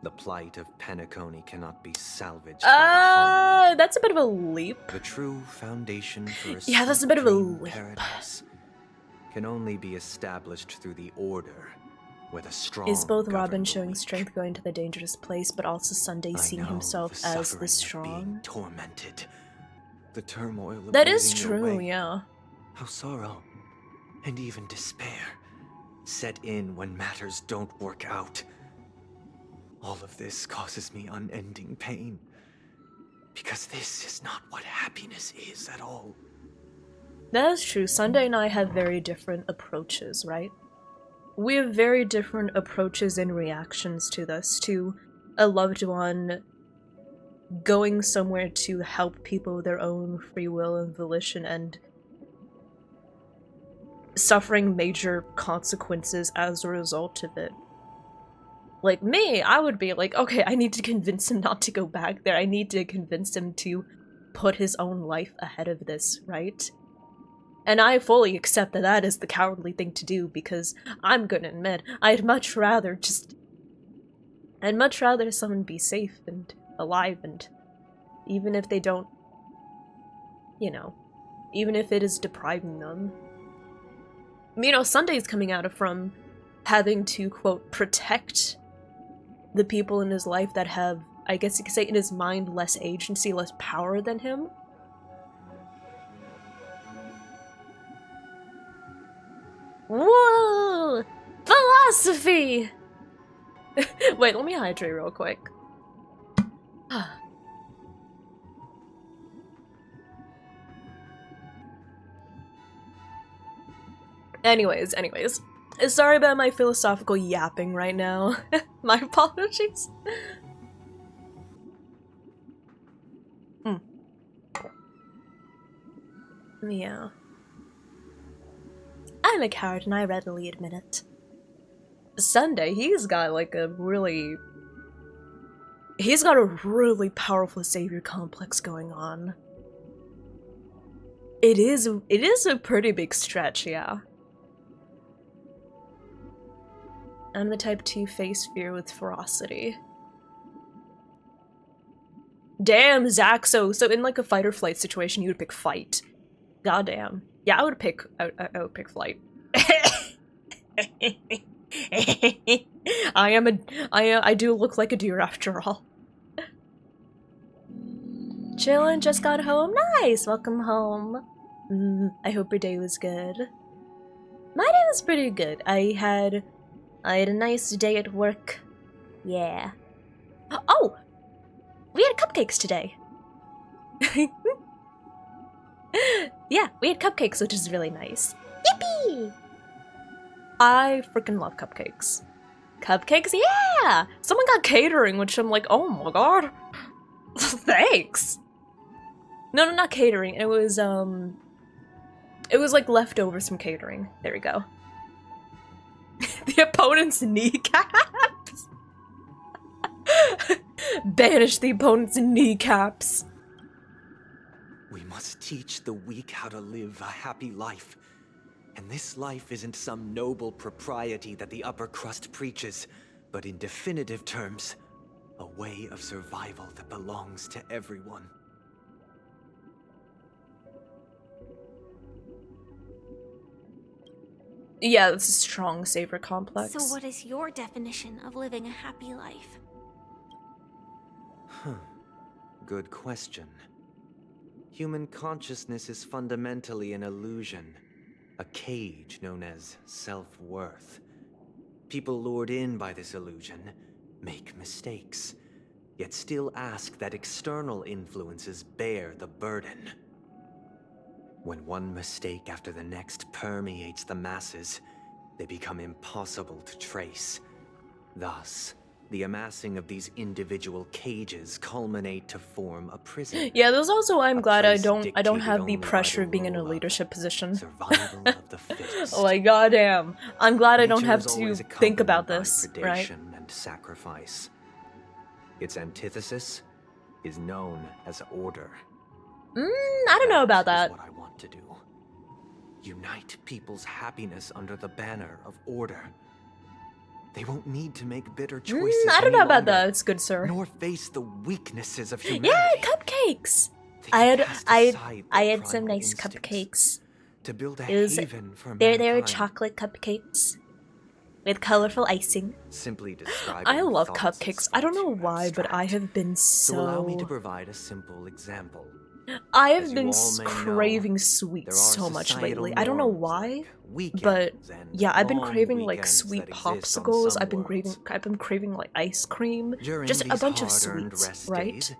Speaker 9: The plight of Penacony cannot be salvaged by the harmony.
Speaker 1: That's a bit of a leap.
Speaker 9: The true foundation for a
Speaker 1: Yeah, that's a bit of a
Speaker 9: dream
Speaker 1: leap.
Speaker 9: paradise can only be established through the order where the strong
Speaker 1: Is both
Speaker 9: govern
Speaker 1: Robin
Speaker 9: the
Speaker 1: showing
Speaker 9: weak.
Speaker 1: strength going to the dangerous place, but also Sunday
Speaker 9: I
Speaker 1: seeing
Speaker 9: know
Speaker 1: himself
Speaker 9: the
Speaker 1: as
Speaker 9: suffering
Speaker 1: the
Speaker 9: of
Speaker 1: strong?
Speaker 9: being tormented. The turmoil of
Speaker 1: That is
Speaker 9: losing your
Speaker 1: true,
Speaker 9: way.
Speaker 1: yeah.
Speaker 9: How sorrow and even despair set in when matters don't work out. All of this causes me unending pain. Because this is not what happiness is at all.
Speaker 1: That is true. Sunday and I have very different approaches, right? We have very different approaches and reactions to this, to a loved one going somewhere to help people with their own free will and volition and suffering major consequences as a result of it. Like me, I would be like, okay, I need to convince him not to go back there. I need to convince him to put his own life ahead of this, right? And I fully accept that that is the cowardly thing to do because I'm gonna admit, I'd much rather someone be safe and alive, and even if they don't, you know, even if it is depriving them. You know, Sunday's coming out of from having to, quote, protect the people in his life that have, I guess you could say in his mind, less agency, less power than him. Whoa! Philosophy! Wait, let me hydrate real quick. Anyways. Sorry about my philosophical yapping right now. My apologies. Yeah. I'm a coward and I readily admit it. Sunday, he's got a really powerful savior complex going on. It is a pretty big stretch, yeah. I'm the type to face fear with ferocity. Damn, Zach, so in like a fight or flight situation, you would pick fight. Goddamn. Yeah, I would pick flight. I do look like a deer after all. Chillin', just got home. Nice, welcome home. I hope your day was good. My day was pretty good. I had a nice day at work. Yeah. Oh! We had cupcakes today. Yeah, we had cupcakes, which is really nice. Yippee! I freaking love cupcakes. Cupcakes? Yeah! Someone got catering, which I'm like, oh my god. Thanks! No, not catering. It was like leftovers from catering. There we go. The opponent's kneecaps. Banish the opponent's kneecaps.
Speaker 9: We must teach the weak how to live a happy life. And this life isn't some noble propriety that the upper crust preaches, but in definitive terms, a way of survival that belongs to everyone.
Speaker 1: Yeah, that's a strong savior complex.
Speaker 14: So what is your definition of living a happy life?
Speaker 9: Good question. Human consciousness is fundamentally an illusion, a cage known as self-worth. People lured in by this illusion make mistakes, yet still ask that external influences bear the burden. When one mistake after the next permeates the masses, they become impossible to trace. Thus, the amassing of these individual cages culminate to form a prison.
Speaker 1: Yeah, there's also I'm glad I don't have the pressure of being in a leadership position.
Speaker 9: Survival of the fittest.
Speaker 1: Like goddamn. I'm glad I don't
Speaker 9: Nature
Speaker 1: have
Speaker 9: is
Speaker 1: to
Speaker 9: always
Speaker 1: think about
Speaker 9: accompanied
Speaker 1: this,
Speaker 9: by
Speaker 1: right?
Speaker 9: predation and sacrifice. Its antithesis is known as order.
Speaker 1: I don't know about that.
Speaker 9: What I want to do. Unite people's happiness under the banner of order. They won't need to make bitter choices.
Speaker 1: I don't know
Speaker 9: any
Speaker 1: about
Speaker 9: longer,
Speaker 1: that. It's good, sir.
Speaker 9: Nor face the weaknesses of humanity.
Speaker 1: Yeah, cupcakes. I had some nice cupcakes.
Speaker 9: To build a
Speaker 1: It was-
Speaker 9: haven for
Speaker 1: They're
Speaker 9: mankind.
Speaker 1: chocolate cupcakes with colorful icing.
Speaker 9: Simply describing
Speaker 1: I love
Speaker 9: thoughts
Speaker 1: cupcakes. I don't know why, but I have been
Speaker 9: So allow me to
Speaker 1: so
Speaker 9: provide a simple example.
Speaker 1: I
Speaker 9: As
Speaker 1: have
Speaker 9: you
Speaker 1: been
Speaker 9: all may know,
Speaker 1: craving sweets
Speaker 9: there are
Speaker 1: so much
Speaker 9: societal
Speaker 1: lately. I don't know
Speaker 9: norms
Speaker 1: why,
Speaker 9: like weekends
Speaker 1: but
Speaker 9: and
Speaker 1: yeah, I've been
Speaker 9: long
Speaker 1: craving like
Speaker 9: weekends
Speaker 1: sweet
Speaker 9: that exist on
Speaker 1: popsicles.
Speaker 9: some
Speaker 1: I've been craving like ice cream.
Speaker 9: During
Speaker 1: Just a
Speaker 9: these
Speaker 1: bunch of
Speaker 9: hard-earned
Speaker 1: sweets,
Speaker 9: rest
Speaker 1: right?
Speaker 9: days,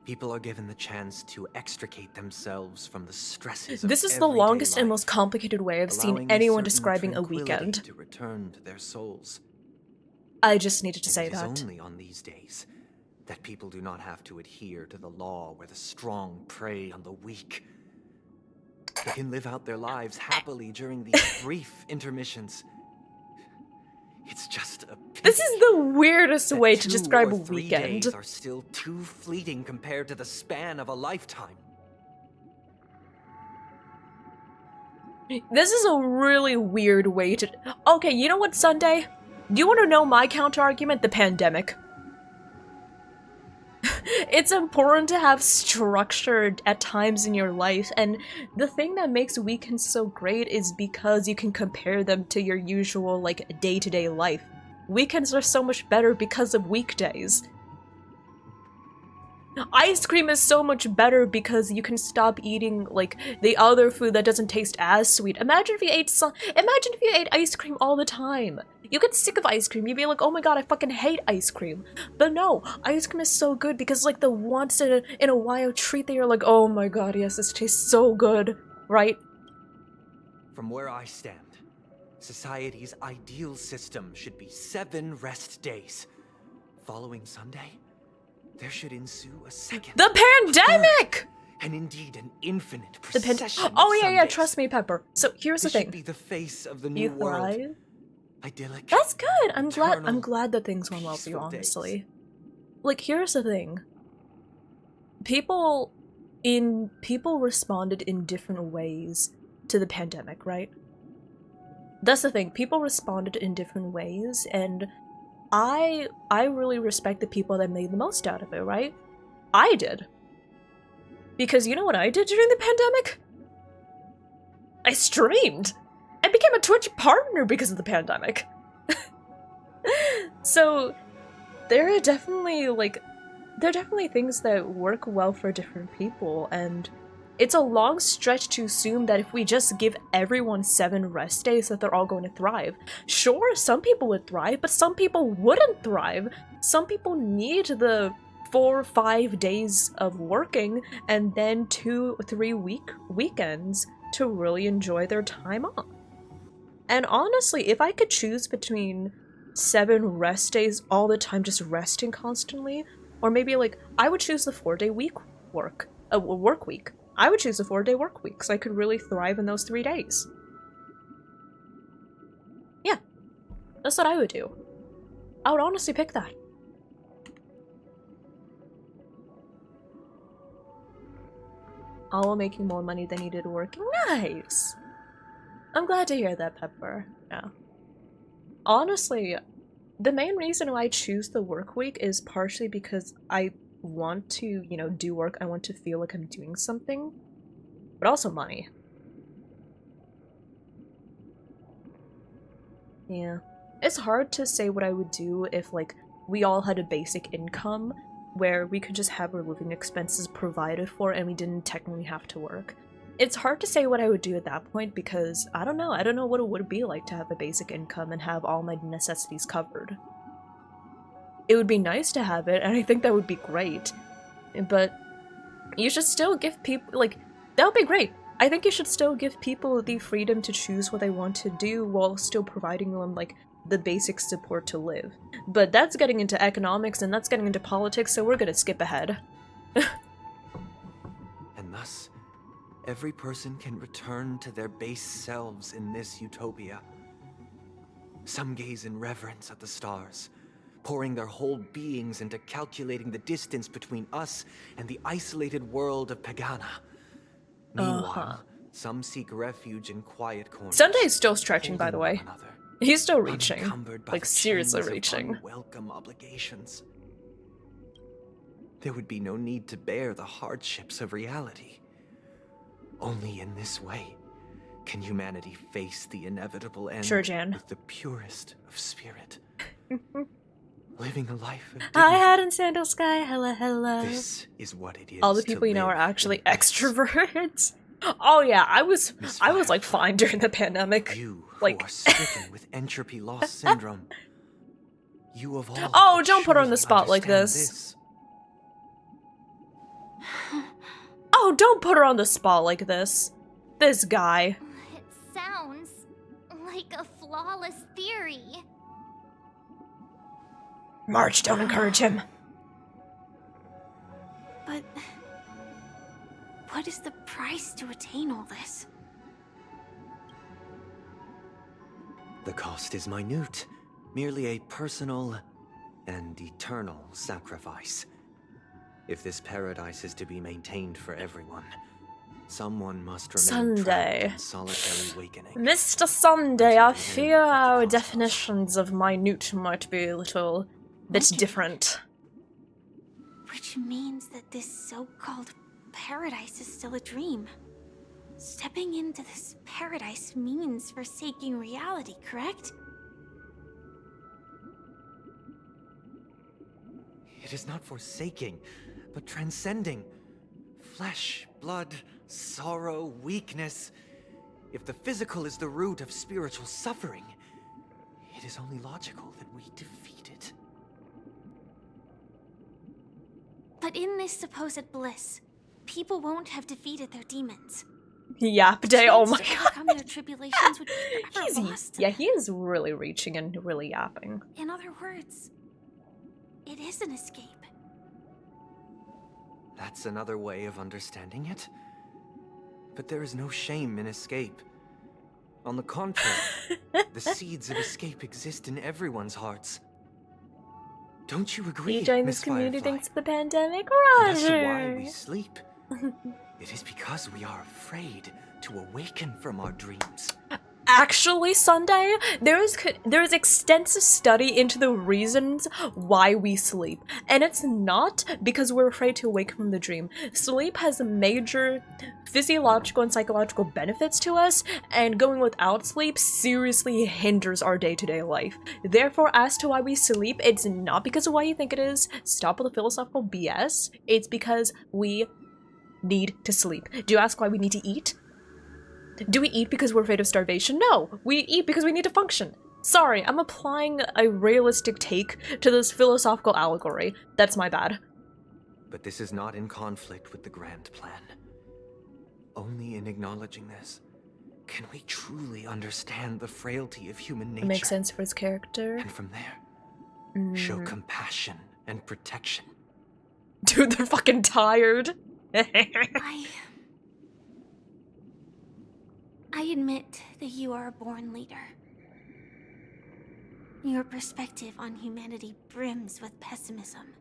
Speaker 9: people are given the chance to extricate themselves from the stresses of
Speaker 1: This is the
Speaker 9: everyday
Speaker 1: longest and
Speaker 9: life,
Speaker 1: most complicated way I've seen
Speaker 9: allowing a
Speaker 1: anyone
Speaker 9: certain
Speaker 1: describing a
Speaker 9: tranquility
Speaker 1: weekend.
Speaker 9: to return to their souls.
Speaker 1: I just needed to
Speaker 9: And
Speaker 1: say
Speaker 9: it is
Speaker 1: that.
Speaker 9: only on these days that people do not have to adhere to the law where the strong prey on the weak. They can live out their lives happily during these brief intermissions. It's just a pity
Speaker 1: This is the weirdest
Speaker 9: that
Speaker 1: way to
Speaker 9: 2
Speaker 1: describe
Speaker 9: or
Speaker 1: a
Speaker 9: 3
Speaker 1: weekend.
Speaker 9: days are still too fleeting compared to the span of a lifetime.
Speaker 1: This is a really weird way to. Okay, you know what, Sunday? Do you want to know my counter-argument? The pandemic. It's important to have structure at times in your life, and the thing that makes weekends so great is because you can compare them to your usual, like, day-to-day life. Weekends are so much better because of weekdays. Ice cream is so much better because you can stop eating, like, the other food that doesn't taste as sweet. Imagine if you ate ice cream all the time. You get sick of ice cream. You'd be like, oh my god, I fucking hate ice cream. But no, ice cream is so good because it's like the once in a while treat that you're like, oh my god, yes, this tastes so good, right?
Speaker 9: From where I stand, society's ideal system should be 7 rest days. Following Sunday, there should ensue a second.
Speaker 1: The pandemic!
Speaker 9: And indeed an infinite
Speaker 1: The
Speaker 9: procession of
Speaker 1: Oh yeah,
Speaker 9: Sundays.
Speaker 1: trust me, Pepper. So here's
Speaker 9: This
Speaker 1: the
Speaker 9: should
Speaker 1: thing.
Speaker 9: be the face of the
Speaker 1: You
Speaker 9: new world.
Speaker 1: thrive?
Speaker 9: Idyllic.
Speaker 1: That's good. I'm
Speaker 9: eternal,
Speaker 1: glad that things went well for you,
Speaker 9: peaceful days.
Speaker 1: honestly. Like, here's the thing. People responded in different ways to the pandemic, right? That's the thing. People responded in different ways, and I really respect the people that made the most out of it, right? I did. Because you know what I did during the pandemic? I streamed. I became a Twitch partner because of the pandemic. So there are definitely things that work well for different people, and it's a long stretch to assume that if we just give everyone 7 rest days that they're all going to thrive. Sure, some people would thrive, but some people wouldn't thrive. Some people need the 4 or 5 days of working and then 2 or 3 weekends to really enjoy their time off. And honestly, if I could choose between 7 rest days all the time, just resting constantly, or maybe like I would choose the 4-day work week. I would choose a 4-day work week, so I could really thrive in those 3 days. Yeah, that's what I would do. I would honestly pick that. All while making more money than you did working. Nice! I'm glad to hear that, Pepper. Yeah. Honestly, the main reason why I choose the work week is partially because I want to, you know, do work. I want to feel like I'm doing something. But also money. Yeah. It's hard to say what I would do if, like, we all had a basic income where we could just have our living expenses provided for and we didn't technically have to work. It's hard to say what I would do at that point because I don't know. I don't know what it would be like to have a basic income and have all my necessities covered. It would be nice to have it, and I think that would be great. But you should still give people, like, that would be great. I think you should still give people the freedom to choose what they want to do while still providing them, like, the basic support to live. But that's getting into economics and that's getting into politics, so we're gonna skip ahead.
Speaker 9: And thus, every person can return to their base selves in this utopia. Some gaze in reverence at the stars, pouring their whole beings into calculating the distance between us and the isolated world of Pagana. Meanwhile, some seek refuge in quiet corners.
Speaker 1: Sunday's still stretching, by the way. He's still reaching. Like, seriously reaching.
Speaker 9: Unwelcome obligations. There would be no need to bear the hardships of reality. Only in this way can humanity face the inevitable end with the purest of spirit. Living a life of dignity.
Speaker 1: Hi, Hat and Sandal Sky. Hello, hello.
Speaker 9: This is what it is.
Speaker 1: All the people you know are actually extroverts. Oh yeah, I was like fine during the pandemic.
Speaker 9: You
Speaker 1: like
Speaker 9: are stricken with entropy loss syndrome. You of all.
Speaker 1: Oh, don't put her on the spot like this. Oh, don't put her on the spot like this. This guy.
Speaker 4: It sounds like a flawless theory.
Speaker 1: March, don't encourage him.
Speaker 14: But what is the price to attain all this?
Speaker 9: The cost is minute, merely a personal and eternal sacrifice. If this paradise is to be maintained for everyone, someone must remain trapped in solitary awakening.
Speaker 1: Mr. Sunday, I fear our definitions of minute might be a little bit different.
Speaker 14: Which means that this so-called paradise is still a dream. Stepping into this paradise means forsaking reality, correct?
Speaker 9: It is not forsaking, but transcending. Flesh, blood, sorrow, weakness. If the physical is the root of spiritual suffering, it is only logical that we defeat it.
Speaker 14: But in this supposed bliss, people won't have defeated their demons.
Speaker 1: Yap day, oh my god.
Speaker 14: Their tribulations would be forever lost.
Speaker 1: Yeah, he is really reaching and really yapping.
Speaker 14: In other words, it is an escape.
Speaker 9: That's another way of understanding it. But there is no shame in escape. On the contrary, the seeds of escape exist in everyone's hearts. Don't you agree,
Speaker 1: You joined
Speaker 9: Miss
Speaker 1: this community
Speaker 9: Firefly?
Speaker 1: thanks to the pandemic,
Speaker 9: And as to why
Speaker 1: Roger.
Speaker 9: we sleep, it is because we are afraid to awaken from our dreams.
Speaker 1: Actually, Sunday, there is extensive study into the reasons why we sleep. And it's not because we're afraid to awake from the dream. Sleep has major physiological and psychological benefits to us, and going without sleep seriously hinders our day-to-day life. Therefore, as to why we sleep, it's not because of why you think it is. Stop with the philosophical BS. It's because we need to sleep. Do you ask why we need to eat? Do we eat because we're afraid of starvation? No, we eat because we need to function. Sorry, I'm applying a realistic take to this philosophical allegory. That's my bad.
Speaker 9: But this is not in conflict with the grand plan. Only in acknowledging this can we truly understand the frailty of human nature.
Speaker 1: It makes sense for his character.
Speaker 9: And from there, show compassion and protection.
Speaker 1: Dude, they're fucking tired.
Speaker 14: I admit that you are a born leader. Your perspective on humanity brims with pessimism.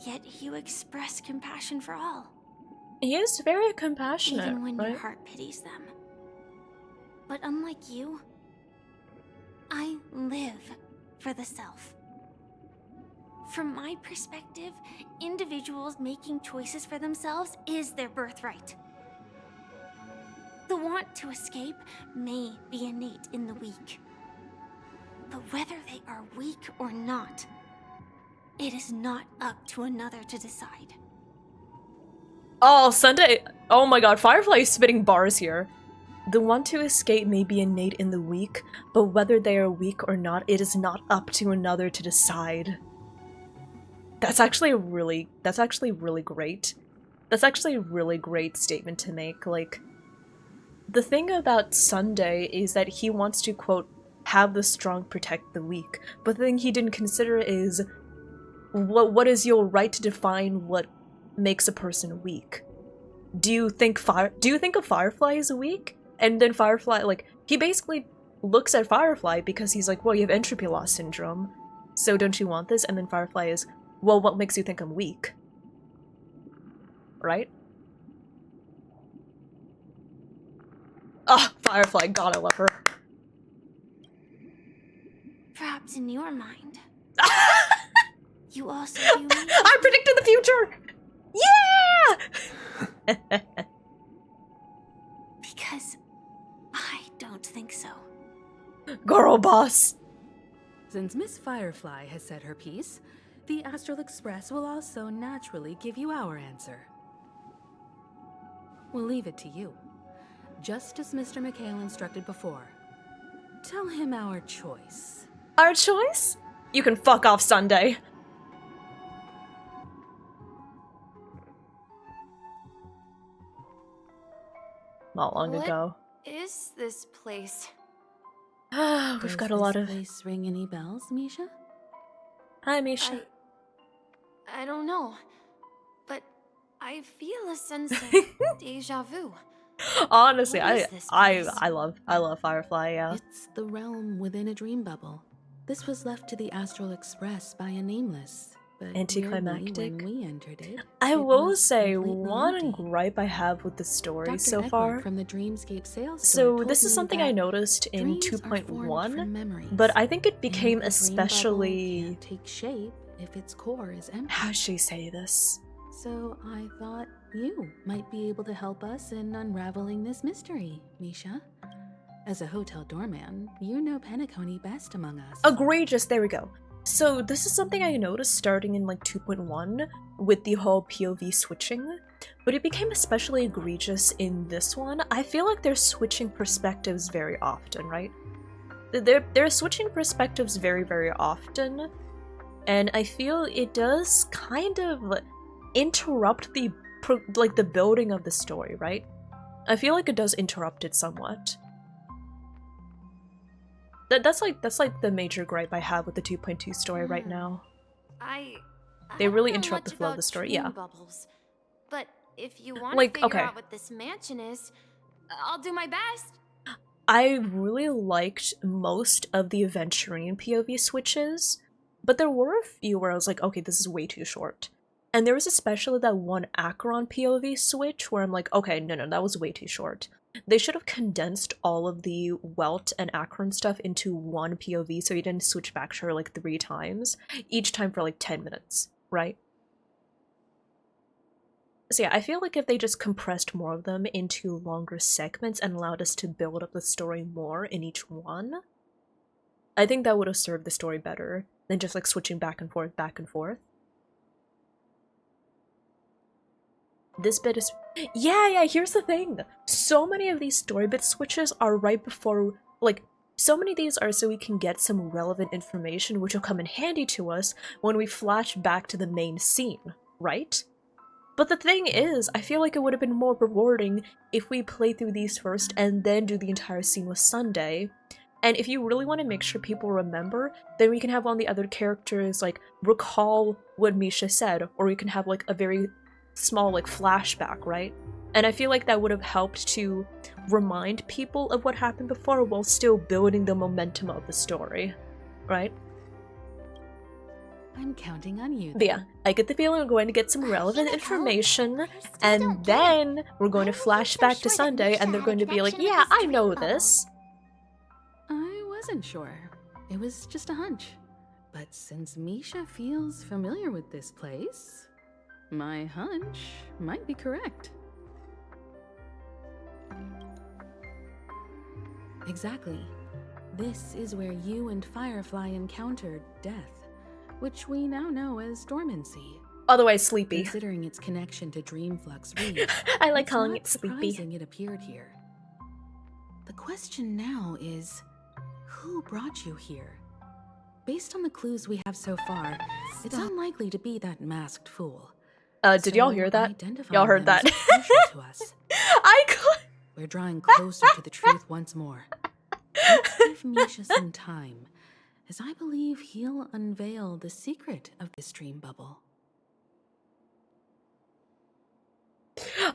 Speaker 14: Yet you express compassion for all.
Speaker 1: He is very compassionate,
Speaker 14: even when
Speaker 1: right?
Speaker 14: your heart pities them. But unlike you, I live for the self. From my perspective, individuals making choices for themselves is their birthright. The want to escape may be innate in the weak. But whether they are weak or not, it is not up to another to decide.
Speaker 1: Oh, Sunday! Oh my god, Firefly is spitting bars here. The want to escape may be innate in the weak, but whether they are weak or not, it is not up to another to decide. That's actually really great. That's actually a really great statement to make. Like, the thing about Sunday is that he wants to, quote, have the strong protect the weak, but the thing he didn't consider is what is your right to define what makes a person weak? Do you think a Firefly is weak? And then Firefly, like, he basically looks at Firefly because he's like, well, you have entropy loss syndrome, so don't you want this? And then Firefly is, well, what makes you think I'm weak? Right? Ah, Firefly, God, I love her.
Speaker 14: Perhaps in your mind, you also view me.
Speaker 1: I predicted the future! Yeah!
Speaker 14: Because I don't think so.
Speaker 1: Girl boss!
Speaker 6: Since Miss Firefly has said her piece, the Astral Express will also naturally give you our answer. We'll leave it to you. Just as Mr. McHale instructed before. Tell him our choice.
Speaker 1: Our choice? You can fuck off, Sunday. Not long ago.
Speaker 15: What is this place?
Speaker 1: We've got a lot of...
Speaker 6: Does this place ring any bells, Misha?
Speaker 1: Hi, Misha.
Speaker 15: I don't know, but I feel a sense of deja vu.
Speaker 1: Honestly,
Speaker 15: What is this place?
Speaker 1: I love Firefly, yeah.
Speaker 6: It's the realm within a dream bubble. This was left to the Astral Express by a nameless, but
Speaker 1: Anticlimactic.
Speaker 6: weirdly, when we entered it,
Speaker 1: I
Speaker 6: it
Speaker 1: will
Speaker 6: was
Speaker 1: say,
Speaker 6: completely
Speaker 1: one
Speaker 6: empty.
Speaker 1: gripe I have with the story
Speaker 6: Dr.
Speaker 1: so
Speaker 6: Edward
Speaker 1: far...
Speaker 6: from the Dreamscape sales
Speaker 1: So
Speaker 6: store
Speaker 1: this
Speaker 6: told
Speaker 1: is
Speaker 6: me
Speaker 1: something
Speaker 6: that
Speaker 1: I noticed in
Speaker 6: dreams are formed from
Speaker 1: 2.1,
Speaker 6: memories,
Speaker 1: but I think it became
Speaker 6: and the dream bubble
Speaker 1: especially...
Speaker 6: can't take shape if its core is empty.
Speaker 1: How should she say this?
Speaker 6: So I thought you might be able to help us in unraveling this mystery, Misha. As a hotel doorman, you know Penacony best among us.
Speaker 1: Egregious, there we go. So this is something I noticed starting in like 2.1 with the whole POV switching, but it became especially egregious in this one. I feel like they're switching perspectives very often, right? They're switching perspectives very, very often, and I feel it does kind of interrupt the building of the story, right? I feel like it does interrupt it somewhat. That's like the major gripe I have with the 2.2 story right now. They really
Speaker 15: don't know
Speaker 1: interrupt the
Speaker 15: much
Speaker 1: flow of
Speaker 15: about
Speaker 1: the story,
Speaker 15: dream
Speaker 1: yeah.
Speaker 15: Bubbles, but if you want
Speaker 1: Like,
Speaker 15: to figure
Speaker 1: okay.
Speaker 15: out what this mansion is, I'll do my best.
Speaker 1: I really liked most of the Aventurine POV switches, but there were a few where I was like, okay, this is way too short. And there was especially that one Acheron POV switch where I'm like, okay, no, that was way too short. They should have condensed all of the Welt and Acheron stuff into one POV so you didn't switch back to her like 3 times, each time for like 10 minutes, right? So yeah, I feel like if they just compressed more of them into longer segments and allowed us to build up the story more in each one, I think that would have served the story better than just like switching back and forth, back and forth. This bit is... Yeah, here's the thing. So many of these story bit switches are right before... Like, so many of these are so we can get some relevant information which will come in handy to us when we flash back to the main scene, right? But the thing is, I feel like it would have been more rewarding if we play through these first and then do the entire scene with Sunday. And if you really want to make sure people remember, then we can have one of the other characters, like, recall what Misha said, or we can have, like, a very small, like, flashback, right? And I feel like that would have helped to remind people of what happened before while still building the momentum of the story, right?
Speaker 6: I'm counting on you.
Speaker 1: But yeah, I get the feeling we're going to get some relevant information, and then we're going to flash back to Sunday, and they're going to be like, yeah, I know this.
Speaker 6: I wasn't sure. It was just a hunch. But since Misha feels familiar with this place, my hunch might be correct. Exactly. This is where you and Firefly encountered death, which we now know as dormancy.
Speaker 1: Otherwise sleepy.
Speaker 6: Considering its connection to Dreamflux Reef,
Speaker 1: I like calling it sleepy.
Speaker 6: Surprising it appeared here. The question now is, who brought you here? Based on the clues we have so far, it's unlikely to be that masked fool.
Speaker 1: Did y'all hear that? Y'all heard that.
Speaker 6: To us.
Speaker 1: We're
Speaker 6: drawing closer to the truth once more. Let's give Misha some time, as I believe he'll unveil the secret of this dream bubble.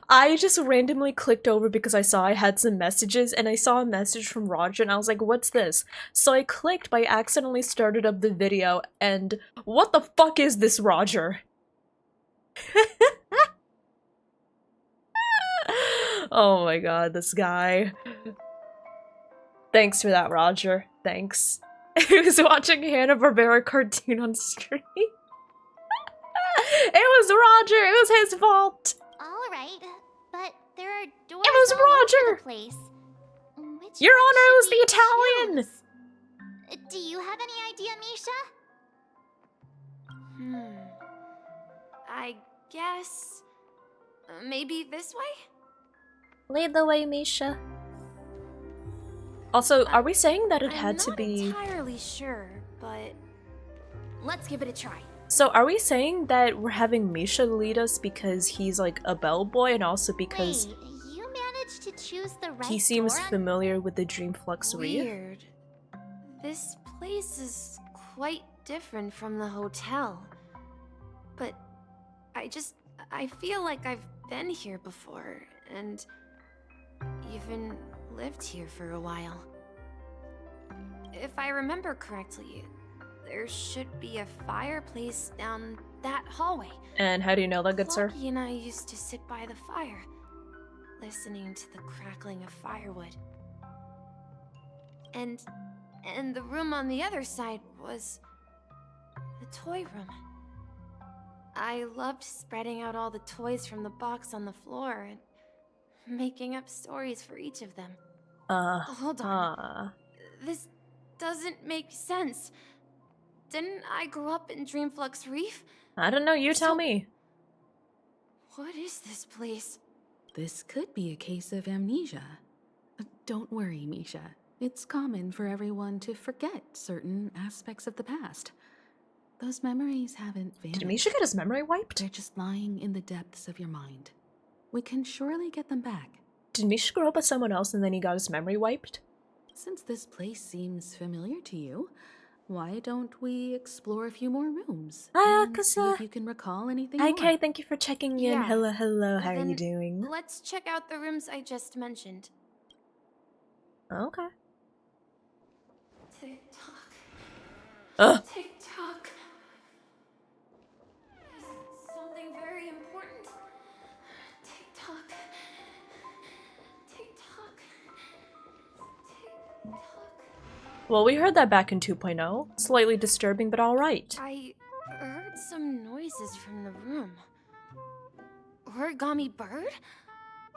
Speaker 1: I just randomly clicked over because I saw I had some messages, and I saw a message from Roger, and I was like, what's this? So I clicked, but I accidentally started up the video, and what the fuck is this, Roger? Oh my god, this guy. Thanks for that, Roger. Thanks. He was watching a Hanna-Barbera cartoon on stream. It was Roger! It was his fault!
Speaker 4: Alright, but there are doors
Speaker 1: It was
Speaker 4: all over
Speaker 1: Roger!
Speaker 4: the place. Which
Speaker 1: Your
Speaker 4: one
Speaker 1: Honor, it
Speaker 4: should
Speaker 1: was the
Speaker 4: we
Speaker 1: Italian!
Speaker 4: choose? Do you have any idea, Misha?
Speaker 15: I guess... maybe this way?
Speaker 1: Lead the way, Misha. Also, are we saying that it had to be...
Speaker 15: I'm not entirely sure, but... let's give it a try.
Speaker 1: So are we saying that we're having Misha lead us because he's like a bellboy, and also because
Speaker 4: Wait, you managed to choose the right
Speaker 1: he seems
Speaker 4: door on-
Speaker 1: familiar with the Dreamflux Reef?
Speaker 15: Weird. This place is quite different from the hotel. But I feel like I've been here before, and even lived here for a while. If I remember correctly, there should be a fireplace down that hallway.
Speaker 1: And how do you know that, good sir?
Speaker 15: Clocky and I used to sit by the fire, listening to the crackling of firewood. And the room on the other side was the toy room. I loved spreading out all the toys from the box on the floor and making up stories for each of them. Hold on. This doesn't make sense. Didn't I grow up in Dreamflux Reef?
Speaker 1: I don't know, you tell me.
Speaker 15: What is this place?
Speaker 6: This could be a case of amnesia. Don't worry, Misha. It's common for everyone to forget certain aspects of the past. Those memories haven't vanished.
Speaker 1: Did Misha get his memory wiped?
Speaker 6: They're just lying in the depths of your mind. We can surely get them back.
Speaker 1: Did Misha grow up with someone else and then he got his memory wiped?
Speaker 6: Since this place seems familiar to you, why don't we explore a few more rooms? See if you can recall anything
Speaker 1: Hi,
Speaker 6: more.
Speaker 1: Kay, thank you for checking in.
Speaker 15: Yeah.
Speaker 1: Hello, hello, how are
Speaker 15: Then
Speaker 1: you doing?
Speaker 15: Let's check out the rooms I just mentioned.
Speaker 1: Okay.
Speaker 15: Tick-tock.
Speaker 1: Ugh.
Speaker 15: Tick-tock. Is something very important? Tick-tock. Tick-tock. Tick-tock.
Speaker 1: Well, we heard that back in 2.0. Slightly disturbing, but alright.
Speaker 15: I heard some noises from the room. Origami Bird?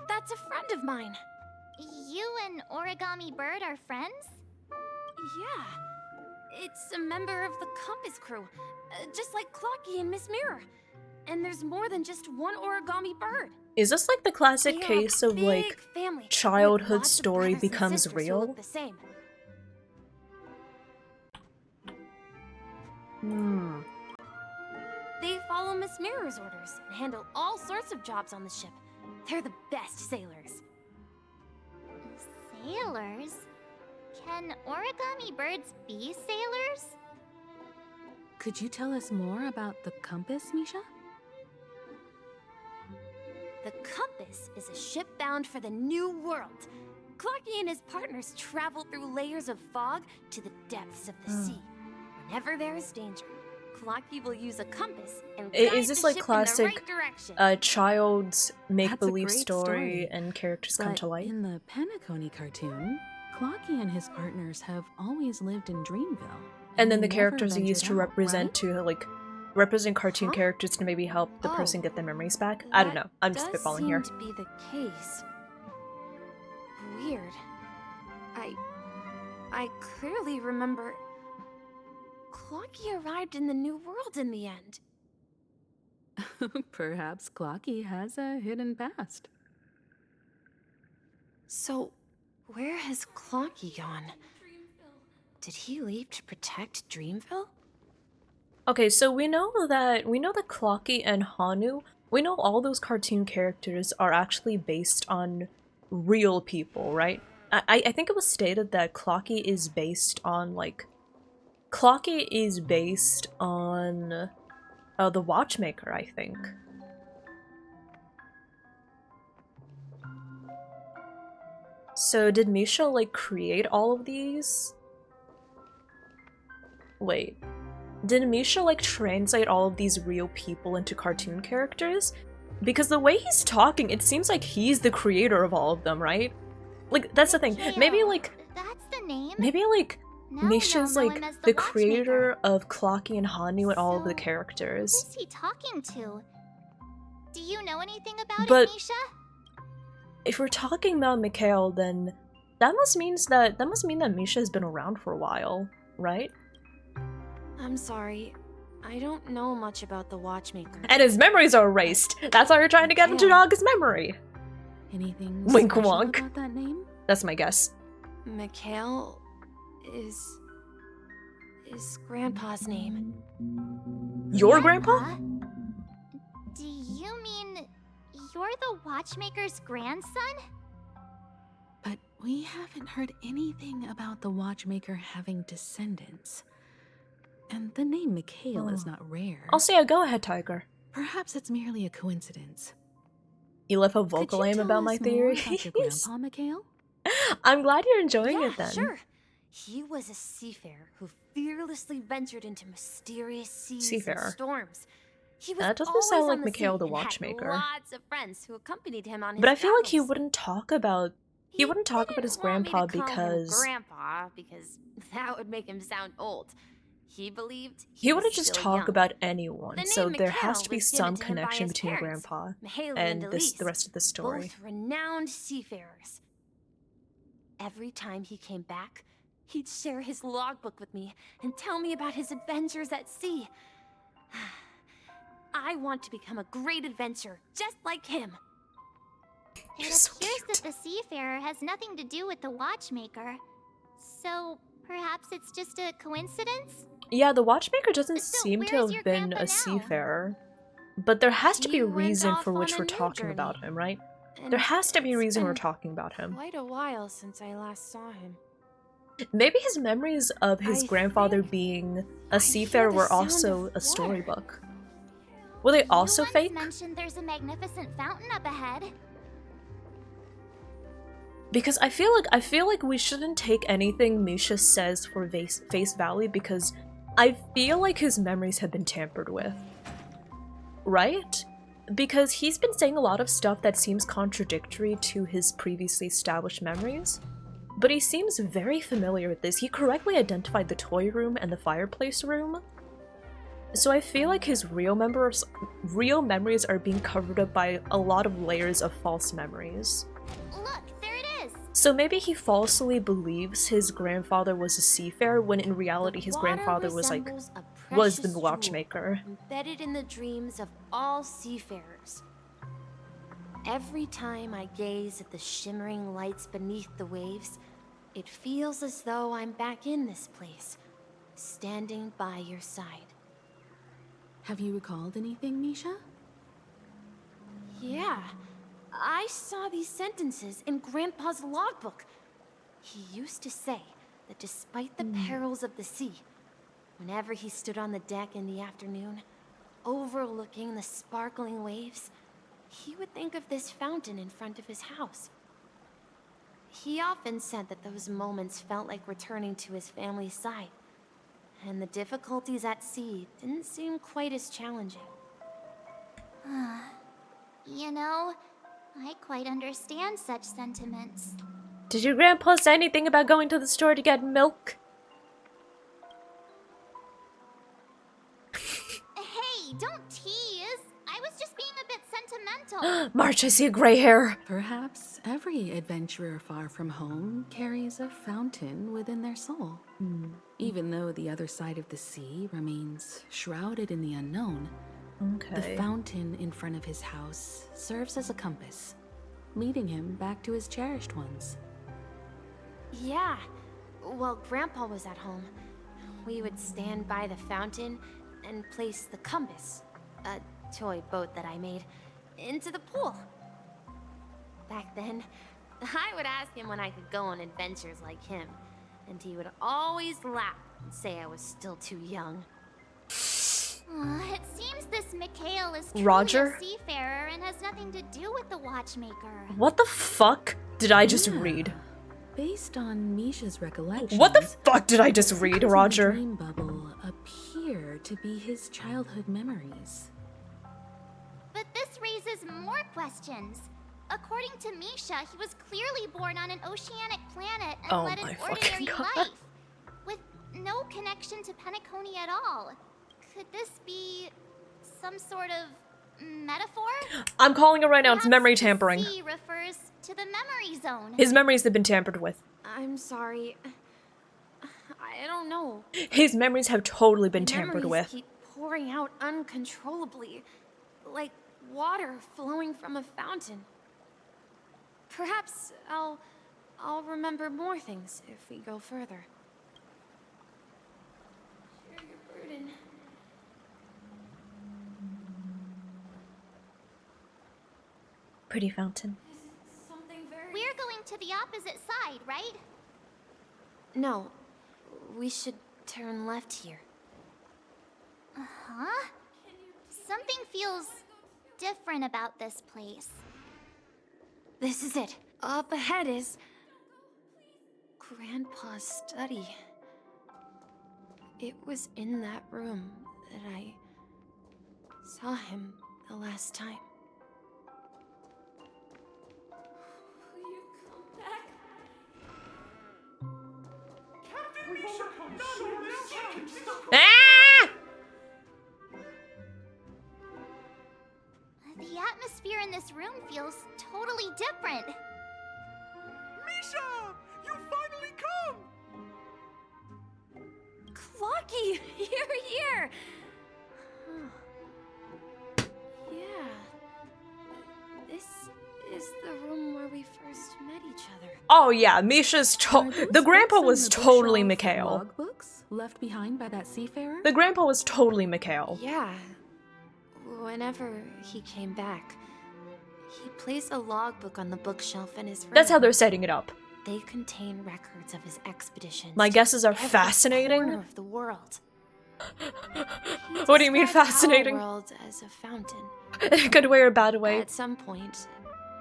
Speaker 15: That's a friend of mine.
Speaker 4: You and Origami Bird are friends?
Speaker 15: Yeah. It's a member of the Compass crew, just like Clocky and Miss Mirror. And there's more than just one Origami Bird.
Speaker 1: Is this like the classic
Speaker 15: They are
Speaker 1: case
Speaker 15: a
Speaker 1: of like
Speaker 15: big family, with
Speaker 1: childhood
Speaker 15: lots of
Speaker 1: story
Speaker 15: brothers and
Speaker 1: becomes
Speaker 15: sisters who
Speaker 1: real?
Speaker 15: look the same. They follow Miss Mirror's orders and handle all sorts of jobs on the ship. They're the best sailors.
Speaker 4: Sailors? Can origami birds be sailors?
Speaker 6: Could you tell us more about the compass, Misha?
Speaker 4: The compass is a ship bound for the new world. Clocky and his partners travel through layers of fog to the depths of the sea. Whenever there is danger, Clocky will use a compass and guide
Speaker 1: Is this
Speaker 4: the
Speaker 1: like
Speaker 4: ship
Speaker 1: classic
Speaker 4: in the right direction.
Speaker 1: child's make-believe
Speaker 6: great
Speaker 1: story and characters come
Speaker 6: But
Speaker 1: to life?
Speaker 6: in the Penacony cartoon, Clocky and his partners have always lived in Dreamville.
Speaker 1: And then the
Speaker 6: never
Speaker 1: characters are used to
Speaker 6: ventured out,
Speaker 1: represent
Speaker 6: right?
Speaker 1: to like represent cartoon characters to maybe help the person get their memories back. I don't know. I'm just spitballing here.
Speaker 15: Does seem to be the case. Weird. I clearly remember Clocky arrived in the new world in the end.
Speaker 6: Perhaps Clocky has a hidden past.
Speaker 15: So, where has Clocky gone? Did he leave to protect Dreamville?
Speaker 1: Okay, so we know that Clocky and Hanu, we know all those cartoon characters are actually based on real people, right? I think it was stated that Clocky is based on the Watchmaker, I think. So did Misha like create all of these? Wait. Did Misha like translate all of these real people into cartoon characters? Because the way he's talking, it seems like he's the creator of all of them, right? Like, that's the thing. Maybe like
Speaker 4: That's the name?
Speaker 1: maybe like
Speaker 4: Now we
Speaker 1: Misha's
Speaker 4: all know
Speaker 1: like
Speaker 4: him as
Speaker 1: the
Speaker 4: the
Speaker 1: creator of Clocky and Hanu and all of the
Speaker 4: Who
Speaker 1: characters.
Speaker 4: is he talking to? Do you know anything about
Speaker 1: But-
Speaker 4: it, Misha?
Speaker 1: If we're talking about Mikhail, then that must mean that Misha has been around for a while, right?
Speaker 15: I'm sorry. I don't know much about the Watchmaker.
Speaker 1: And his memories are erased. That's why you're trying to get him to jog his memory.
Speaker 6: Anything
Speaker 1: Wink
Speaker 6: special
Speaker 1: wonk.
Speaker 6: about that name?
Speaker 1: That's my guess.
Speaker 15: Mikhail is Grandpa's name.
Speaker 1: Your grandpa?
Speaker 4: Do you mean you're the Watchmaker's grandson?
Speaker 6: But we haven't heard anything about the Watchmaker having descendants. And the name Mikhail is not rare.
Speaker 1: I'll say, go ahead, Tiger.
Speaker 6: Perhaps it's merely a coincidence.
Speaker 1: You left a vocal aim about my theory.
Speaker 6: About your grandpa, Mikhail?
Speaker 1: I'm glad you're enjoying
Speaker 4: Yeah,
Speaker 1: it then.
Speaker 4: sure. He was a seafarer who fearlessly ventured into mysterious seas
Speaker 1: Seafarer.
Speaker 4: and storms. He was
Speaker 1: That doesn't
Speaker 4: always
Speaker 1: sound
Speaker 4: on
Speaker 1: like
Speaker 4: the
Speaker 1: Mikhail
Speaker 4: sea
Speaker 1: the
Speaker 4: and had
Speaker 1: Watchmaker.
Speaker 4: lots of friends who accompanied him on his
Speaker 1: But I feel like he
Speaker 4: travels.
Speaker 1: wouldn't talk about his
Speaker 4: Want me
Speaker 1: grandpa
Speaker 4: to call him
Speaker 1: because
Speaker 4: Grandpa, because that would make him sound old. He believed
Speaker 1: he
Speaker 4: was
Speaker 1: wouldn't just
Speaker 4: still
Speaker 1: talk
Speaker 4: young.
Speaker 1: about anyone.
Speaker 4: The
Speaker 1: So
Speaker 4: name
Speaker 1: there
Speaker 4: Mikhail
Speaker 1: has to be
Speaker 4: was
Speaker 1: some
Speaker 4: given to him by
Speaker 1: connection
Speaker 4: his
Speaker 1: between
Speaker 4: parents,
Speaker 1: grandpa
Speaker 4: Mihaly
Speaker 1: and
Speaker 4: Elise,
Speaker 1: the rest of the story.
Speaker 4: Both renowned seafarers. Every time he came back, he'd share his logbook with me and tell me about his adventures at sea. I want to become a great adventurer, just like him. It appears that the seafarer has nothing to do with the Watchmaker. So, perhaps it's just a coincidence?
Speaker 1: Yeah, the Watchmaker doesn't
Speaker 4: So
Speaker 1: seem to
Speaker 4: where's
Speaker 1: have
Speaker 4: your
Speaker 1: been
Speaker 4: grandpa
Speaker 1: a
Speaker 4: now?
Speaker 1: seafarer. But there has to be a
Speaker 15: He went
Speaker 1: reason
Speaker 15: off
Speaker 1: for which
Speaker 15: on a
Speaker 1: we're
Speaker 15: new
Speaker 1: talking
Speaker 15: journey.
Speaker 1: about him, right?
Speaker 15: And
Speaker 1: There has to be a
Speaker 15: it's
Speaker 1: reason we're
Speaker 15: been
Speaker 1: talking about him.
Speaker 15: Quite a while since I last saw him.
Speaker 1: Maybe his memories of his
Speaker 15: I
Speaker 1: grandfather being a seafarer
Speaker 15: the
Speaker 1: were
Speaker 15: sound
Speaker 1: also
Speaker 15: of
Speaker 1: a
Speaker 15: water.
Speaker 1: storybook. Were they also
Speaker 4: you once
Speaker 1: fake?
Speaker 4: mentioned there's a magnificent fountain up ahead.
Speaker 1: Because I feel like we shouldn't take anything Misha says for face value, because I feel like his memories have been tampered with. Right? Because he's been saying a lot of stuff that seems contradictory to his previously established memories. But he seems very familiar with this. He correctly identified the toy room and the fireplace room. So I feel like his real memories are being covered up by a lot of layers of false memories.
Speaker 4: Look, there it is.
Speaker 1: So maybe he falsely believes his grandfather was a seafarer when in reality his
Speaker 4: Water
Speaker 1: grandfather was
Speaker 4: resembles a
Speaker 1: the
Speaker 4: precious
Speaker 1: watchmaker.
Speaker 4: jewel embedded in the dreams of all seafarers. Every time I gaze at the shimmering lights beneath the waves, it feels as though I'm back in this place, standing by your side.
Speaker 6: Have you recalled anything, Misha?
Speaker 4: Yeah, I saw these sentences in Grandpa's logbook. He used to say that despite the perils of the sea, whenever he stood on the deck in the afternoon, overlooking the sparkling waves,
Speaker 15: he would think of this fountain in front of his house. He often said that those moments felt like returning to his family's side, and the difficulties at sea didn't seem quite as challenging.
Speaker 4: You know, I quite understand such sentiments.
Speaker 1: Did your grandpa say anything about going to the store to get milk?
Speaker 4: Hey, don't tease. I was just being a bit sentimental.
Speaker 1: March, I see a gray hair.
Speaker 6: Perhaps every adventurer far from home carries a fountain within their soul. Even though the other side of the sea remains shrouded in the unknown, the fountain in front of his house serves as a compass, leading him back to his cherished ones.
Speaker 15: Yeah, while Grandpa was at home, we would stand by the fountain and place the compass, a toy boat that I made, into the pool. Back then, I would ask him when I could go on adventures like him, and he would always laugh and say I was still too young.
Speaker 4: It seems this Mikhail is truly
Speaker 1: Roger?
Speaker 4: a seafarer and has nothing to do with the watchmaker.
Speaker 1: What the fuck did I just read?
Speaker 6: Based on Misha's recollection,
Speaker 1: What the fuck did I just read, Roger?
Speaker 6: The dream bubble appear to be his childhood memories.
Speaker 4: But this raises more questions. According to Misha, he was clearly born on an oceanic planet and led an ordinary life, with no connection to Penacony at all. Could this be some sort of metaphor?
Speaker 1: I'm calling it right now. It's memory tampering.
Speaker 4: The sea refers to the memory zone.
Speaker 1: His memories have been tampered with.
Speaker 15: I'm sorry. I don't know.
Speaker 1: His memories have totally been
Speaker 15: My
Speaker 1: tampered
Speaker 15: memories
Speaker 1: with.
Speaker 15: keep pouring out uncontrollably, like water flowing from a fountain. Perhaps I'll remember more things if we go further. Share your burden.
Speaker 1: Pretty fountain.
Speaker 4: We're going to the opposite side, right?
Speaker 15: No, we should turn left here.
Speaker 4: Uh-huh. Something feels different about this place.
Speaker 15: This is it. Up ahead is Grandpa's study. It was in that room that I saw him the last time. Will you come back?
Speaker 1: Ah!
Speaker 4: The atmosphere in this room feels totally different.
Speaker 2: Misha! You finally come!
Speaker 15: Clocky, you're here! Yeah. This is the room where we first met each other.
Speaker 1: Oh yeah, Misha's the grandpa was totally Mikhail.
Speaker 6: Logbooks left behind by that seafarer?
Speaker 1: The grandpa was totally Mikhail.
Speaker 15: Yeah. Whenever he came back, he placed a logbook on the bookshelf in his room.
Speaker 1: That's how they're setting it up.
Speaker 15: They contain records of his expeditions.
Speaker 1: My guesses are
Speaker 15: to every
Speaker 1: fascinating.
Speaker 15: corner of the world.
Speaker 1: What do you mean
Speaker 15: described
Speaker 1: fascinating?
Speaker 15: Our world as a fountain.
Speaker 1: In a good way or a bad way?
Speaker 15: At some point,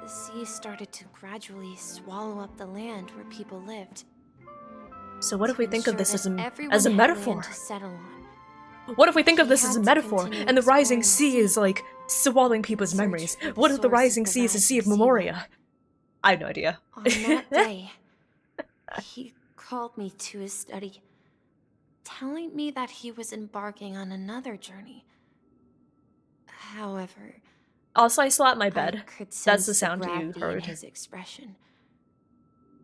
Speaker 15: the sea started to gradually swallow up the land where people lived.
Speaker 1: So what if we think of this as a
Speaker 15: Everyone
Speaker 1: metaphor?
Speaker 15: had land to settle on.
Speaker 1: What if we think of this as a
Speaker 15: had to
Speaker 1: metaphor,
Speaker 15: continue
Speaker 1: and the rising
Speaker 15: exploring
Speaker 1: sea is like swallowing people's memories? What if the rising sea is a sea of memoria? I have no idea.
Speaker 15: On that day, he called me to his study, telling me that he was embarking on another journey. However,
Speaker 1: Also, I slapped my bed.
Speaker 15: I could
Speaker 1: That's
Speaker 15: sense
Speaker 1: the sound you
Speaker 15: gravity in
Speaker 1: heard.
Speaker 15: his expression.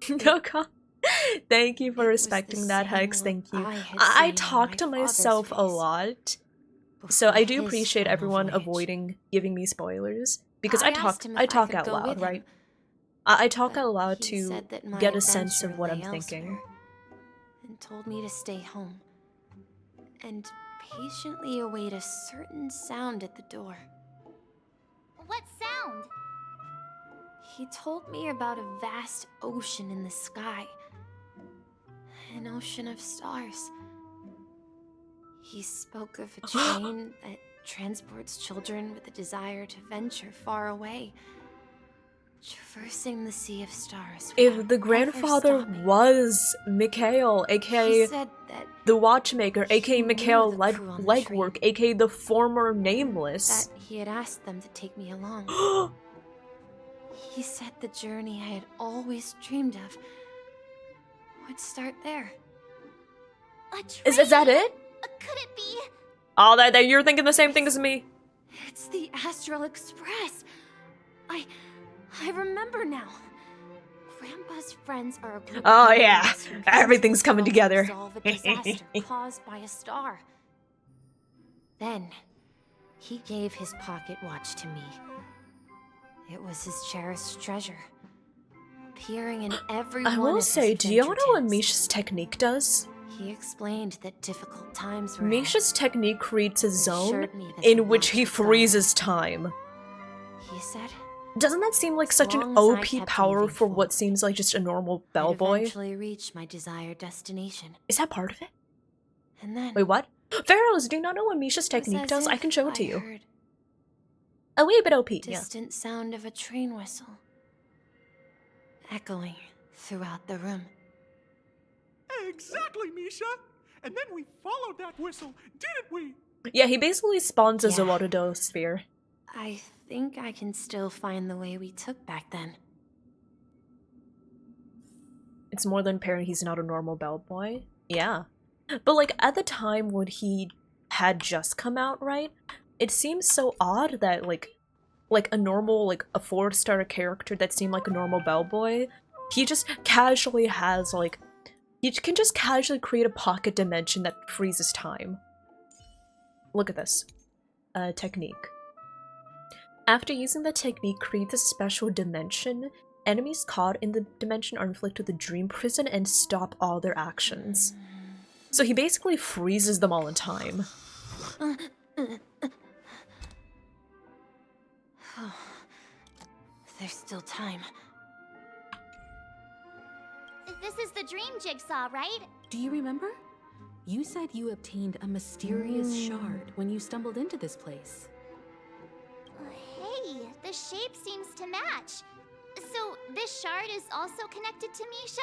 Speaker 1: No, God. Thank you for respecting that, Hex. Thank you. I talk to myself a lot, so I do appreciate everyone avoiding giving me spoilers because I talk out loud, right? I talk out loud to get a sense of what I'm thinking.
Speaker 15: And told me to stay home and patiently await a certain sound at the door.
Speaker 4: What sound?
Speaker 15: He told me about a vast ocean in the sky. An ocean of stars. He spoke of a train that transports children with a desire to venture far away, traversing the sea of stars.
Speaker 1: If the grandfather was Mikhail, aka
Speaker 15: He said that
Speaker 1: the watchmaker, aka
Speaker 15: knew
Speaker 1: Mikhail
Speaker 15: the crew on the
Speaker 1: Legwork, aka the former Nameless.
Speaker 15: that he had asked them to take me along. He said the journey I had always dreamed of would start there.
Speaker 1: Is that it?
Speaker 4: Could it be?
Speaker 1: Oh, that you're thinking the same thing as me.
Speaker 15: It's the Astral Express. I remember now. Grandpa's friends are a group
Speaker 1: Oh
Speaker 15: of
Speaker 1: yeah,
Speaker 15: heroes who
Speaker 1: everything's coming
Speaker 15: help
Speaker 1: together.
Speaker 15: resolve a disaster caused by a star. Then, he gave his pocket watch to me. It was his cherished treasure, appearing in every
Speaker 1: I
Speaker 15: one
Speaker 1: will
Speaker 15: of
Speaker 1: say,
Speaker 15: his
Speaker 1: do you know
Speaker 15: adventure
Speaker 1: what
Speaker 15: tales.
Speaker 1: Misha's technique does?
Speaker 15: He explained that difficult times were
Speaker 1: Misha's technique creates a zone
Speaker 15: assured me that
Speaker 1: in
Speaker 15: the
Speaker 1: which
Speaker 15: watch
Speaker 1: he
Speaker 15: would guide
Speaker 1: freezes time.
Speaker 15: He said
Speaker 1: Doesn't that seem like such an
Speaker 15: long as I
Speaker 1: OP
Speaker 15: kept
Speaker 1: power
Speaker 15: moving
Speaker 1: for what seems like just a normal
Speaker 15: I'd
Speaker 1: bellboy?
Speaker 15: eventually reach my desired destination.
Speaker 1: Is that part of it?
Speaker 15: And then
Speaker 1: Wait, what? Pharaohs, do you not know what Misha's
Speaker 15: it was
Speaker 1: technique
Speaker 15: as
Speaker 1: does? I
Speaker 15: if
Speaker 1: can show it to
Speaker 15: I
Speaker 1: you.
Speaker 15: heard
Speaker 1: A wee bit OP, yeah.
Speaker 15: distant sound of a train whistle echoing throughout the room.
Speaker 2: Exactly, Misha. And then we followed that whistle, didn't we?
Speaker 1: Yeah, he basically spawns a
Speaker 15: Yeah.
Speaker 1: Zolodo sphere.
Speaker 15: I think I can still find the way we took back then.
Speaker 1: It's more than apparent he's not a normal bellboy. Yeah. But like, at the time when he had just come out, right? It seems so odd that like a normal, like a 4-star character that seemed like a normal bellboy, he just casually has like, he can just casually create a pocket dimension that freezes time. Look at this. Technique. After using the technique, create a special dimension. Enemies caught in the dimension are inflicted with a dream prison and stop all their actions. So he basically freezes them all in time.
Speaker 15: There's still time.
Speaker 4: This is the dream jigsaw, right?
Speaker 6: Do you remember? You said you obtained a mysterious shard when you stumbled into this place.
Speaker 4: Hey, the shape seems to match. So this shard is also connected to Misha?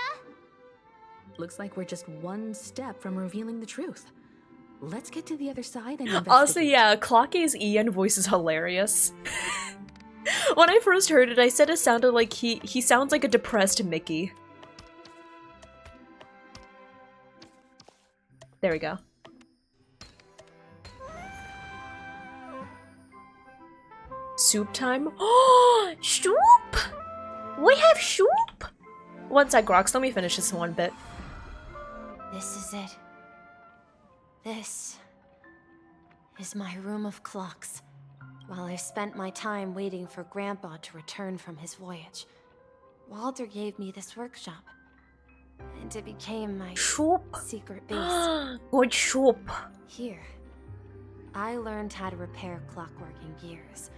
Speaker 6: Looks like we're just one step from revealing the truth. Let's get to the other side and investigate.
Speaker 1: Also, yeah, Clocky's Ian voice is hilarious. When I first heard it, I said it sounded like he sounds like a depressed Mickey. There we go. Soup time? Oh, soup! We have soup! One sec, Grox, let me finish this one bit.
Speaker 15: This is it. This is my room of clocks. While I spent my time waiting for Grandpa to return from his voyage, Walter gave me this workshop. And it became my secret base.
Speaker 1: Good soup.
Speaker 15: Here, I learned how to repair clockworking gears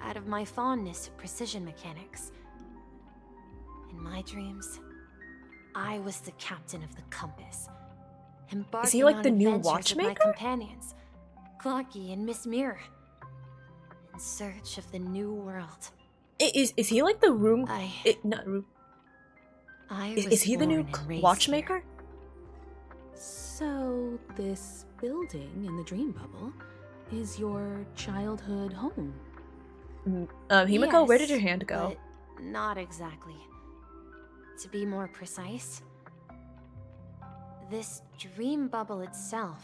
Speaker 15: out of my fondness of precision mechanics. In my dreams, I was the captain of the compass, embarking
Speaker 1: Is he like
Speaker 15: on
Speaker 1: the new
Speaker 15: adventures with
Speaker 1: watchmaker?
Speaker 15: my companions, Clocky and Miss Mirror, in search of the new world.
Speaker 1: Is he like the room? Not room. Is he the new watchmaker?
Speaker 6: So, this building in the dream bubble is your childhood home.
Speaker 1: Himiko, where did
Speaker 15: Yes,
Speaker 1: your hand go?
Speaker 15: but not exactly. To be more precise, this dream bubble itself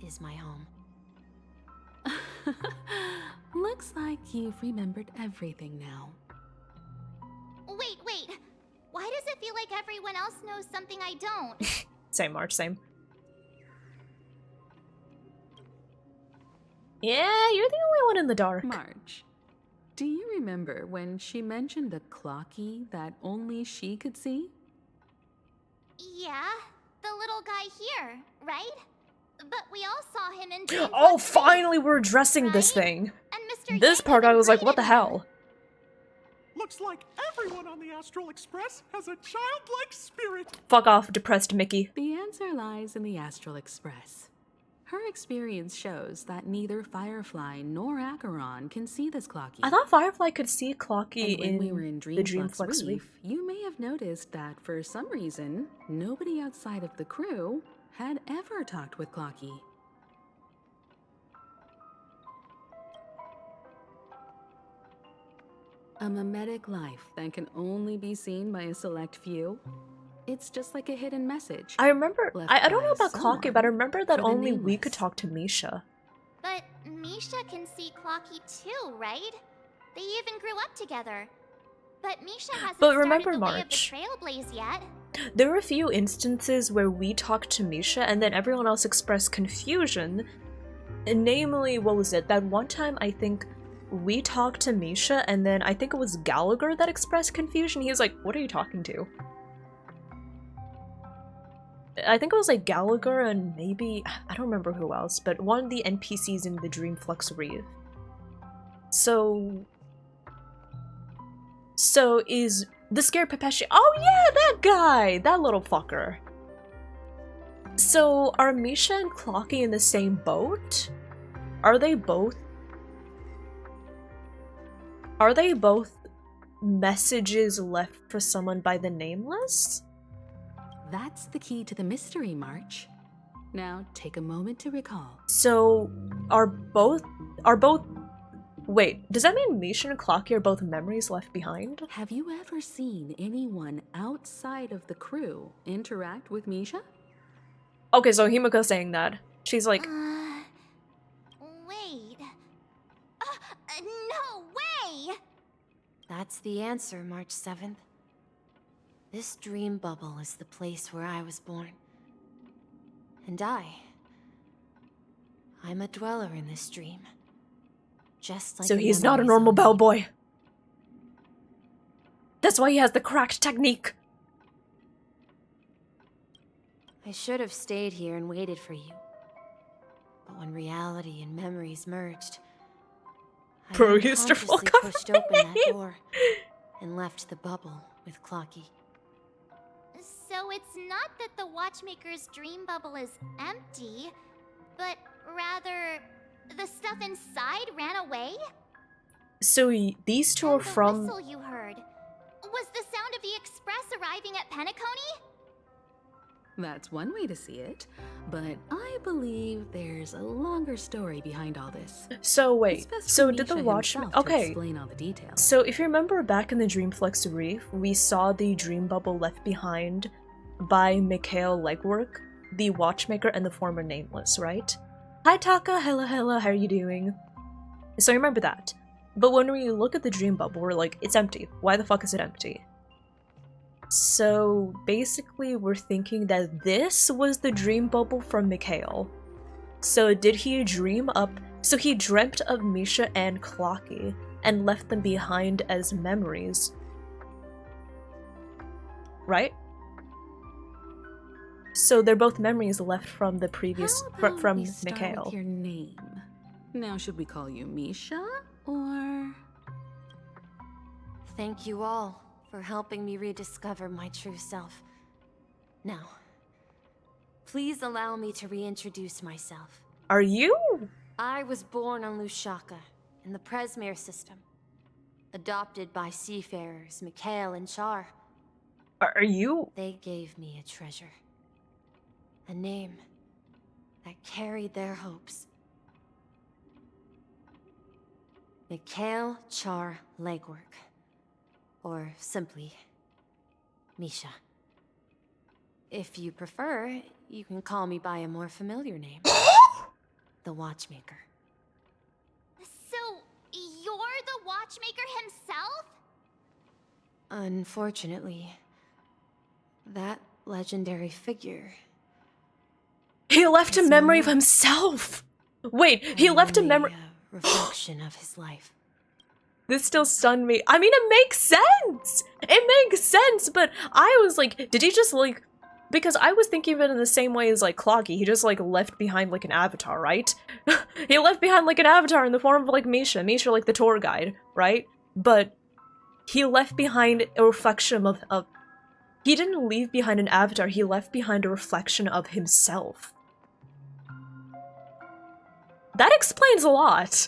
Speaker 15: is my home.
Speaker 6: Looks like you've remembered everything now.
Speaker 4: Wait. Why does it feel like everyone else knows something I don't?
Speaker 1: Same, March, same. Yeah, you're the only one in the dark.
Speaker 6: March, do you remember when she mentioned a clocky that only she could see?
Speaker 4: Yeah, the little guy here, right? But we all saw him in dreams.
Speaker 1: Oh, finally we're addressing this thing. This part I was like, what the hell?
Speaker 2: Looks like everyone on the Astral Express has a childlike spirit.
Speaker 1: Fuck off, depressed Mickey.
Speaker 6: The answer lies in the Astral Express. her experience shows that neither Firefly nor Acheron can see this Clocky.
Speaker 1: I thought Firefly could see Clocky
Speaker 6: And when
Speaker 1: in
Speaker 6: we were in
Speaker 1: the Dreamflux Reef.
Speaker 6: you may have noticed that for some reason, nobody outside of the crew had ever talked with Clocky. A mimetic life that can only be seen by a select few. It's just like a hidden message.
Speaker 1: I remember, I don't know about
Speaker 6: someone
Speaker 1: Clocky, but I remember that
Speaker 6: for the
Speaker 1: only we
Speaker 6: nameless.
Speaker 1: could talk to Misha.
Speaker 4: But Misha can see Clocky too, right? They even grew up together. But Misha hasn't
Speaker 1: But
Speaker 4: started
Speaker 1: remember,
Speaker 4: the way of the
Speaker 1: March.
Speaker 4: Trailblaze yet.
Speaker 1: There were a few instances where we talked to Misha and then everyone else expressed confusion. And namely, what was it? That one time I think we talked to Misha and then I think it was Gallagher that expressed confusion. He was like, what are you talking to? I think it was like Gallagher and maybe, I don't remember who else, but one of the NPCs in the Dreamflux Reef. So is the scared Pepeshi— oh yeah, that guy! That little fucker. So are Misha and Clocky in the same boat? Are they both messages left for someone by the Nameless?
Speaker 6: That's the key to the mystery, March. Now, take a moment to recall.
Speaker 1: So, are both— wait, does that mean Misha and Clocky are both memories left behind?
Speaker 6: Have you ever seen anyone outside of the crew interact with Misha?
Speaker 1: Okay, so Himiko's saying that. She's like,
Speaker 4: Wait. No way!
Speaker 15: That's the answer, March 7th. This dream bubble is the place where I was born. And I'm a dweller in this dream. Just like
Speaker 1: so
Speaker 15: the
Speaker 1: he's not a
Speaker 15: memories
Speaker 1: normal
Speaker 15: on
Speaker 1: bellboy. That's why he has the cracked technique.
Speaker 15: I should have stayed here and waited for you. But when reality and memories merged, I
Speaker 1: Bro, he used to
Speaker 15: unconsciously
Speaker 1: fuck up
Speaker 15: pushed
Speaker 1: my
Speaker 15: open that
Speaker 1: name.
Speaker 15: door and left the bubble with Clocky.
Speaker 4: So it's not that the Watchmaker's dream bubble is empty, but rather the stuff inside ran away?
Speaker 1: So these two are
Speaker 4: The
Speaker 1: from—
Speaker 4: whistle you heard was the sound of the express arriving at Penacony?
Speaker 6: That's one way to see it, but I believe there's a longer story behind all this.
Speaker 1: So wait,
Speaker 6: It's best
Speaker 1: so
Speaker 6: for
Speaker 1: did the
Speaker 6: Misha
Speaker 1: Watchmaker—
Speaker 6: himself to
Speaker 1: okay,
Speaker 6: explain all the details.
Speaker 1: so if you remember back in the Dreamflux Reef, we saw the dream bubble left behind by Mikhail Legwork, the Watchmaker and the former Nameless, right? Hi Taka, hello, how are you doing? So I remember that. But when we look at the dream bubble, we're like, it's empty. Why the fuck is it empty? So basically we're thinking that this was the dream bubble from Mikhail. So did he dream up— so he dreamt of Misha and Clocky and left them behind as memories. Right? So they're both memories left from the previous—
Speaker 6: How about
Speaker 1: from
Speaker 6: we start
Speaker 1: Mikhail.
Speaker 6: with your name? Now, should we call you Misha or?
Speaker 15: Thank you all for helping me rediscover my true self. Now, please allow me to reintroduce myself.
Speaker 1: Are you?
Speaker 15: I was born on Lushaka, in the Presmere system. Adopted by seafarers Mikhail and Char.
Speaker 1: Are you?
Speaker 15: They gave me a treasure. A name that carried their hopes. Mikhail Char Legwork. Or simply, Misha. If you prefer, you can call me by a more familiar name. The Watchmaker.
Speaker 4: So, you're the Watchmaker himself?
Speaker 15: Unfortunately, that legendary figure.
Speaker 1: He left a memory of himself! Wait, he left a memory—
Speaker 15: reflection of his life.
Speaker 1: This still stunned me. I mean, it makes sense! It makes sense, but I was like, did he just like— because I was thinking of it in the same way as like Clocky, he just like left behind like an avatar, right? He left behind like an avatar in the form of like Misha like the tour guide, right? But he left behind a reflection of he didn't leave behind an avatar, he left behind a reflection of himself. That explains a lot.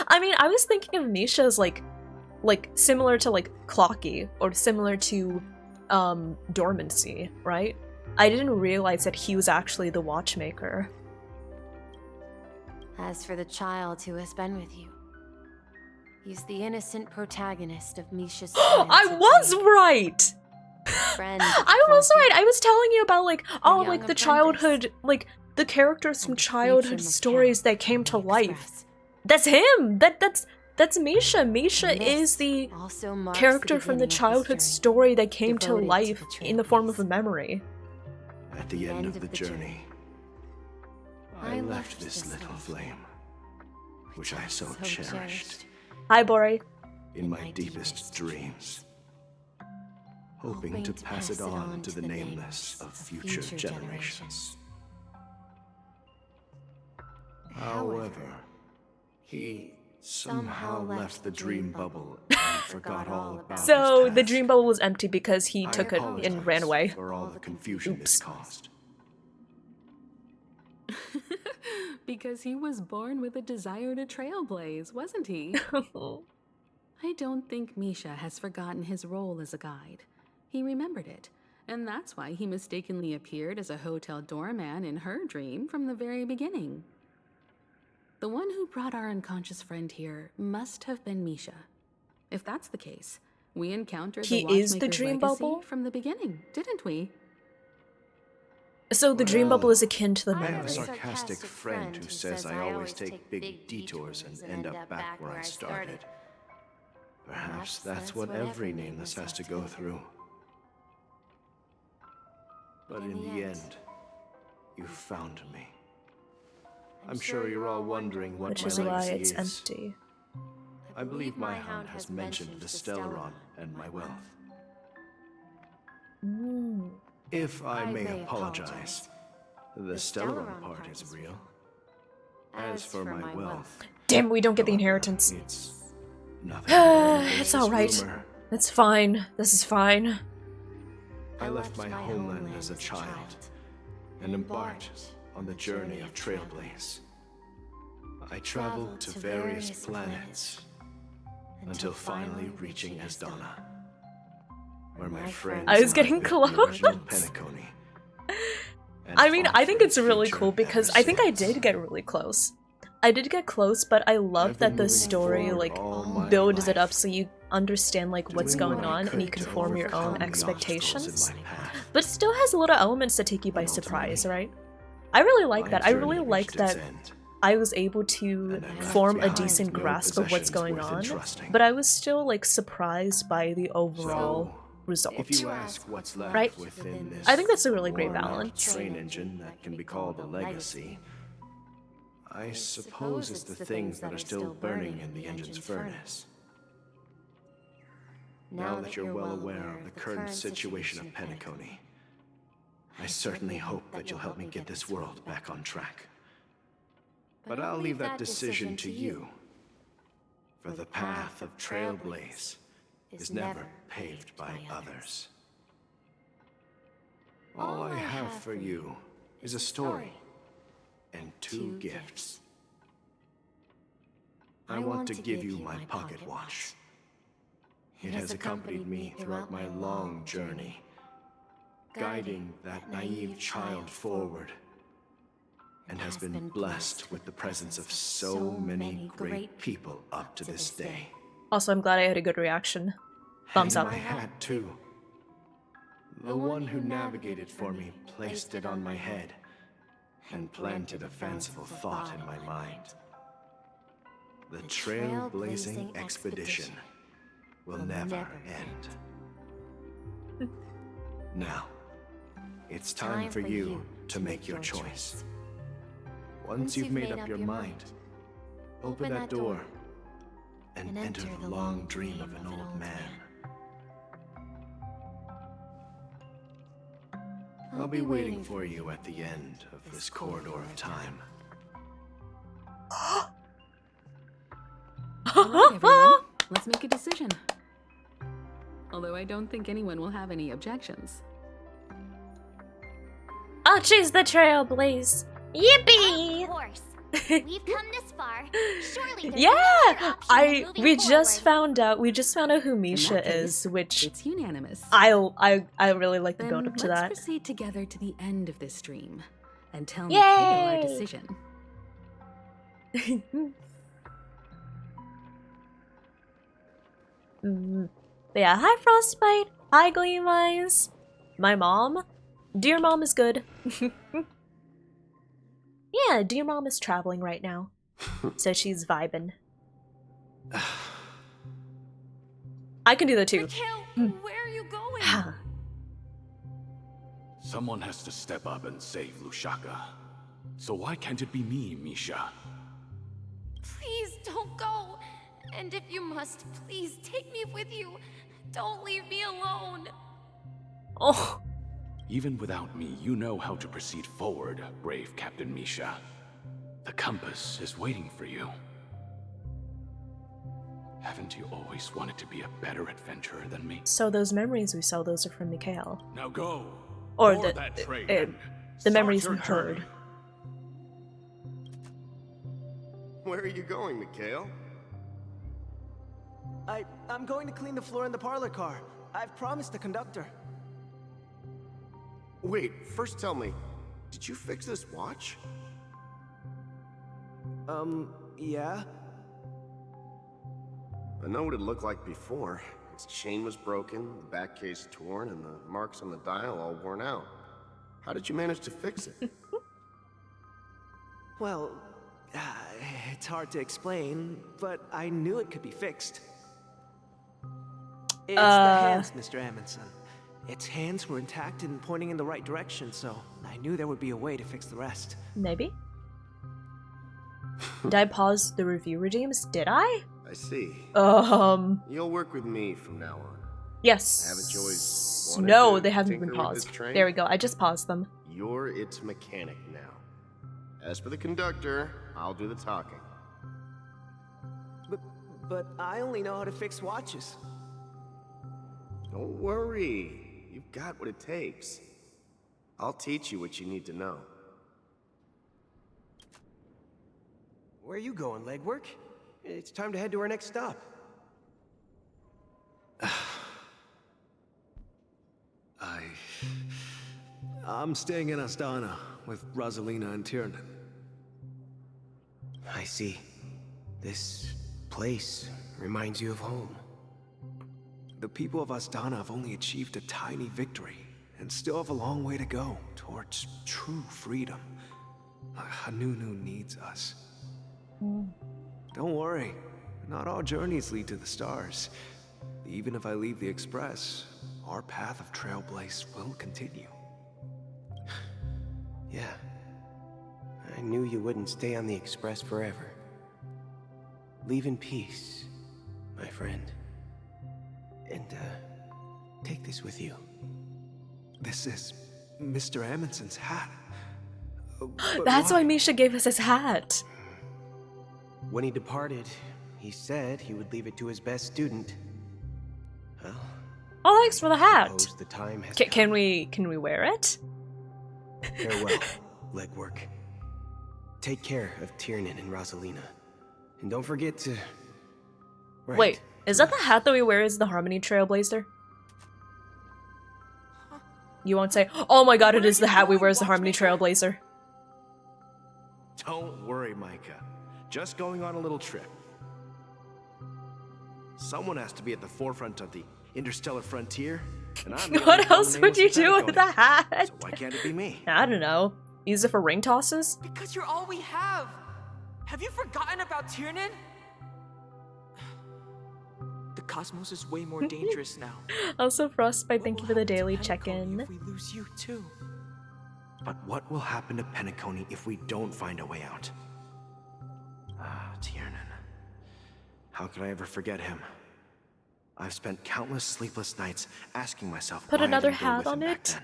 Speaker 1: I mean, I was thinking of Misha as like similar to like Clocky or similar to Dormancy, right? I didn't realize that he was actually the watchmaker.
Speaker 15: As for the child who has been with you, he's the innocent protagonist of Misha's
Speaker 1: I was right! I was right! I was telling you about like, oh, like the childhood, like the characters from childhood stories that came to life. That's him! That's Misha. Misha is the character from the childhood story that came to life in the form of a memory.
Speaker 12: At the end of the journey, I left this little flame, which I so cherished.
Speaker 1: Hi, Bori.
Speaker 12: In my deepest dreams, hoping to pass it on to the nameless of future generations. However, he somehow left the dream bubble and forgot all about
Speaker 1: So the dream bubble was empty because he took it and ran away.
Speaker 12: for all the confusion it caused.
Speaker 6: Because he was born with a desire to trailblaze, wasn't he? I don't think Misha has forgotten his role as a guide. He remembered it, and that's why he mistakenly appeared as a hotel doorman in her dream from the very beginning. The one who brought our unconscious friend here must have been Misha. If that's the case, we encountered
Speaker 1: He
Speaker 6: the
Speaker 1: is the
Speaker 6: Watchmaker's
Speaker 1: dream
Speaker 6: legacy
Speaker 1: bubble?
Speaker 6: from the beginning, didn't we?
Speaker 1: So the dream bubble is akin to the
Speaker 12: I have a
Speaker 1: memory.
Speaker 12: sarcastic friend who says I always take big detours and end up back where I started. Perhaps that's what every nameless has to go through. But in the end, you found me. I'm sure you're all wondering what
Speaker 1: Which
Speaker 12: my
Speaker 1: is why
Speaker 12: legacy
Speaker 1: it's
Speaker 12: is.
Speaker 1: empty.
Speaker 12: I believe my hound has mentioned the Stellaron and my wealth. If I may apologize, the Stellaron part is real. As for my wealth,
Speaker 1: Damn, we don't get the inheritance.
Speaker 12: it's nothing.
Speaker 1: It's alright. It's fine. This is fine.
Speaker 12: I left my homeland as a child and embarked on the journey of Trailblaze. I traveled to various planets until finally reaching Asdana, where my friends
Speaker 1: I was getting
Speaker 12: and I built the original
Speaker 1: close.
Speaker 12: Penacony.
Speaker 1: I mean, I think it's really cool because I think I did get really close. I did get close, but I love that the story like builds it up so you understand like what's going on and you can form your own expectations. But it still has little elements that take you by surprise, right? I really like that. I really like that I was able to form a decent grasp of what's going on, but I was still like surprised by the overall result.
Speaker 12: If you ask what's left
Speaker 1: Right?
Speaker 12: within this
Speaker 1: I think that's a really great balance.
Speaker 12: train engine that can be called a legacy, I suppose it's the things that are still burning in the engine's furnace. Now that you're well aware of the current situation of Penacony, I certainly hope that you'll help me get this world back on track. But I'll leave that decision to you, for the path of Trailblaze is never paved by others. All I have for you is a story and two gifts. I want to give you my pocket watch. It has accompanied me throughout my long journey, guiding that naive child forward, and has been blessed with the presence of so many great people up to this day.
Speaker 1: Also, I'm glad I had a good reaction. Thumbs
Speaker 12: And
Speaker 1: up.
Speaker 12: my hat, too. The one who navigated for me placed it on my head and planted a fanciful thought in my mind. The trailblazing expedition will never end. Now, it's time for you to make your choice. Once you've made up your mind, open that door and enter the long dream of an old man. I'll be waiting for you at the end of this corridor of time.
Speaker 6: Alright, everyone, let's make a decision. Although I don't think anyone will have any objections.
Speaker 7: I'll choose the Trailblaze. Yippee!
Speaker 4: Of course. We've come this far. Surely there's
Speaker 1: Yeah,
Speaker 4: another option than
Speaker 1: we
Speaker 4: moving
Speaker 1: just
Speaker 4: forward.
Speaker 1: found out who
Speaker 6: In
Speaker 1: Misha
Speaker 6: that case,
Speaker 1: is, which
Speaker 6: it's unanimous.
Speaker 1: I really like the
Speaker 6: Then
Speaker 1: build up to
Speaker 6: let's
Speaker 1: that.
Speaker 6: proceed together to the end of this stream and tell
Speaker 1: Yay!
Speaker 6: Mikhail our decision.
Speaker 1: But yeah, hi Frostbite, hi Gleam Eyes, my mom. Dear mom is good. Yeah, dear mom is traveling right now, so she's vibing. I can do that too.
Speaker 15: Mikhail, where are you going?
Speaker 16: Someone has to step up and save Lushaka. So why can't it be me, Misha?
Speaker 15: Please don't go. And if you must, please take me with you. Don't leave me alone.
Speaker 1: Oh.
Speaker 16: Even without me, you know how to proceed forward, brave Captain Misha. The compass is waiting for you. Haven't you always wanted to be a better adventurer than me?
Speaker 1: So those memories we saw, those are from Mikhail.
Speaker 16: Now go.
Speaker 1: Or
Speaker 16: board that train
Speaker 1: the
Speaker 16: and
Speaker 1: memories
Speaker 16: start
Speaker 1: we
Speaker 16: your
Speaker 1: heard.
Speaker 16: journey.
Speaker 2: Where are you going, Mikhail?
Speaker 3: I'm going to clean the floor in the parlor car. I've promised the conductor.
Speaker 2: Wait, first tell me, did you fix this watch?
Speaker 3: Yeah?
Speaker 2: I know what it looked like before. Its chain was broken, the back case torn, and the marks on the dial all worn out. How did you manage to fix it?
Speaker 3: Well, it's hard to explain, but I knew it could be fixed. It's the hands, Mr. Amundsen. Its hands were intact and pointing in the right direction, so I knew there would be a way to fix the rest.
Speaker 1: Maybe? Did I pause the review regimes? Did I?
Speaker 2: I see. You'll work with me from now on.
Speaker 1: Yes.
Speaker 2: Haven't you always wanted
Speaker 1: No,
Speaker 2: to
Speaker 1: they haven't been
Speaker 2: tinker with this
Speaker 1: paused.
Speaker 2: train?
Speaker 1: There we go. I just paused them.
Speaker 2: You're its mechanic now. As for the conductor, I'll do the talking.
Speaker 3: But I only know how to fix watches.
Speaker 2: Don't worry. You've got what it takes. I'll teach you what you need to know.
Speaker 3: Where are you going, legwork? It's time to head to our next stop.
Speaker 17: I'm staying in Astana with Rosalina and Tiernan.
Speaker 18: I see. This place reminds you of home.
Speaker 17: The people of Astana have only achieved a tiny victory and still have a long way to go towards true freedom. Hanunu needs us. Don't worry, not all journeys lead to the stars. Even if I leave the Express, our path of Trailblaze will continue.
Speaker 18: Yeah. I knew you wouldn't stay on the Express forever. Leave in peace, my friend. And, take this with you.
Speaker 17: This is Mr. Amundsen's hat.
Speaker 1: That's why Misha gave us his hat.
Speaker 18: When he departed, he said he would leave it to his best student. Well,
Speaker 1: Oh, thanks for the hat.
Speaker 18: suppose the time has
Speaker 1: Can we wear it?
Speaker 18: Farewell, legwork. Take care of Tiernan and Rosalina. And don't forget to...
Speaker 1: Wait, is that the hat that we wear as the Harmony Trailblazer? You won't say, oh my god, it is the hat we wear as the Harmony Trailblazer.
Speaker 19: Don't worry, Micah. Just going on a little trip. Someone has to be at the forefront of the interstellar frontier, and I'm
Speaker 1: What else would you do with the hat?
Speaker 19: So why can't it be me?
Speaker 1: I don't know. Use it for ring tosses?
Speaker 3: Because you're all we have! Have you forgotten about Tiernan? The cosmos is way more dangerous now.
Speaker 1: Also, Frostbite, thank you for the daily check-in.
Speaker 3: We lose you too.
Speaker 18: But what will happen to Penacony if we don't find a way out? Ah, Tiernan. How could I ever forget him? I've spent countless sleepless nights asking myself
Speaker 1: Put
Speaker 18: why I
Speaker 1: another
Speaker 18: didn't go
Speaker 1: hat
Speaker 18: with
Speaker 1: on
Speaker 18: him back
Speaker 1: it.
Speaker 18: then.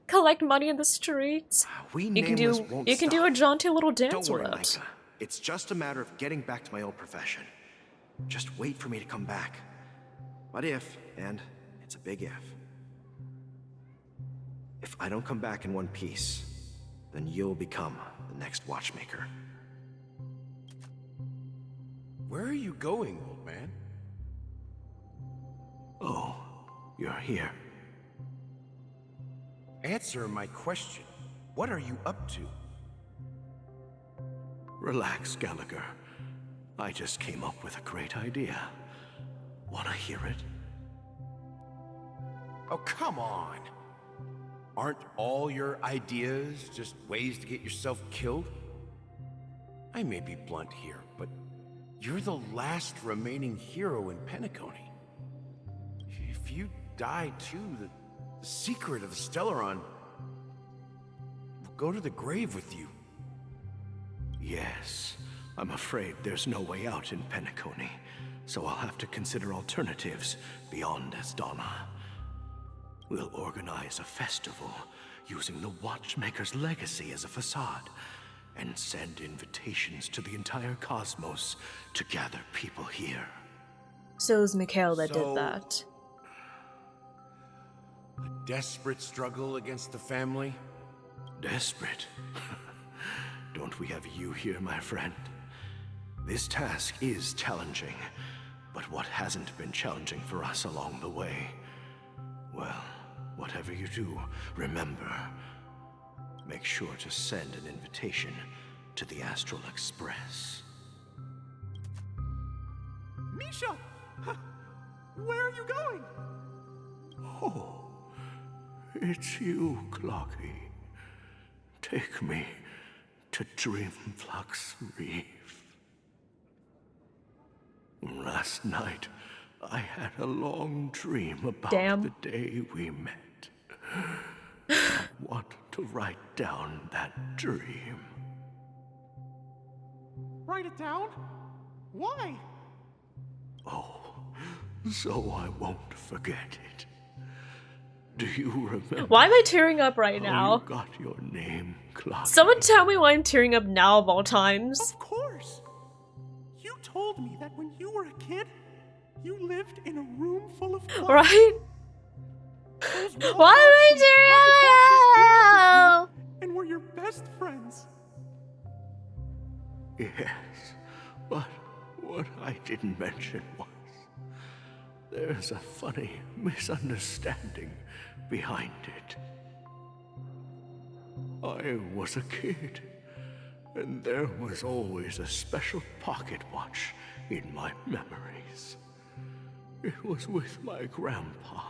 Speaker 1: Collect money in the streets.
Speaker 18: We
Speaker 1: You can
Speaker 18: nameless
Speaker 1: do
Speaker 18: won't
Speaker 1: you can do
Speaker 18: stop.
Speaker 1: a jaunty little dance
Speaker 18: Don't worry,
Speaker 1: with it.
Speaker 18: Micah. It's just a matter of getting back to my old profession. Just wait for me to come back. But if, and it's a big if I don't come back in one piece, then you'll become next watchmaker.
Speaker 19: Where are you going, old man?
Speaker 18: Oh, you're here.
Speaker 19: Answer my question. What are you up to?
Speaker 18: Relax, Gallagher. I just came up with a great idea. Wanna hear it?
Speaker 19: Oh, come on. Aren't all your ideas just ways to get yourself killed? I may be blunt here, but you're the last remaining hero in Penacony. If you die too, the secret of the Stellaron will go to the grave with you.
Speaker 18: Yes, I'm afraid there's no way out in Penacony, so I'll have to consider alternatives beyond Asdana. We'll organize a festival using the Watchmaker's legacy as a facade, and send invitations to the entire cosmos to gather people here.
Speaker 1: So it was Mikhail that did that.
Speaker 19: A desperate struggle against the family?
Speaker 18: Desperate? Don't we have you here, my friend? This task is challenging, but what hasn't been challenging for us along the way? Well, whatever you do, remember, make sure to send an invitation to the Astral Express.
Speaker 2: Misha! Where are you going?
Speaker 18: Oh, it's you, Clocky. Take me to Dreamflux Reef. Last night, I had a long dream about the day we met. I want to write down that dream.
Speaker 2: Write it down? Why?
Speaker 18: Oh, so I won't forget it. Do you remember?
Speaker 1: Why am I tearing up right
Speaker 18: how
Speaker 1: now?
Speaker 18: You got your name, Clocky.
Speaker 1: Someone tell me why I'm tearing up now of all times.
Speaker 2: Of course! You told me that when you were a kid, you lived in a room full of clocks.
Speaker 1: Right? Why am I tearing up?
Speaker 2: And we're your best friends.
Speaker 18: Yes, but what I didn't mention was there's a funny misunderstanding behind it. I was a kid, and there was always a special pocket watch in my memories. It was with my grandpa,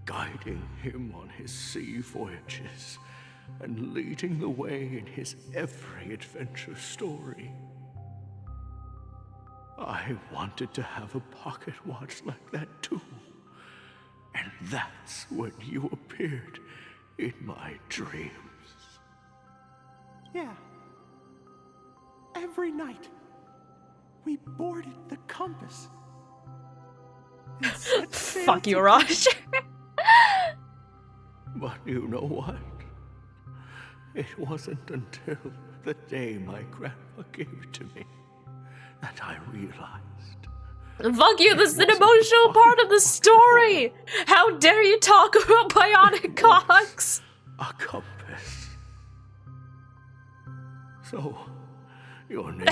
Speaker 18: guiding him on his sea voyages and leading the way in his every adventure story. I wanted to have a pocket watch like that too. And that's when you appeared in my dreams.
Speaker 2: Yeah. Every night, we boarded the compass. and set sail
Speaker 1: Fuck you,
Speaker 2: to-
Speaker 1: Raj.
Speaker 18: But you know what? It wasn't until the day my grandpa gave it to me that I realized.
Speaker 1: Fuck you, this is an emotional part of the story! How dare you talk about bionic cocks?
Speaker 18: A compass. So, your name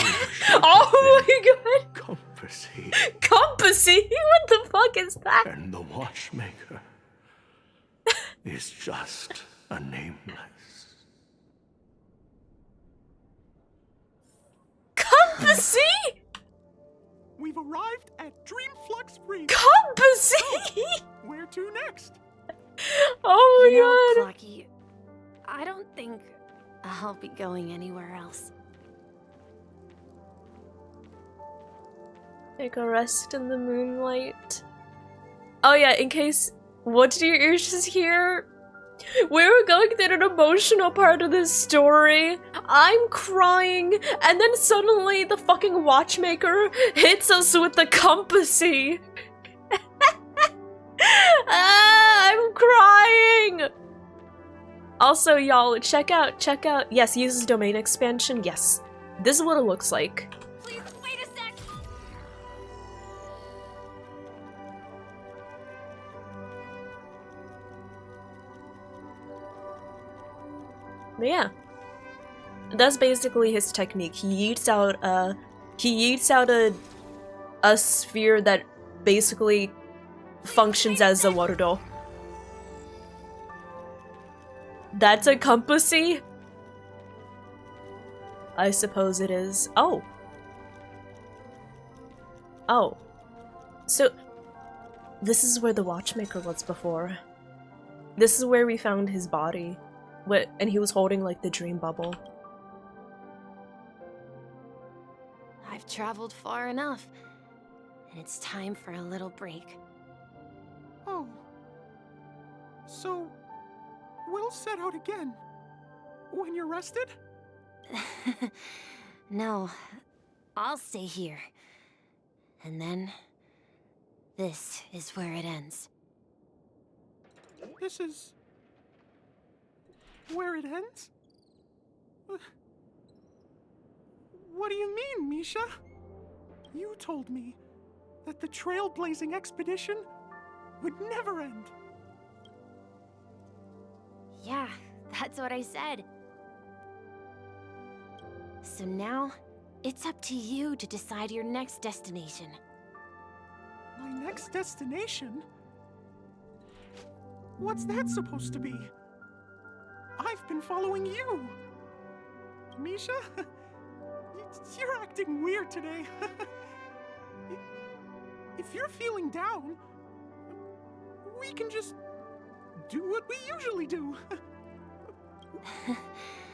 Speaker 1: Oh my god!
Speaker 18: Compassy.
Speaker 1: Compassy? What the fuck is that?
Speaker 18: And the watchmaker is just a nameless.
Speaker 1: Compassy?
Speaker 2: We've arrived at Dreamflux Reef.
Speaker 1: Compassy?
Speaker 2: Where to next?
Speaker 1: Oh my
Speaker 15: You know,
Speaker 1: god.
Speaker 15: Clocky, I don't think I'll be going anywhere else.
Speaker 1: Take a rest in the moonlight. Oh yeah, in case, what did your ears just hear? We were going through an emotional part of this story. I'm crying, and then suddenly the fucking watchmaker hits us with the compassy. I'm crying! Also, y'all, check out, yes, uses domain expansion, yes. This is what it looks like.
Speaker 11: Please, wait a sec!
Speaker 1: But yeah. That's basically his technique. He yeets out a sphere that basically functions as a warudo. That's a compassy? I suppose it is. Oh. Oh. So, this is where the watchmaker was before. This is where we found his body. And he was holding, like, the dream bubble.
Speaker 15: I've traveled far enough, and it's time for a little break.
Speaker 20: Oh. So, we'll set out again. When you're rested?
Speaker 15: No, I'll stay here. And then, this is where it ends.
Speaker 20: This is... where it ends? What do you mean, Misha? You told me that the trailblazing expedition would never end.
Speaker 15: Yeah, that's what I said. So now, it's up to you to decide your next destination.
Speaker 20: My next destination? What's that supposed to be? I've been following you. Misha? You're acting weird today. If you're feeling down, we can just do what we usually do.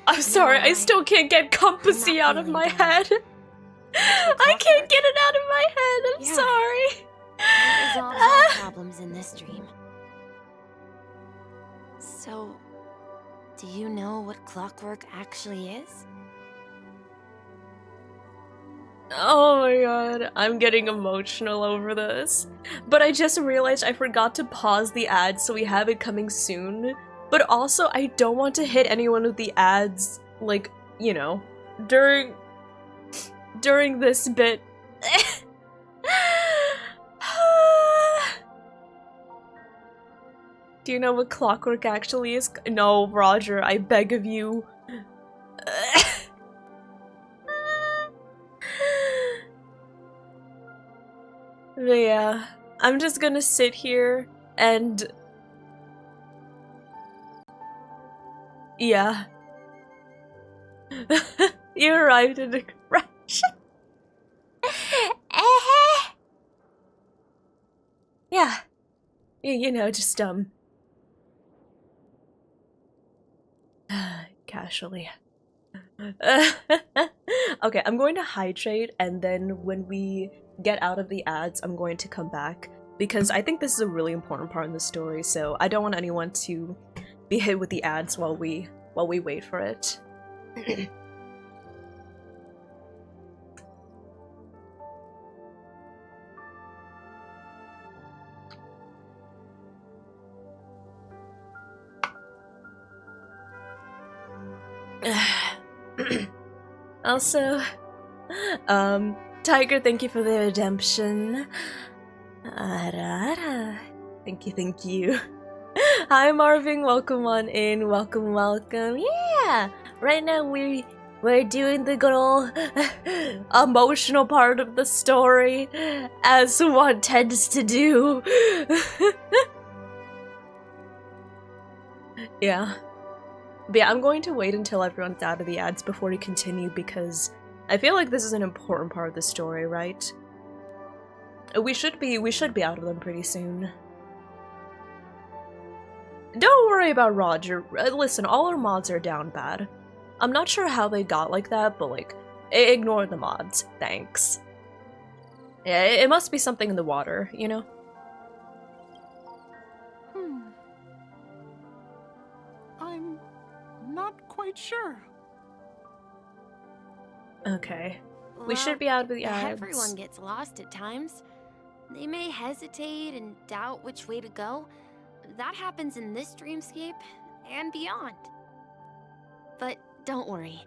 Speaker 1: I'm sorry, I still can't get compassy out of my head. I can't get it out of my head, I'm sorry.
Speaker 15: It resolves all problems in this dream. So, do you know what clockwork actually is?
Speaker 1: Oh my god, I'm getting emotional over this. But I just realized I forgot to pause the ads, so we have it coming soon. But also, I don't want to hit anyone with the ads, like, you know, during this bit. Do you know what clockwork actually is? No, Roger, I beg of you. But yeah, I'm just gonna sit here and... yeah. You arrived in the crash. Yeah. You know, just, casually. Okay, I'm going to hydrate, and then when we get out of the ads, I'm going to come back, because I think this is a really important part in the story, so I don't want anyone to be hit with the ads while we wait for it. Also, Tiger, thank you for the redemption. Thank you. Hi Marvin, welcome on in, welcome. Yeah! Right now we're doing the good old emotional part of the story, as one tends to do. Yeah. But yeah, I'm going to wait until everyone's out of the ads before we continue, because I feel like this is an important part of the story, right? We should be out of them pretty soon. Don't worry about Roger. Listen, all our mods are down bad. I'm not sure how they got like that, but like, ignore the mods. Thanks. Yeah, it must be something in the water, you know?
Speaker 20: I'm not quite sure.
Speaker 1: Okay.
Speaker 15: Well,
Speaker 1: We should be out of the ads.
Speaker 15: Everyone gets lost at times. They may hesitate and doubt which way to go. That happens in this dreamscape and beyond. But don't worry.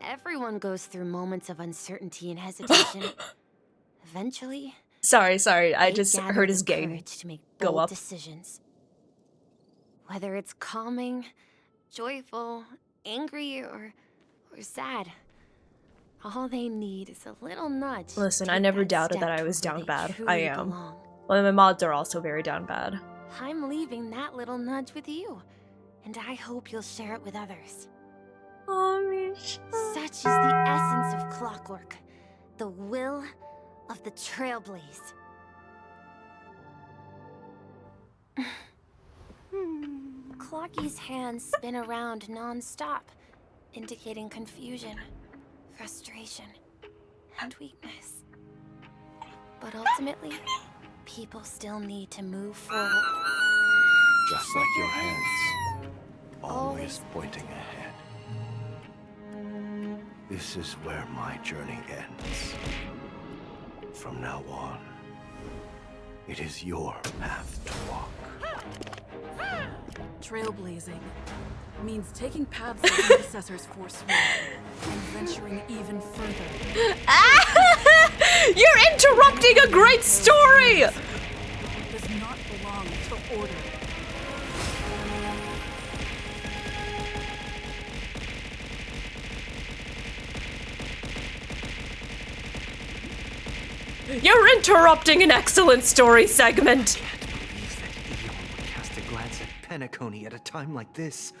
Speaker 15: Everyone goes through moments of uncertainty and hesitation. Eventually,
Speaker 1: Sorry, I
Speaker 15: they
Speaker 1: just
Speaker 15: gather
Speaker 1: heard
Speaker 15: the
Speaker 1: his gain
Speaker 15: courage to make
Speaker 1: go
Speaker 15: bold
Speaker 1: up.
Speaker 15: decisions. Whether it's calming, joyful, angry, or or sad. All they need is a little nudge.
Speaker 1: Listen,
Speaker 15: to
Speaker 1: I
Speaker 15: take
Speaker 1: never
Speaker 15: that
Speaker 1: doubted
Speaker 15: step
Speaker 1: that I was
Speaker 15: toward
Speaker 1: down
Speaker 15: where
Speaker 1: bad.
Speaker 15: they
Speaker 1: I
Speaker 15: truly
Speaker 1: am.
Speaker 15: belong.
Speaker 1: Well, my mods are also very down bad.
Speaker 15: I'm leaving that little nudge with you, and I hope you'll share it with others.
Speaker 1: Oh, Misha.
Speaker 15: Such is the essence of clockwork, the will of the Trailblaze. Clocky's hands spin around non-stop, indicating confusion, frustration, and weakness. But ultimately, people still need to move forward.
Speaker 19: Just like your hands, always pointing ahead. This is where my journey ends. From now on, it is your path to walk.
Speaker 6: Trailblazing means taking paths that predecessors forswore and venturing even further.
Speaker 1: You're interrupting a great story!
Speaker 6: Does not belong to order.
Speaker 1: You're interrupting an excellent story segment!
Speaker 9: Cast a glance at Penacony at a time like this.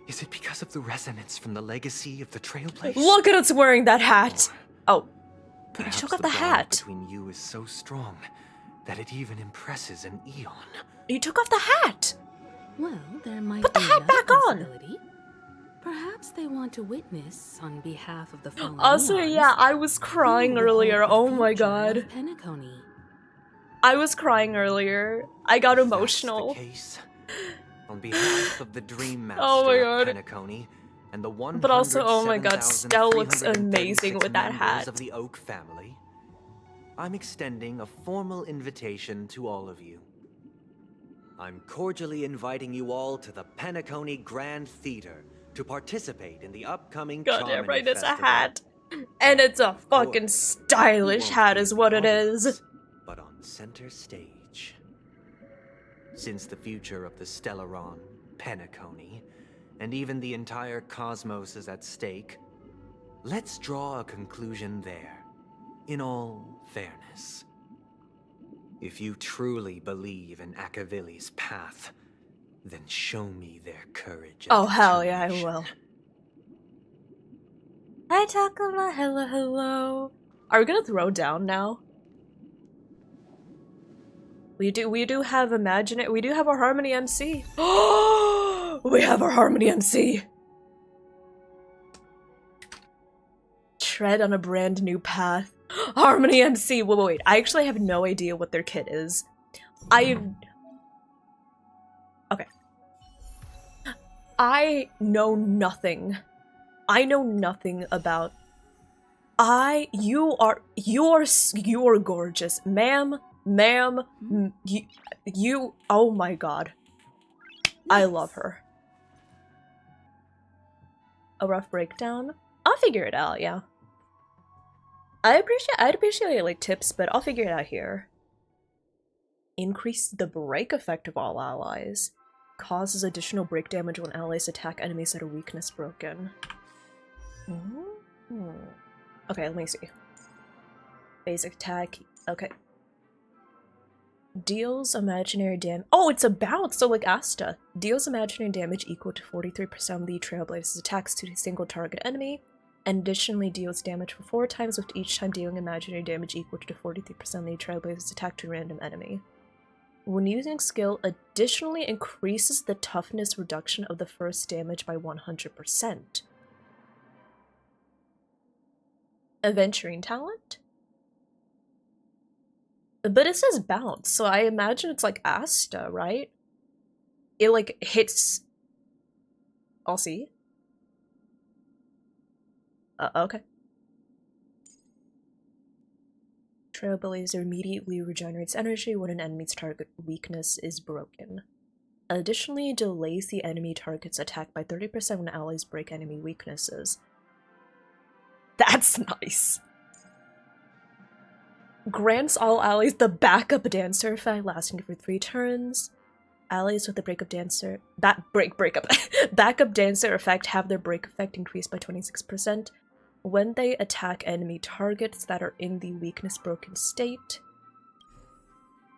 Speaker 9: Is it because of the resonance from the legacy of the Trailblaze?
Speaker 1: Look at us wearing that hat! Oh. You
Speaker 9: Perhaps
Speaker 1: took off
Speaker 9: the
Speaker 1: the
Speaker 9: bond
Speaker 1: hat.
Speaker 9: between you is so strong that it even impresses an Eon.
Speaker 1: You took off the hat!
Speaker 6: Well, there might
Speaker 1: Put the
Speaker 6: be
Speaker 1: hat
Speaker 6: another
Speaker 1: back on!
Speaker 6: possibility. Perhaps they want to witness on behalf of the fallen
Speaker 1: Also,
Speaker 6: Eons
Speaker 1: yeah, I was crying
Speaker 6: who
Speaker 1: earlier.
Speaker 6: hold the
Speaker 1: Oh my
Speaker 6: future
Speaker 1: god.
Speaker 6: of Penacony.
Speaker 1: I was crying earlier. I got emotional.
Speaker 9: Case, on behalf of the Dream Master
Speaker 1: Oh my
Speaker 9: of
Speaker 1: god.
Speaker 9: Penacony and the 107,336
Speaker 1: But also, oh my god, Stell looks amazing with that
Speaker 9: members
Speaker 1: hat.
Speaker 9: of the Oak family, I'm extending a formal invitation to all of you. I'm cordially inviting you all to the Penacony Grand Theater to participate in the upcoming
Speaker 1: Goddamn
Speaker 9: Charmony
Speaker 1: right, it's a
Speaker 9: Festival.
Speaker 1: hat. And it's a fucking stylish hat is what it is.
Speaker 9: But on center stage. Since the future of the Stellaron, Penacony, and even the entire cosmos is at stake, let's draw a conclusion there, in all fairness. If you truly believe in Akavili's path, then show me their courage.
Speaker 1: Oh, hell yeah, I will. Hi, Takuma. Hello, hello. Are we gonna throw down now? We do have we do have our Harmony MC. We have our Harmony MC. Tread on a brand new path. Harmony MC. Wait. I actually have no idea what their kit is. Okay. I know nothing. I know nothing about. You are gorgeous, ma'am. You. Oh my god. I love her. A rough breakdown. I'll figure it out. Yeah. I'd appreciate like tips, but I'll figure it out here. Increase the break effect of all allies. Causes additional break damage when allies attack enemies that are weakness broken. Okay, let me see. Basic attack. Okay. Deals imaginary damage. Oh, it's a bounce, so like Asta. Deals imaginary damage equal to 43% of the Trailblaze's attacks to a single target enemy, and additionally deals damage for 4 times, with each time dealing imaginary damage equal to 43% of the Trailblaze's attack to a random enemy. When using skill, additionally increases the toughness reduction of the first damage by 100%. Adventuring talent? But it says bounce, so I imagine it's like Asta, right? It like hits... I'll see. Okay. Trailblazer immediately regenerates energy when an enemy's target weakness is broken. Additionally, delays the enemy target's attack by 30% when allies break enemy weaknesses. That's nice. Grants all allies the backup dancer effect lasting for 3 turns. Allies with the backup dancer backup dancer effect have their break effect increased by 26% when they attack enemy targets that are in the weakness broken state.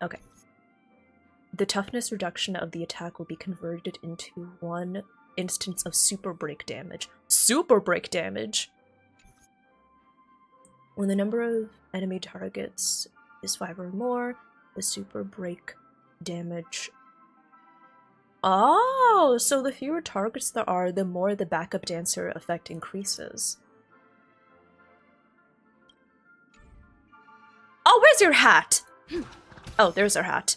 Speaker 1: Okay. The toughness reduction of the attack will be converted into 1 instance of super break damage. Super break damage! When the number of enemy targets is 5 or more, the super break damage. Oh, so the fewer targets there are, the more the backup dancer effect increases. Oh, where's your hat? Oh, there's our hat.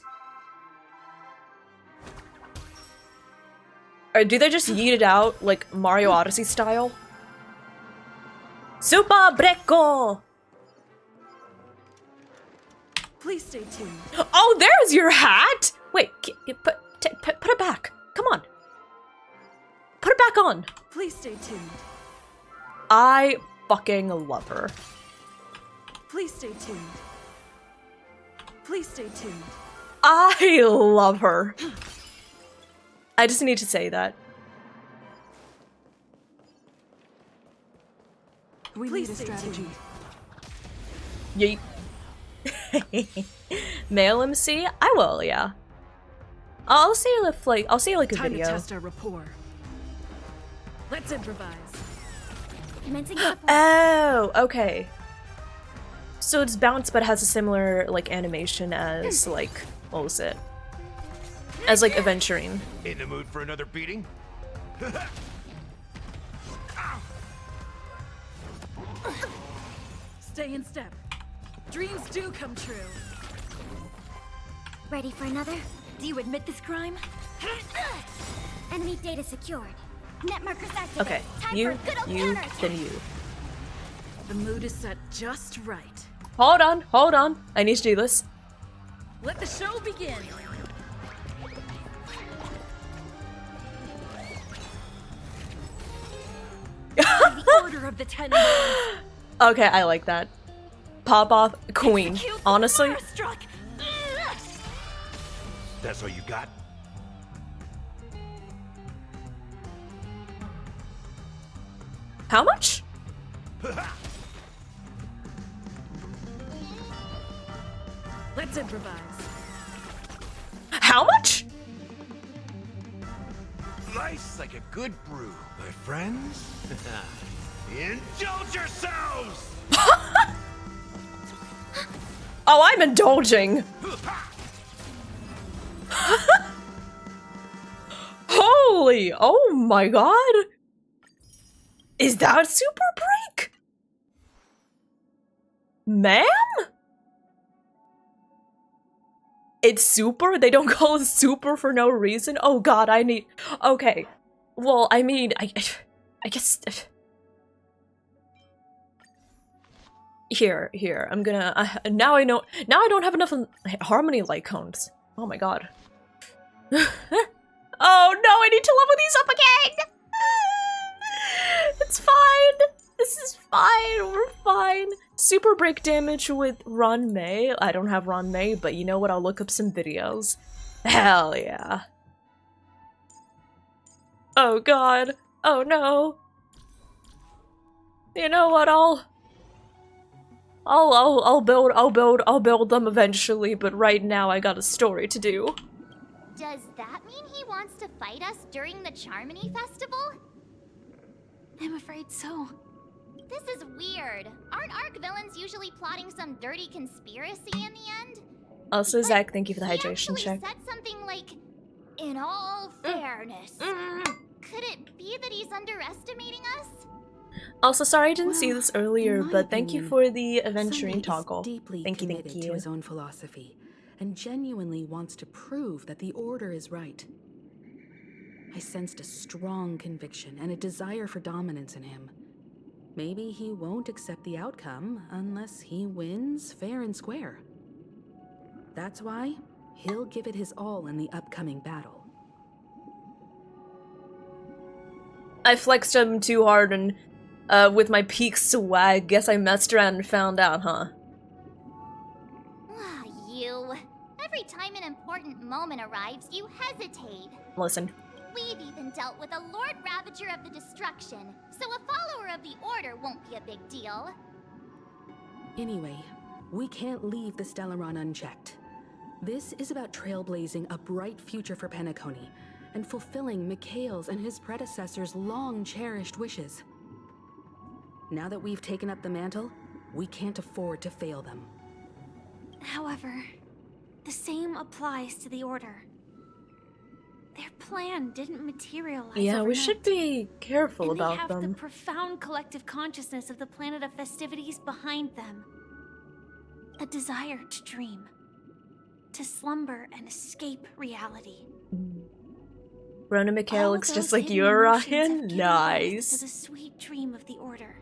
Speaker 1: Or do they just yeet it out like Mario Odyssey style? Super Brecco!
Speaker 10: Please stay tuned.
Speaker 1: Oh, there's your hat! Wait, put it back. Come on. Put it back on.
Speaker 10: Please stay tuned.
Speaker 1: I fucking love her.
Speaker 10: Please stay tuned. Please stay tuned.
Speaker 1: I love her. I just need to say that.
Speaker 10: We need a strategy.
Speaker 1: Yeet. Male MC? I will, yeah. I'll see if like a
Speaker 10: Time
Speaker 1: video.
Speaker 10: to test our rapport. Let's improvise.
Speaker 4: Commencing
Speaker 1: Oh, okay. So it's bounced but has a similar like animation as like what was it? As like Aventurine.
Speaker 19: In the mood for another beating?
Speaker 10: Stay in step. Dreams do come true.
Speaker 4: Ready for another? Do you admit this crime? Enemy data secured. Net markers activated.
Speaker 1: Okay,
Speaker 4: Time
Speaker 1: you,
Speaker 4: for a good old
Speaker 1: you,
Speaker 4: counterattack.
Speaker 1: then you.
Speaker 10: The mood is set just right.
Speaker 1: Hold on. I need to do this.
Speaker 10: Let the show begin. The order of the 10 moons.
Speaker 1: Okay, I like that. Pop off queen. Honestly,
Speaker 19: That's all you got?
Speaker 1: how much?
Speaker 10: Let's improvise.
Speaker 1: How much?
Speaker 19: Life's like a good brew, my friends. Indulge yourselves!
Speaker 1: Oh, I'm indulging. Holy, oh my god. Is that super break? Ma'am? It's super? They don't call it super for no reason? Oh god, I need... Okay. Well, I mean, I guess... Here, I'm gonna... now I know... Now I don't have enough harmony light cones. Oh my god. Oh no, I need to level these up again! It's fine! This is fine, we're fine. Super break damage with Ron May. I don't have Ron May, but you know what? I'll look up some videos. Hell yeah. Oh god. Oh no. You know what? I'll build them eventually, but right now I got a story to do.
Speaker 4: Does that mean he wants to fight us during the Charmony Festival?
Speaker 14: I'm afraid so.
Speaker 4: This is weird. Aren't Arc villains usually plotting some dirty conspiracy in the end?
Speaker 1: Also, Zach, thank you for the hydration
Speaker 4: He
Speaker 1: check.
Speaker 4: said something like, in all fairness. Could it be that he's underestimating us?
Speaker 1: Also, sorry I didn't see this earlier,
Speaker 6: in my
Speaker 1: but thank you
Speaker 6: opinion,
Speaker 1: for the
Speaker 6: Sunday
Speaker 1: adventuring
Speaker 6: is
Speaker 1: toggle.
Speaker 6: deeply
Speaker 1: Thank
Speaker 6: committed to
Speaker 1: you.
Speaker 6: his own philosophy, and genuinely wants to prove that the Order is right. I sensed a strong conviction and a desire for dominance in him. Maybe he won't accept the outcome unless he wins fair and square. That's why he'll give it his all in the upcoming battle.
Speaker 1: I flexed him too hard and with my peak swag, guess I messed around and found out, huh?
Speaker 4: You. Every every time an important moment arrives, you hesitate.
Speaker 1: Listen.
Speaker 4: We've even dealt with a Lord Ravager of the Destruction, so a follower of the Order won't be a big deal.
Speaker 6: Anyway, we can't leave the Stellaron unchecked. This is about trailblazing a bright future for Penacony and fulfilling Mikhail's and his predecessors' long-cherished wishes. Now that we've taken up the mantle, we can't afford to fail them.
Speaker 14: However, the same applies to the Order. Their plan didn't materialize
Speaker 1: Yeah, we
Speaker 14: overnight.
Speaker 1: should be careful
Speaker 14: And
Speaker 1: about
Speaker 14: they have
Speaker 1: them.
Speaker 14: the profound collective consciousness of the planet of festivities behind them. A desire to dream. To slumber and escape reality.
Speaker 1: Rona Mikhail
Speaker 14: All
Speaker 1: looks
Speaker 14: those
Speaker 1: just like
Speaker 14: hidden
Speaker 1: you,
Speaker 14: emotions have
Speaker 1: Ryan.
Speaker 14: given birth
Speaker 1: Nice.
Speaker 14: To the sweet dream of the Order.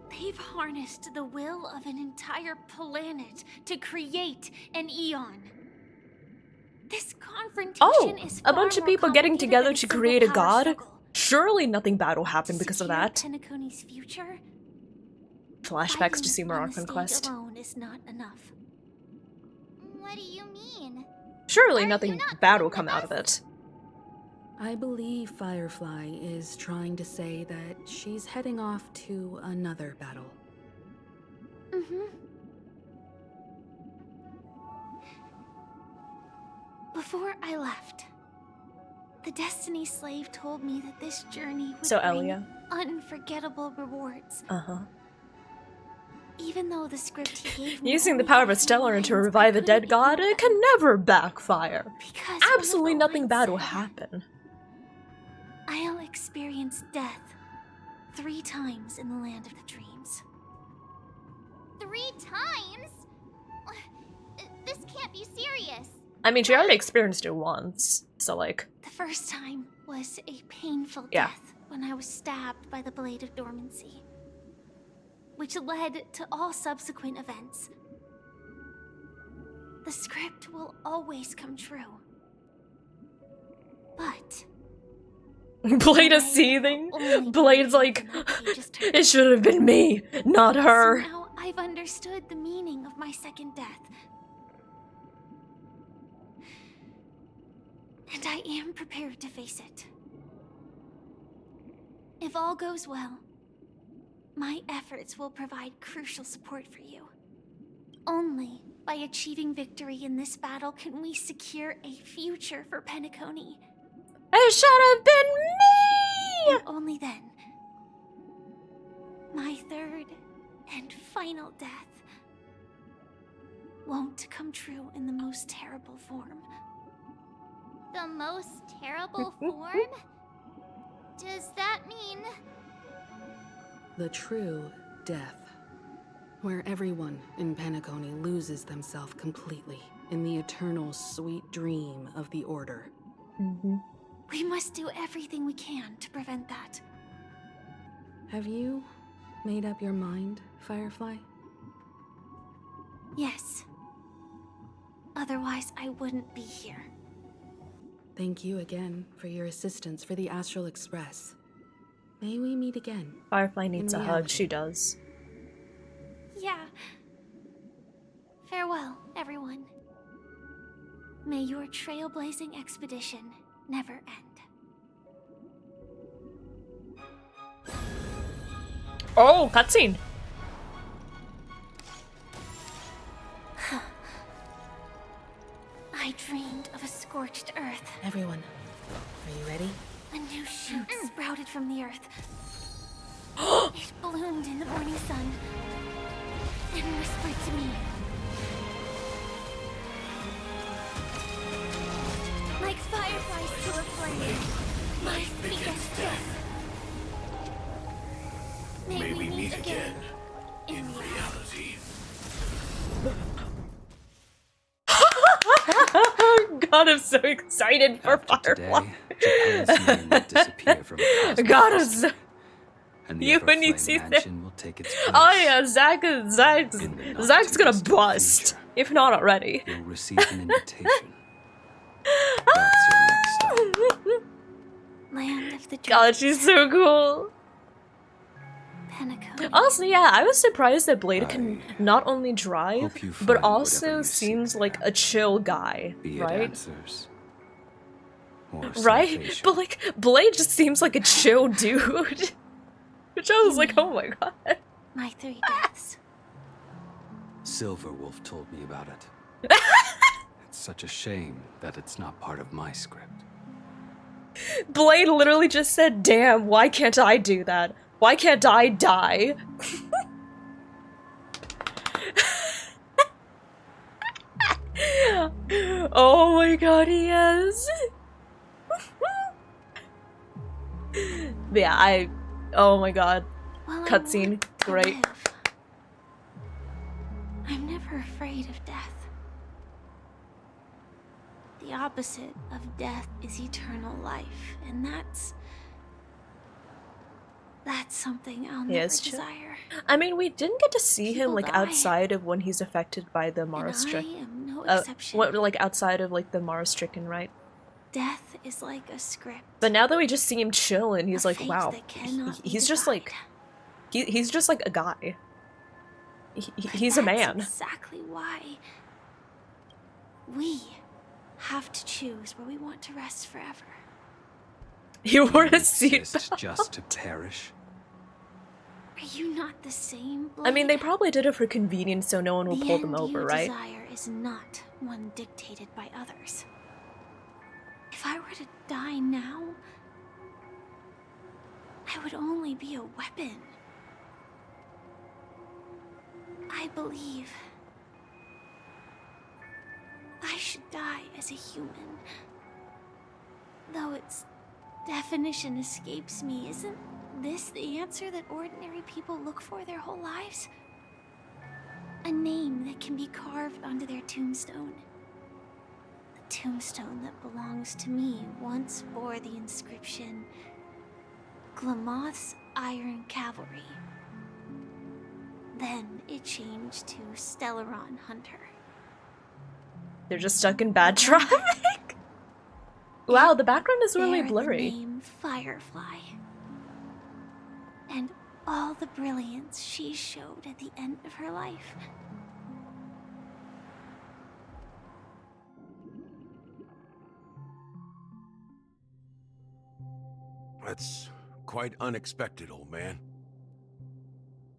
Speaker 14: They've harnessed the will of an entire planet to create an Eon. This confrontation
Speaker 1: Oh,
Speaker 14: is
Speaker 1: a
Speaker 14: far
Speaker 1: bunch of
Speaker 14: more
Speaker 1: people getting
Speaker 14: complicated
Speaker 1: together
Speaker 14: than a
Speaker 1: to
Speaker 14: simple
Speaker 1: create a
Speaker 14: power
Speaker 1: god?
Speaker 14: struggle.
Speaker 1: Surely nothing bad will happen because of
Speaker 14: Secure
Speaker 1: that.
Speaker 14: Penacony's future,
Speaker 1: Flashbacks to
Speaker 14: fighting
Speaker 1: Sumer
Speaker 14: on
Speaker 1: Arc
Speaker 14: the stage
Speaker 1: Quest.
Speaker 14: alone is not enough.
Speaker 4: What do you mean?
Speaker 1: Surely nothing bad will come out of it.
Speaker 6: I believe Firefly is trying to say that she's heading off to another battle.
Speaker 14: Before I left, the Destiny Slave told me that this journey would
Speaker 1: So,
Speaker 14: bring
Speaker 1: Elia.
Speaker 14: unforgettable rewards.
Speaker 1: Uh-huh.
Speaker 14: Even though the script he gave me
Speaker 1: Using the
Speaker 14: only
Speaker 1: power of
Speaker 14: had
Speaker 1: a stellar
Speaker 14: lines
Speaker 1: to
Speaker 14: I
Speaker 1: revive a
Speaker 14: couldn't
Speaker 1: dead god, it can never backfire.
Speaker 14: Because
Speaker 1: Absolutely
Speaker 14: one of the
Speaker 1: nothing
Speaker 14: lines
Speaker 1: bad will
Speaker 14: said,
Speaker 1: happen.
Speaker 14: I'll experience death 3 times in the land of the dreams.
Speaker 4: 3 times? This can't be serious.
Speaker 1: I mean, she already experienced it once, so like...
Speaker 14: The first time was a painful
Speaker 1: Yeah.
Speaker 14: death when I was stabbed by the Blade of Dormancy, which led to all subsequent events. The script will always come true. But
Speaker 1: Blade is seething. Blade's like, it should have been me, not her.
Speaker 14: so now I've understood the meaning of my second death. And I am prepared to face it. If all goes well, my efforts will provide crucial support for you. Only by achieving victory in this battle can we secure a future for Penacony.
Speaker 1: It should have been me!
Speaker 14: And only then. My third and final death won't come true in the most terrible form.
Speaker 4: The most terrible form? Does that mean...
Speaker 6: The true death, where everyone in Penacony loses themselves completely in the eternal sweet dream of the Order.
Speaker 14: We must do everything we can to prevent that.
Speaker 6: Have you made up your mind, Firefly?
Speaker 14: Yes. Otherwise, I wouldn't be here.
Speaker 6: Thank you again for your assistance for the Astral Express. May we meet again.
Speaker 1: Firefly needs a
Speaker 6: in
Speaker 1: hug,
Speaker 6: reality.
Speaker 1: she does.
Speaker 14: Yeah. Farewell, everyone. May your trailblazing expedition never end.
Speaker 1: Oh, cutscene.
Speaker 14: I dreamed of a scorched earth.
Speaker 6: Everyone, are you ready?
Speaker 14: A new shoot sprouted from the earth. It bloomed in the morning sun and whispered to me. Like fireflies to a flame, life begets death. May we meet again in reality.
Speaker 1: God, I'm so excited for Firefly.
Speaker 21: Japan's name will disappear from the cosmos.
Speaker 1: God, I'm so...
Speaker 21: And the
Speaker 1: You when you
Speaker 21: Everflame
Speaker 1: see that.
Speaker 21: Mansion will take its place.
Speaker 1: Oh yeah, Zach's gonna bust. If not already.
Speaker 21: You'll receive an invitation. That's your next stop.
Speaker 14: Land of the
Speaker 1: God, she's so cool.
Speaker 14: Penacony.
Speaker 1: Honestly, yeah, I was surprised that Blade can not only drive,
Speaker 21: hope you
Speaker 1: but
Speaker 21: find
Speaker 1: also
Speaker 21: whatever you
Speaker 1: seems like a chill guy,
Speaker 21: Be it
Speaker 1: right?
Speaker 21: answers or
Speaker 1: Right?
Speaker 21: salvation.
Speaker 1: But like, Blade just seems like a chill dude. Which I was like, oh my god.
Speaker 14: My 3 deaths.
Speaker 21: Silverwolf told me about it. It's such a shame that it's not part of my script.
Speaker 1: Blade literally just said, damn, why can't I do that? Why can't I die? Oh my god, yes. Yeah, oh my god.
Speaker 14: Well,
Speaker 1: Cutscene, great.
Speaker 14: I'm never afraid of death. The opposite of death is eternal life, and that's something I'll never
Speaker 1: it's true.
Speaker 14: desire.
Speaker 1: I mean, we didn't get to see him like
Speaker 14: die.
Speaker 1: outside of when he's affected by the Mara
Speaker 14: And I
Speaker 1: stricken.
Speaker 14: am no exception.
Speaker 1: What, like outside of like the Mara stricken, right?
Speaker 14: Death is like a script.
Speaker 1: But now that we just see him chill, and he's like,
Speaker 14: fate
Speaker 1: wow,
Speaker 14: that cannot be
Speaker 1: he's just like, he's just like a guy. He's a man.
Speaker 14: That's exactly why we have to choose where we want to rest forever.
Speaker 1: You wore a seatbelt.
Speaker 21: Just to perish.
Speaker 14: Are you not the same, Blade?
Speaker 1: I mean, they probably did it for convenience, so no one will
Speaker 14: The
Speaker 1: pull them
Speaker 14: end
Speaker 1: over,
Speaker 14: you
Speaker 1: right?
Speaker 14: desire is not one dictated by others. If I were to die now, I would only be a weapon. I believe I should die as a human. Though its definition escapes me, isn't this the answer that ordinary people look for their whole lives? A name that can be carved onto their tombstone. The tombstone that belongs to me once bore the inscription, Glamoth's Iron Cavalry. Then it changed to Stellaron Hunter.
Speaker 1: They're just stuck in bad traffic. Wow, the background is really
Speaker 14: Bear
Speaker 1: blurry.
Speaker 14: The name Firefly. And all the brilliance she showed at the end of her life.
Speaker 19: That's quite unexpected, old man.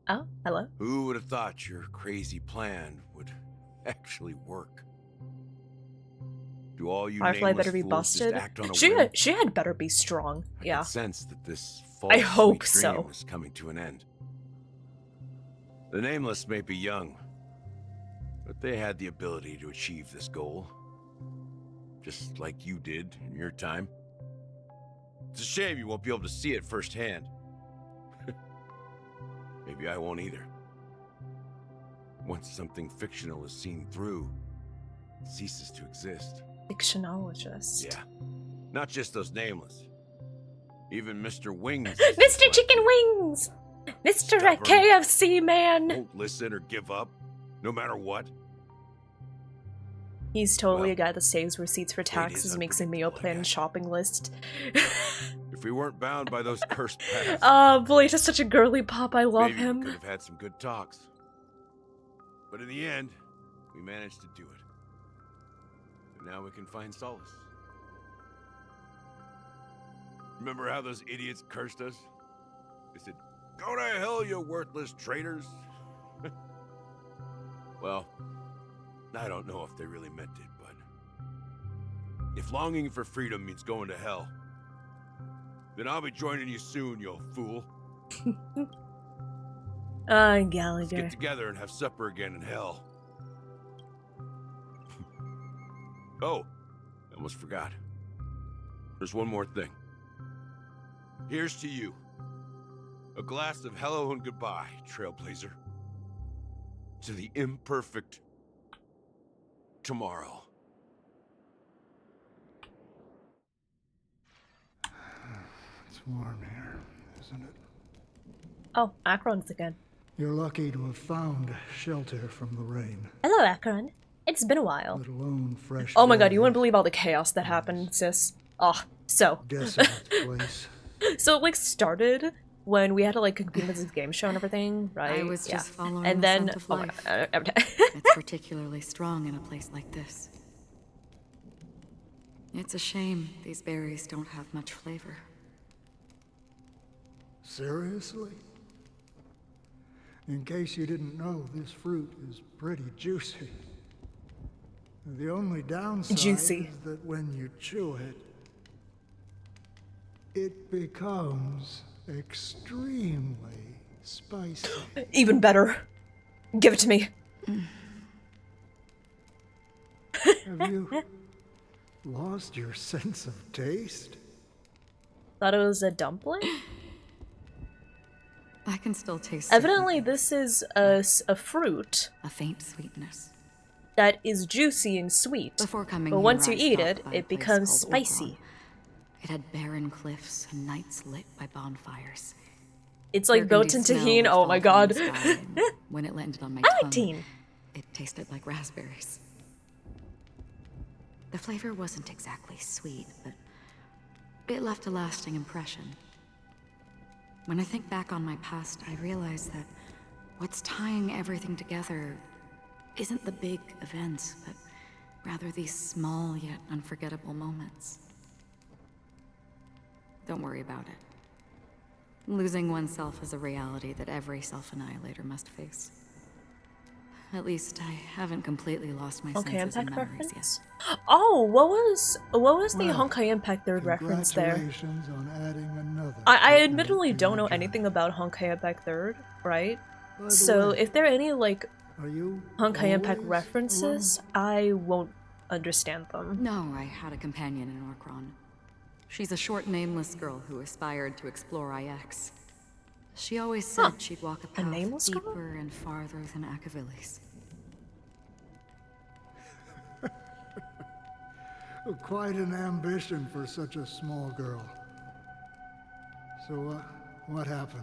Speaker 1: Oh, hello.
Speaker 19: Who would have thought your crazy plan would actually work? Do all you
Speaker 1: Firefly
Speaker 19: nameless
Speaker 1: better be
Speaker 19: fools
Speaker 1: busted.
Speaker 19: just act on a
Speaker 1: She
Speaker 19: whim?
Speaker 1: had better be strong. Yeah.
Speaker 19: I could sense that this
Speaker 1: I
Speaker 19: false
Speaker 1: hope
Speaker 19: sweet dream
Speaker 1: so.
Speaker 19: was coming to an end. The Nameless may be young, but they had the ability to achieve this goal. Just like you did in your time. It's a shame you won't be able to see it firsthand. Maybe I won't either. Once something fictional is seen through, it ceases to exist.
Speaker 1: Fictionologist.
Speaker 19: Yeah. Not just those Nameless. Even Mr. Wings.
Speaker 1: Mr. Chicken Wings! Mr.
Speaker 19: Stubborn.
Speaker 1: KFC man!
Speaker 19: Won't listen or give up, no matter what.
Speaker 1: He's totally a guy that saves receipts for taxes, makes a meal plan shopping list.
Speaker 19: If we weren't bound by those cursed paths,
Speaker 1: Oh, Blade is such a girly pop, I love
Speaker 19: maybe
Speaker 1: him.
Speaker 19: we could have had some good talks. But in the end, we managed to do it. And now we can find solace. Remember how those idiots cursed us? They said, "Go to hell, you worthless traitors." Well, I don't know if they really meant it, but if longing for freedom means going to hell, then I'll be joining you soon, you fool. Let's
Speaker 1: Gallagher.
Speaker 19: get together and have supper again in hell. Oh, I almost forgot. There's one more thing. Here's to you. A glass of hello and goodbye, Trailblazer. To the imperfect tomorrow.
Speaker 5: It's warm here, isn't it?
Speaker 1: Oh, Akron's again.
Speaker 5: You're lucky to have found shelter from the rain.
Speaker 1: Hello, Akron. It's been a while.
Speaker 5: Let alone fresh.
Speaker 1: Oh my god, you wouldn't believe all the chaos that happened, sis. Oh, so.
Speaker 5: Desolate place.
Speaker 1: So it like started when we had to like compete with this game show and everything, right?
Speaker 6: I was just following
Speaker 1: and
Speaker 6: the
Speaker 1: then
Speaker 6: scent of
Speaker 1: oh my
Speaker 6: life.
Speaker 1: God.
Speaker 6: It's particularly strong in a place like this. It's a shame these berries don't have much flavor.
Speaker 5: Seriously? In case you didn't know, this fruit is pretty juicy. The only downside
Speaker 1: Juicy.
Speaker 5: is that when you chew it, it becomes extremely spicy.
Speaker 1: Even better. Give it to me.
Speaker 5: Have you lost your sense of taste?
Speaker 1: Thought it was a dumpling?
Speaker 6: I can still taste
Speaker 1: Evidently, this is a fruit.
Speaker 6: a faint sweetness.
Speaker 1: That is juicy and sweet.
Speaker 6: Before coming
Speaker 1: but
Speaker 6: here,
Speaker 1: once you
Speaker 6: I
Speaker 1: eat
Speaker 6: stopped
Speaker 1: it,
Speaker 6: by a
Speaker 1: it
Speaker 6: place
Speaker 1: becomes
Speaker 6: called
Speaker 1: spicy.
Speaker 6: Orchard. It had barren cliffs and nights lit by bonfires.
Speaker 1: It's like
Speaker 6: Burgundy
Speaker 1: built in
Speaker 6: snow
Speaker 1: tahine.
Speaker 6: would
Speaker 1: Oh my
Speaker 6: fall from
Speaker 1: god.
Speaker 6: the sky, and when it landed on my
Speaker 1: I like
Speaker 6: tongue,
Speaker 1: tahine.
Speaker 6: it tasted like raspberries. The flavor wasn't exactly sweet, but it left a lasting impression. When I think back on my past, I realize that what's tying everything together isn't the big events, but rather these small yet unforgettable moments. Don't worry about it. Losing oneself is a reality that every self-annihilator must face. At least I haven't completely lost my
Speaker 1: Honkai
Speaker 6: senses and
Speaker 1: Impact
Speaker 6: memories
Speaker 1: reference? Oh, what was the
Speaker 5: Well,
Speaker 1: Honkai Impact Third reference there?
Speaker 5: Congratulations on adding another.
Speaker 1: I
Speaker 5: footnote
Speaker 1: admittedly
Speaker 5: to
Speaker 1: don't
Speaker 5: your
Speaker 1: know anything about Honkai Impact Third, right?
Speaker 5: By the
Speaker 1: So
Speaker 5: way,
Speaker 1: if there are any like
Speaker 5: Are you
Speaker 1: Honkai Impact
Speaker 5: always
Speaker 1: references, I won't understand them.
Speaker 6: No, I had a companion in Orkron. She's a short, nameless girl who aspired to explore IX. She always said she'd walk a path
Speaker 1: nameless girl?
Speaker 6: deeper and farther than Akavilis.
Speaker 5: Quite an ambition for such a small girl. So, what happened?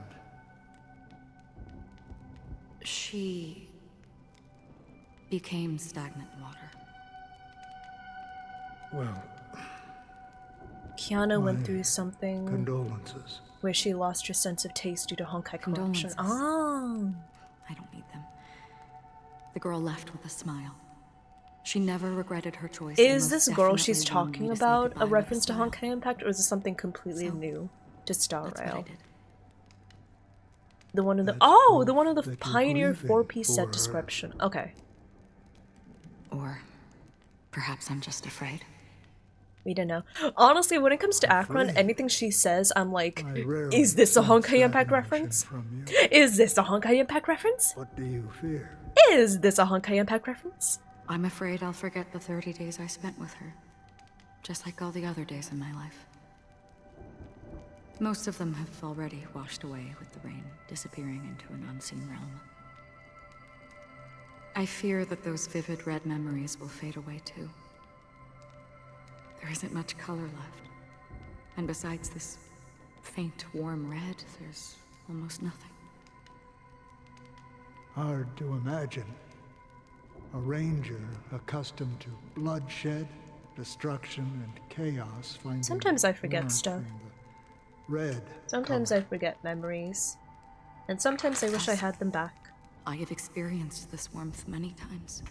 Speaker 6: She became stagnant water.
Speaker 5: Well,
Speaker 1: Kiana went
Speaker 5: My
Speaker 1: through something
Speaker 5: condolences.
Speaker 1: where she lost her sense of taste due to Honkai corruption.
Speaker 6: Condolences.
Speaker 1: Oh.
Speaker 6: I don't need them. The girl left with a smile. She never regretted her choice. and
Speaker 1: Is
Speaker 6: most
Speaker 1: this girl
Speaker 6: definitely
Speaker 1: she's
Speaker 6: wanted me
Speaker 1: talking
Speaker 6: to say
Speaker 1: about
Speaker 6: goodbye
Speaker 1: a
Speaker 6: with
Speaker 1: reference to
Speaker 6: smile.
Speaker 1: Honkai Impact, or is this something completely new to Star
Speaker 6: That's what I
Speaker 1: Rail?
Speaker 6: did.
Speaker 1: The one in the
Speaker 5: That's
Speaker 1: the one in the
Speaker 5: that you're
Speaker 1: Pioneer
Speaker 5: grieving
Speaker 1: 4-piece
Speaker 5: for
Speaker 1: set
Speaker 5: her.
Speaker 1: description. Okay.
Speaker 6: Or perhaps I'm just afraid.
Speaker 1: We don't know. Honestly, when it comes to Akron,
Speaker 5: Afraid?
Speaker 1: anything she says, I'm like,
Speaker 5: I rarely
Speaker 1: is this a
Speaker 5: sense
Speaker 1: Honkai
Speaker 5: that
Speaker 1: Impact
Speaker 5: emotion
Speaker 1: reference?
Speaker 5: from you.
Speaker 1: Is this a Honkai Impact reference?
Speaker 5: What do you fear?
Speaker 1: Is this a Honkai Impact reference?
Speaker 6: I'm afraid I'll forget the 30 days I spent with her. Just like all the other days in my life. Most of them have already washed away with the rain, disappearing into an unseen realm. I fear that those vivid red memories will fade away too. There isn't much color left. And besides this faint, warm red, there's almost nothing.
Speaker 5: Hard to imagine. A ranger accustomed to bloodshed, destruction, and chaos finding
Speaker 1: Sometimes I forget
Speaker 5: warmth
Speaker 1: stuff.
Speaker 5: in the red.
Speaker 1: Sometimes I forget memories. And sometimes I wish I had them back.
Speaker 6: I have experienced this warmth many times.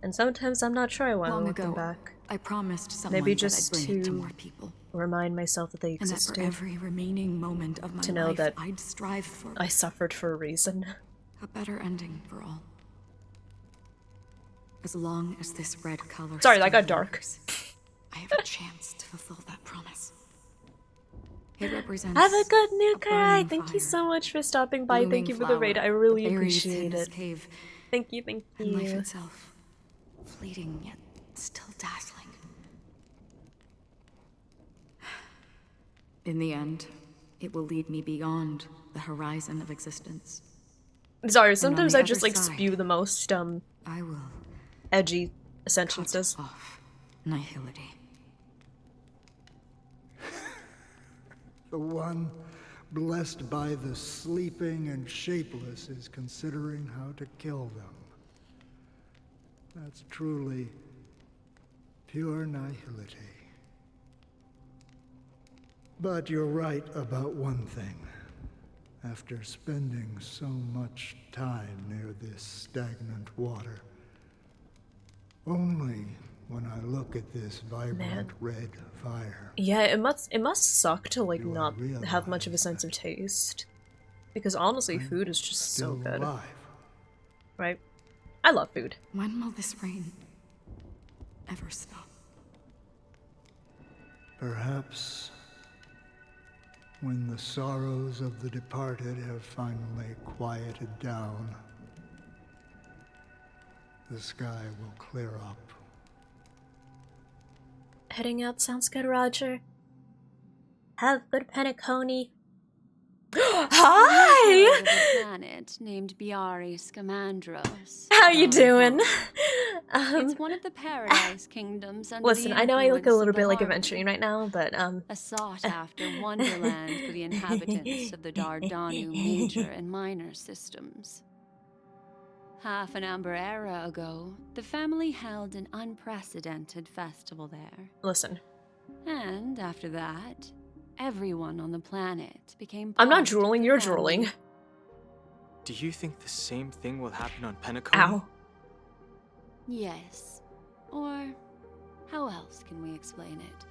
Speaker 1: And sometimes I'm not sure I want to
Speaker 6: Long
Speaker 1: want them
Speaker 6: ago,
Speaker 1: back.
Speaker 6: I promised someone
Speaker 1: Maybe
Speaker 6: that
Speaker 1: just
Speaker 6: I'd bring it to
Speaker 1: to
Speaker 6: more people.
Speaker 1: remind myself that they
Speaker 6: And that
Speaker 1: existed.
Speaker 6: for every remaining moment of my
Speaker 1: To know
Speaker 6: life,
Speaker 1: that
Speaker 6: I'd strive for
Speaker 1: I suffered for a reason.
Speaker 6: a better ending for all. As long as this red color
Speaker 1: Sorry, that
Speaker 6: still
Speaker 1: got dark.
Speaker 6: lingers, I have a chance to fulfill that promise. It represents
Speaker 1: Have a good new
Speaker 6: a
Speaker 1: Kai.
Speaker 6: burning
Speaker 1: Thank you
Speaker 6: fire,
Speaker 1: so much for stopping by.
Speaker 6: blooming
Speaker 1: Thank you for the raid.
Speaker 6: flower,
Speaker 1: I really
Speaker 6: the berries
Speaker 1: appreciate
Speaker 6: in this
Speaker 1: it.
Speaker 6: cave,
Speaker 1: Thank you, thank
Speaker 6: and life
Speaker 1: you.
Speaker 6: itself, fleeting yet still dazzling. In the end, it will lead me beyond the horizon of existence.
Speaker 1: Sorry,
Speaker 6: And on
Speaker 1: sometimes
Speaker 6: the
Speaker 1: I just
Speaker 6: other
Speaker 1: like
Speaker 6: side,
Speaker 1: spew the most
Speaker 6: I will
Speaker 1: edgy sentences.
Speaker 6: nihility.
Speaker 5: The one blessed by the sleeping and shapeless is considering how to kill them. That's truly pure nihility. But you're right about one thing. after spending so much time near this stagnant water. Only when I look at this vibrant red fire.
Speaker 1: Yeah, it must suck to like not have much of a sense of taste. Because honestly, food is just so good.
Speaker 5: Alive.
Speaker 1: Right? I love food.
Speaker 6: When will this rain ever stop?
Speaker 5: Perhaps when the sorrows of the departed have finally quieted down, the sky will clear up.
Speaker 1: Heading out sounds good, Roger. Have good Penacony. Hi!
Speaker 8: A planet named Biari Scamandros.
Speaker 1: How you doing?
Speaker 8: It's one of the Paradise Kingdoms under
Speaker 1: Listen,
Speaker 8: the
Speaker 1: I know I look a
Speaker 8: influence
Speaker 1: little
Speaker 8: of the
Speaker 1: bit like a
Speaker 8: Harmony,
Speaker 1: venturing right now, but
Speaker 8: a sought-after wonderland for the inhabitants of the Dardanu major and minor systems. Half an amber era ago, the family held an unprecedented festival there.
Speaker 1: Listen.
Speaker 8: And after that, everyone on the planet became
Speaker 1: I'm not
Speaker 8: part of
Speaker 1: drooling,
Speaker 8: the
Speaker 1: you're
Speaker 8: family.
Speaker 1: drooling.
Speaker 22: Do you think the same thing will happen on Penacony?
Speaker 1: Ow.
Speaker 8: Yes. Or how else can we explain it?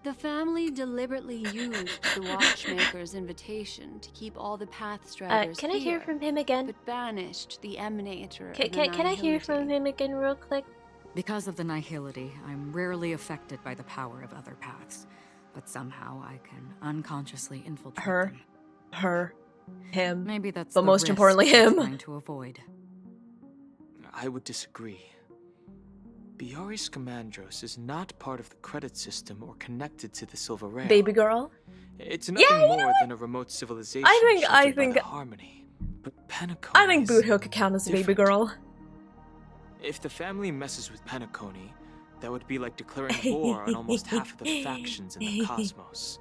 Speaker 8: The family deliberately used the Watchmaker's invitation to keep all the Pathstriders
Speaker 1: can I hear from him again?
Speaker 8: but banished the Emanator.
Speaker 1: Can I hear from him again real quick?
Speaker 23: Because of the nihility, I'm rarely affected by the power of other paths, but somehow I can unconsciously infiltrate them.
Speaker 1: Him.
Speaker 23: Maybe that's
Speaker 1: but
Speaker 23: the
Speaker 1: most
Speaker 23: risk
Speaker 1: importantly
Speaker 23: I'm
Speaker 1: him.
Speaker 23: trying to avoid.
Speaker 22: I would disagree. Biari Scamandros is not part of the credit system or connected to the Silver Rail.
Speaker 1: Baby girl.
Speaker 22: It's nothing
Speaker 1: you know
Speaker 22: more
Speaker 1: what?
Speaker 22: than a remote civilization.
Speaker 1: I think
Speaker 22: Harmony. But Penacony.
Speaker 1: I think Boot Hill could count as a baby girl.
Speaker 22: If the family messes with Penacony, that would be like declaring war on almost half of the factions in the cosmos.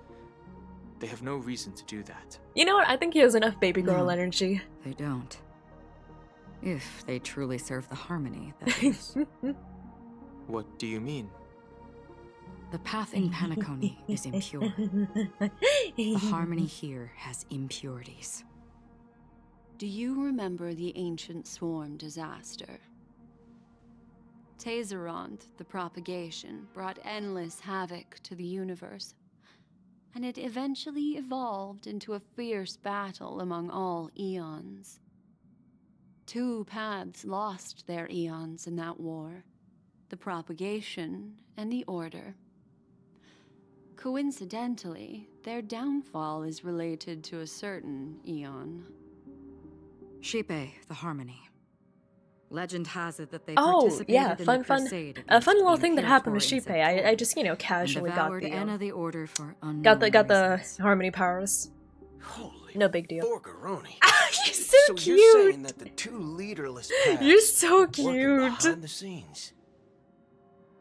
Speaker 22: They have no reason to do that.
Speaker 1: You know what? I think he has enough baby girl
Speaker 23: No.
Speaker 1: energy.
Speaker 23: They don't. If they truly serve the Harmony, that is.
Speaker 22: What do you mean?
Speaker 23: The path in Penacony is impure. The Harmony here has impurities.
Speaker 8: Do you remember the ancient swarm disaster? Tazeront, the propagation, brought endless havoc to the universe, and it eventually evolved into a fierce battle among all eons. 2 paths lost their eons in that war, the propagation and the order. Coincidentally, their downfall is related to a certain eon.
Speaker 23: Sheepe, the Harmony. Legend has it that they
Speaker 1: Oh,
Speaker 23: participated
Speaker 1: yeah,
Speaker 23: in
Speaker 1: fun,
Speaker 23: the
Speaker 1: fun.
Speaker 23: crusade
Speaker 1: A fun
Speaker 23: against
Speaker 1: little thing that happened with
Speaker 23: Imperator
Speaker 1: Sheepe.
Speaker 23: in
Speaker 1: I just, you know, casually got
Speaker 23: devoured
Speaker 1: the,
Speaker 23: Anna the Order for unknown
Speaker 1: got the
Speaker 23: reasons.
Speaker 1: Harmony powers. No big deal.
Speaker 2: Forgaroni.
Speaker 1: You're so
Speaker 2: So
Speaker 1: cute.
Speaker 2: you're saying that the 2 leaderless paths
Speaker 1: You're so
Speaker 2: working
Speaker 1: cute.
Speaker 2: behind the scenes.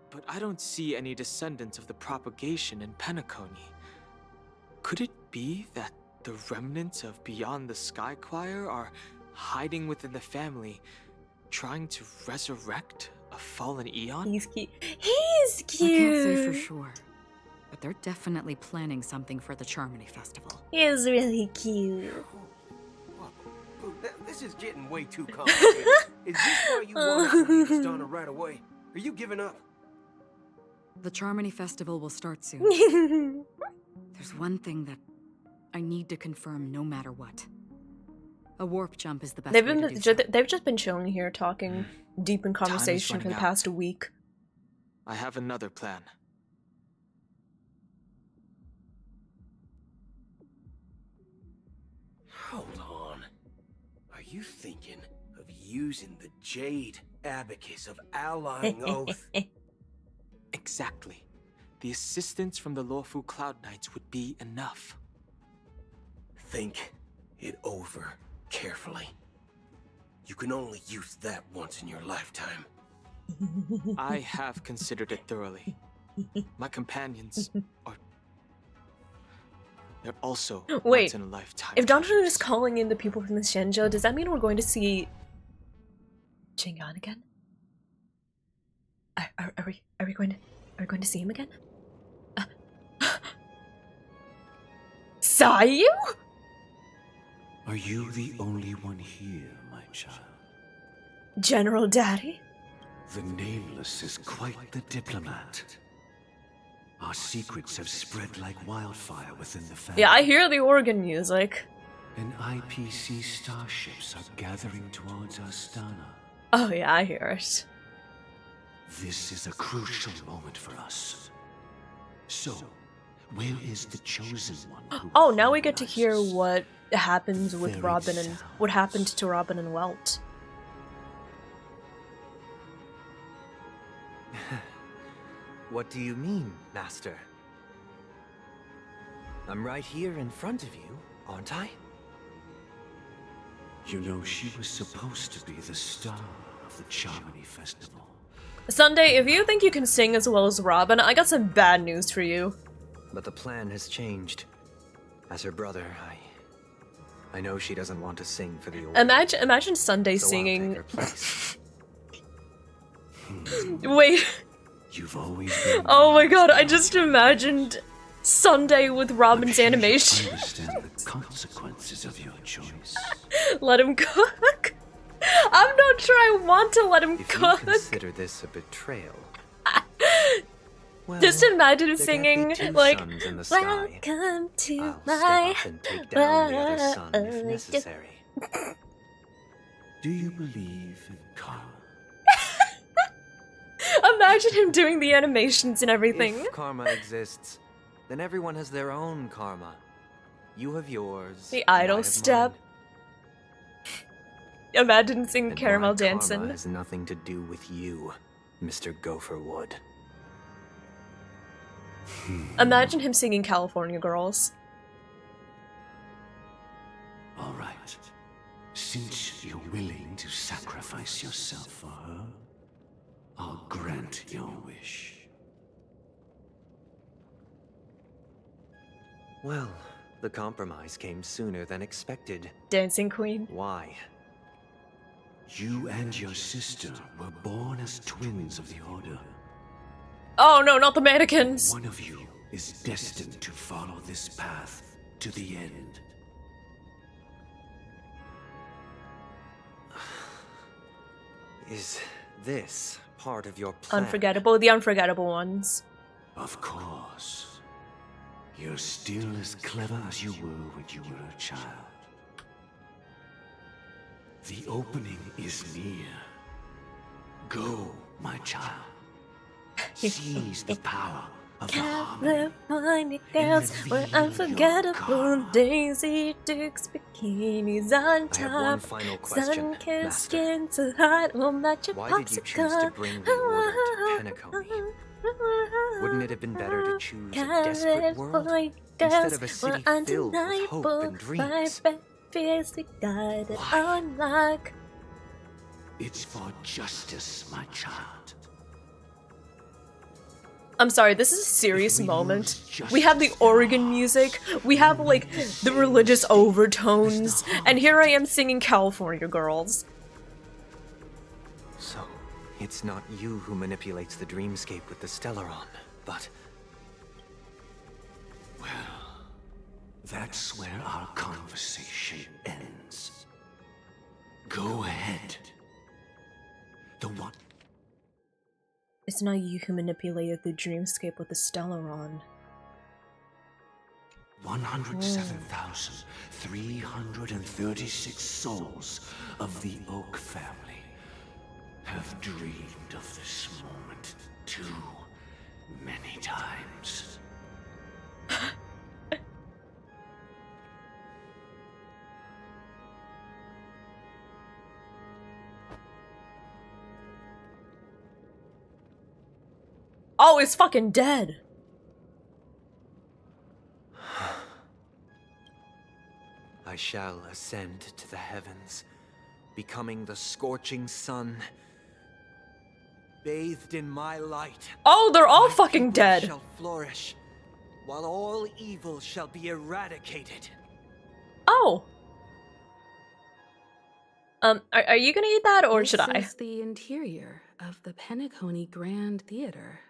Speaker 22: But I don't see any descendants of the propagation in Penacony. Could it be that the remnants of Beyond the Sky Choir are hiding within the family, trying to resurrect a fallen eon?
Speaker 1: He's cute. He's cute.
Speaker 23: I can't say for sure, but they're definitely planning something for the Charmony Festival.
Speaker 1: He is really cute.
Speaker 17: This is getting way too complicated. Is this why you want us to leave Astana right away? Are you giving up?
Speaker 23: The Charmony Festival will start soon. There's one thing that I need to confirm no matter what. A warp jump is the best way to do so.
Speaker 1: They've just been chilling here, talking deep in conversation for the
Speaker 22: running
Speaker 1: past week.
Speaker 22: I have another plan.
Speaker 17: Hold on. Are you thinking of using the Jade Abacus of Allying Oath?
Speaker 22: Exactly. The assistance from the lawful Cloud Knights would be enough.
Speaker 17: Think it over carefully. You can only use that once in your lifetime.
Speaker 22: I have considered it thoroughly. My companions are... They're also
Speaker 1: Wait,
Speaker 22: once in a lifetime.
Speaker 1: if Jonathan is calling in the people from the Shenzhou, does that mean we're going to see Chingan again? Are we going to see him again? Sayu?
Speaker 7: Are you the only one here, my child?
Speaker 1: General Daddy?
Speaker 7: The Nameless is quite the diplomat. Our secrets have spread like wildfire within the family.
Speaker 1: Yeah, I hear the organ music.
Speaker 7: And IPC starships are gathering towards Astana.
Speaker 1: Oh yeah, I hear it.
Speaker 7: This is a crucial moment for us. So, where is the chosen one?
Speaker 1: Oh, now we get to hear what happens with Robin and what happened to Robin and Welt.
Speaker 9: What do you mean, Master? I'm right here in front of you, aren't I?
Speaker 7: You know, she was supposed to be the star of the Charmony Festival.
Speaker 1: Sunday, if you think you can sing as well as Robin, I got some bad news for you.
Speaker 9: But the plan has changed. As her brother, I know she doesn't want to sing for the order.
Speaker 1: Imagine Sunday
Speaker 9: so
Speaker 1: singing.
Speaker 9: I'll take her place.
Speaker 1: Wait.
Speaker 7: You've always been.
Speaker 1: Oh my god, I just imagined Sunday with Robin's animation.
Speaker 7: Understand the consequences of your choice.
Speaker 1: Let him cook? I'm not sure I want to let him
Speaker 9: If
Speaker 1: cook.
Speaker 9: you consider this a betrayal, well,
Speaker 1: Just imagine
Speaker 9: there
Speaker 1: singing
Speaker 9: can't be two
Speaker 1: like,
Speaker 9: suns in the sky.
Speaker 1: welcome to
Speaker 9: I'll
Speaker 1: my
Speaker 9: step up and take down the other sun if necessary.
Speaker 7: Do you believe in karma?
Speaker 1: Imagine him doing the animations and everything.
Speaker 9: If karma exists, then everyone has their own karma. You have yours.
Speaker 1: The
Speaker 9: and I
Speaker 1: idol
Speaker 9: have
Speaker 1: step.
Speaker 9: mine.
Speaker 1: Imagine singing
Speaker 9: And
Speaker 1: Caramel
Speaker 9: my karma
Speaker 1: dancing.
Speaker 9: has nothing to do with you, Mr. Gopherwood.
Speaker 1: Imagine him singing California Girls.
Speaker 7: All right. Since you're willing to sacrifice yourself for her, I'll grant your wish.
Speaker 9: Well, the compromise came sooner than expected.
Speaker 1: Dancing Queen.
Speaker 9: Why?
Speaker 7: You and your sister were born as twins of the Order.
Speaker 1: Oh no, not the mannequins!
Speaker 7: One of you is destined to follow this path to the end.
Speaker 9: Is this part of your plan?
Speaker 1: Unforgettable, the unforgettable ones.
Speaker 7: Of course. You're still as clever as you were when you were a child. The opening is near. Go, my child. Seize the power of the harmony.
Speaker 1: California girls were unforgettable. Daisy Dukes bikinis on
Speaker 9: I have one
Speaker 1: top.
Speaker 9: final question,
Speaker 1: Sun-kissed
Speaker 9: Master.
Speaker 1: skin so hot, will match your
Speaker 9: Why did you choose to bring the order to Penacony? Wouldn't it have been better to choose a desperate world instead of a city filled with hope and dreams?
Speaker 1: Fears we got it on lock.
Speaker 7: It's for justice, my child.
Speaker 1: I'm sorry, this is a serious moment. We have the organ music, we have like the religious overtones, and here I am singing California Girls.
Speaker 9: So, it's not you who manipulates the dreamscape with the Stellaron, but...
Speaker 7: Well, that's where our conversation ends. Go ahead. The one...
Speaker 1: It's not you who manipulated the dreamscape with the Stellaron.
Speaker 7: 107,336 souls of the Oak family have dreamed of this moment too many times.
Speaker 1: Oh, it's fucking dead.
Speaker 9: I shall ascend to the heavens, becoming the scorching sun. Bathed in my light.
Speaker 1: Oh, they're all fucking dead.
Speaker 9: Shall flourish, while all evil shall be eradicated.
Speaker 1: Oh. Are you gonna eat that, or should I?
Speaker 6: This is the interior of the Penacony Grand Theater.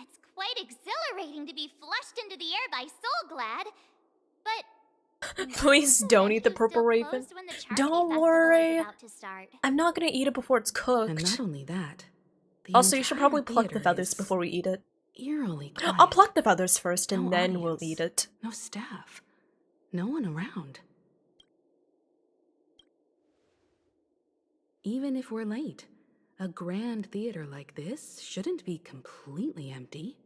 Speaker 4: It's quite exhilarating to be flushed into the air by Soul Glad. But
Speaker 1: Please don't eat the purple raven. Don't worry. I'm not gonna eat it before it's cooked.
Speaker 6: And not only that,
Speaker 1: Also, you should probably pluck the feathers before we eat it.
Speaker 6: Eerily
Speaker 1: I'll
Speaker 6: quiet.
Speaker 1: pluck the feathers first and
Speaker 6: No
Speaker 1: then
Speaker 6: audience,
Speaker 1: we'll eat it.
Speaker 6: No staff. No one around. Even if we're late, a grand theater like this shouldn't be completely empty.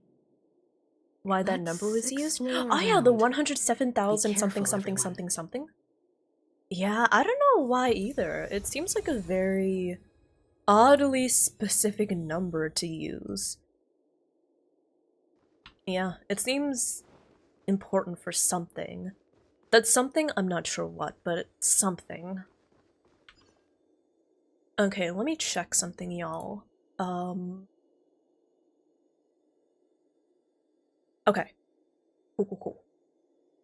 Speaker 1: Why that number was used? Oh yeah, the 107,000 something something something something. Yeah, I don't know why either. It seems like a very oddly specific number to use. Yeah, it seems important for something. That's something, I'm not sure what, but it's something. Okay, let me check something, y'all. Okay. Cool.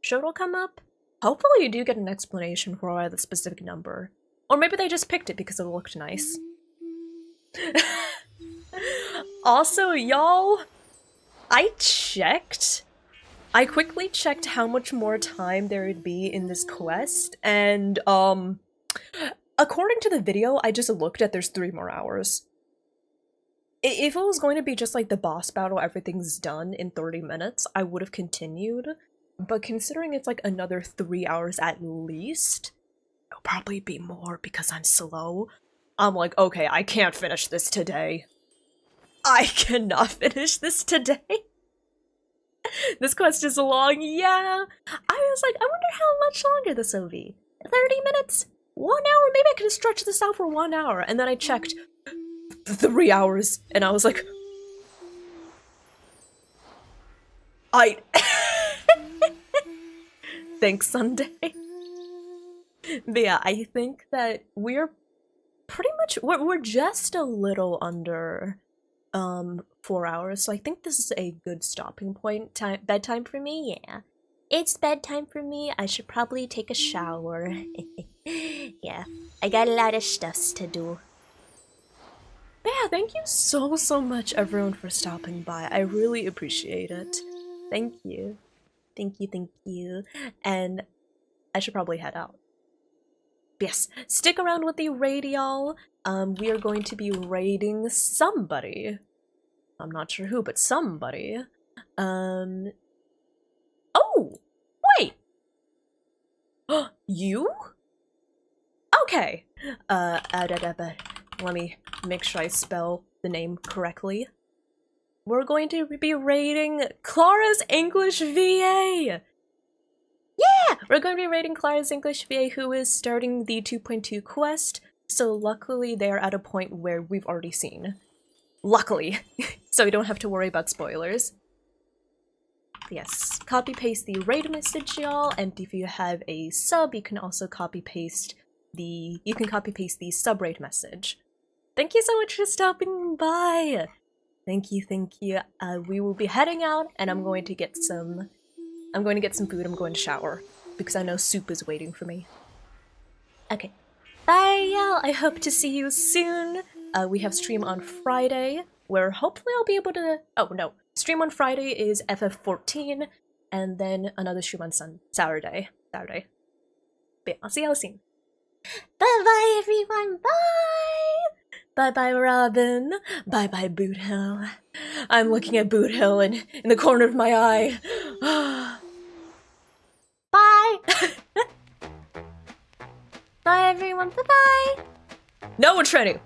Speaker 1: Sure it'll come up? Hopefully you do get an explanation for why the specific number. Or maybe they just picked it because it looked nice. Also, y'all, I quickly checked how much more time there would be in this quest, and, according to the video I just looked at, there's 3 more hours. If it was going to be just like the boss battle, everything's done in 30 minutes, I would have continued. But considering it's like another 3 hours at least, it'll probably be more because I'm slow. I'm like, okay, I can't finish this today. I cannot finish this today. This quest is long, yeah. I was like, I wonder how much longer this will be. 30 minutes? 1 hour? Maybe I could stretch this out for 1 hour. And then I checked 3 hours, and I was like, thanks, Sunday. But yeah, I think that we're pretty much, we're just a little under 4 hours, so I think this is a good stopping point. Bedtime for me? Yeah. It's bedtime for me. I should probably take a shower. Yeah, I got a lot of stuff to do. But yeah, thank you so much everyone for stopping by. I really appreciate it. Thank you. Thank you. And I should probably head out. Yes, stick around with the raid, y'all. We are going to be raiding somebody. I'm not sure who, but somebody. Oh! Wait! You? Okay. Let me make sure I spell the name correctly. We're going to be raiding Clara's English VA! Yeah! We're going to be raiding Clara's English VA, who is starting the 2.2 quest, so luckily they're at a point where we've already seen. Luckily! So we don't have to worry about spoilers. Yes, copy-paste the raid message, y'all, and if you have a sub, you can also copy-paste the sub-raid message. Thank you so much for stopping by! Thank you. We will be heading out, and I'm going to get some food. I'm going to shower, because I know soup is waiting for me. Okay. Bye, y'all! I hope to see you soon! We have stream on Friday, where hopefully I'll be able to... Oh, no. Stream on Friday is FF14, and then another stream on Saturday. But yeah, I'll see y'all soon. Bye-bye, everyone! Bye! Bye-bye, Robin. Bye-bye, Boot Hill. I'm looking at Boot Hill in the corner of my eye. Bye! Bye, everyone. Bye-bye! No, Trini!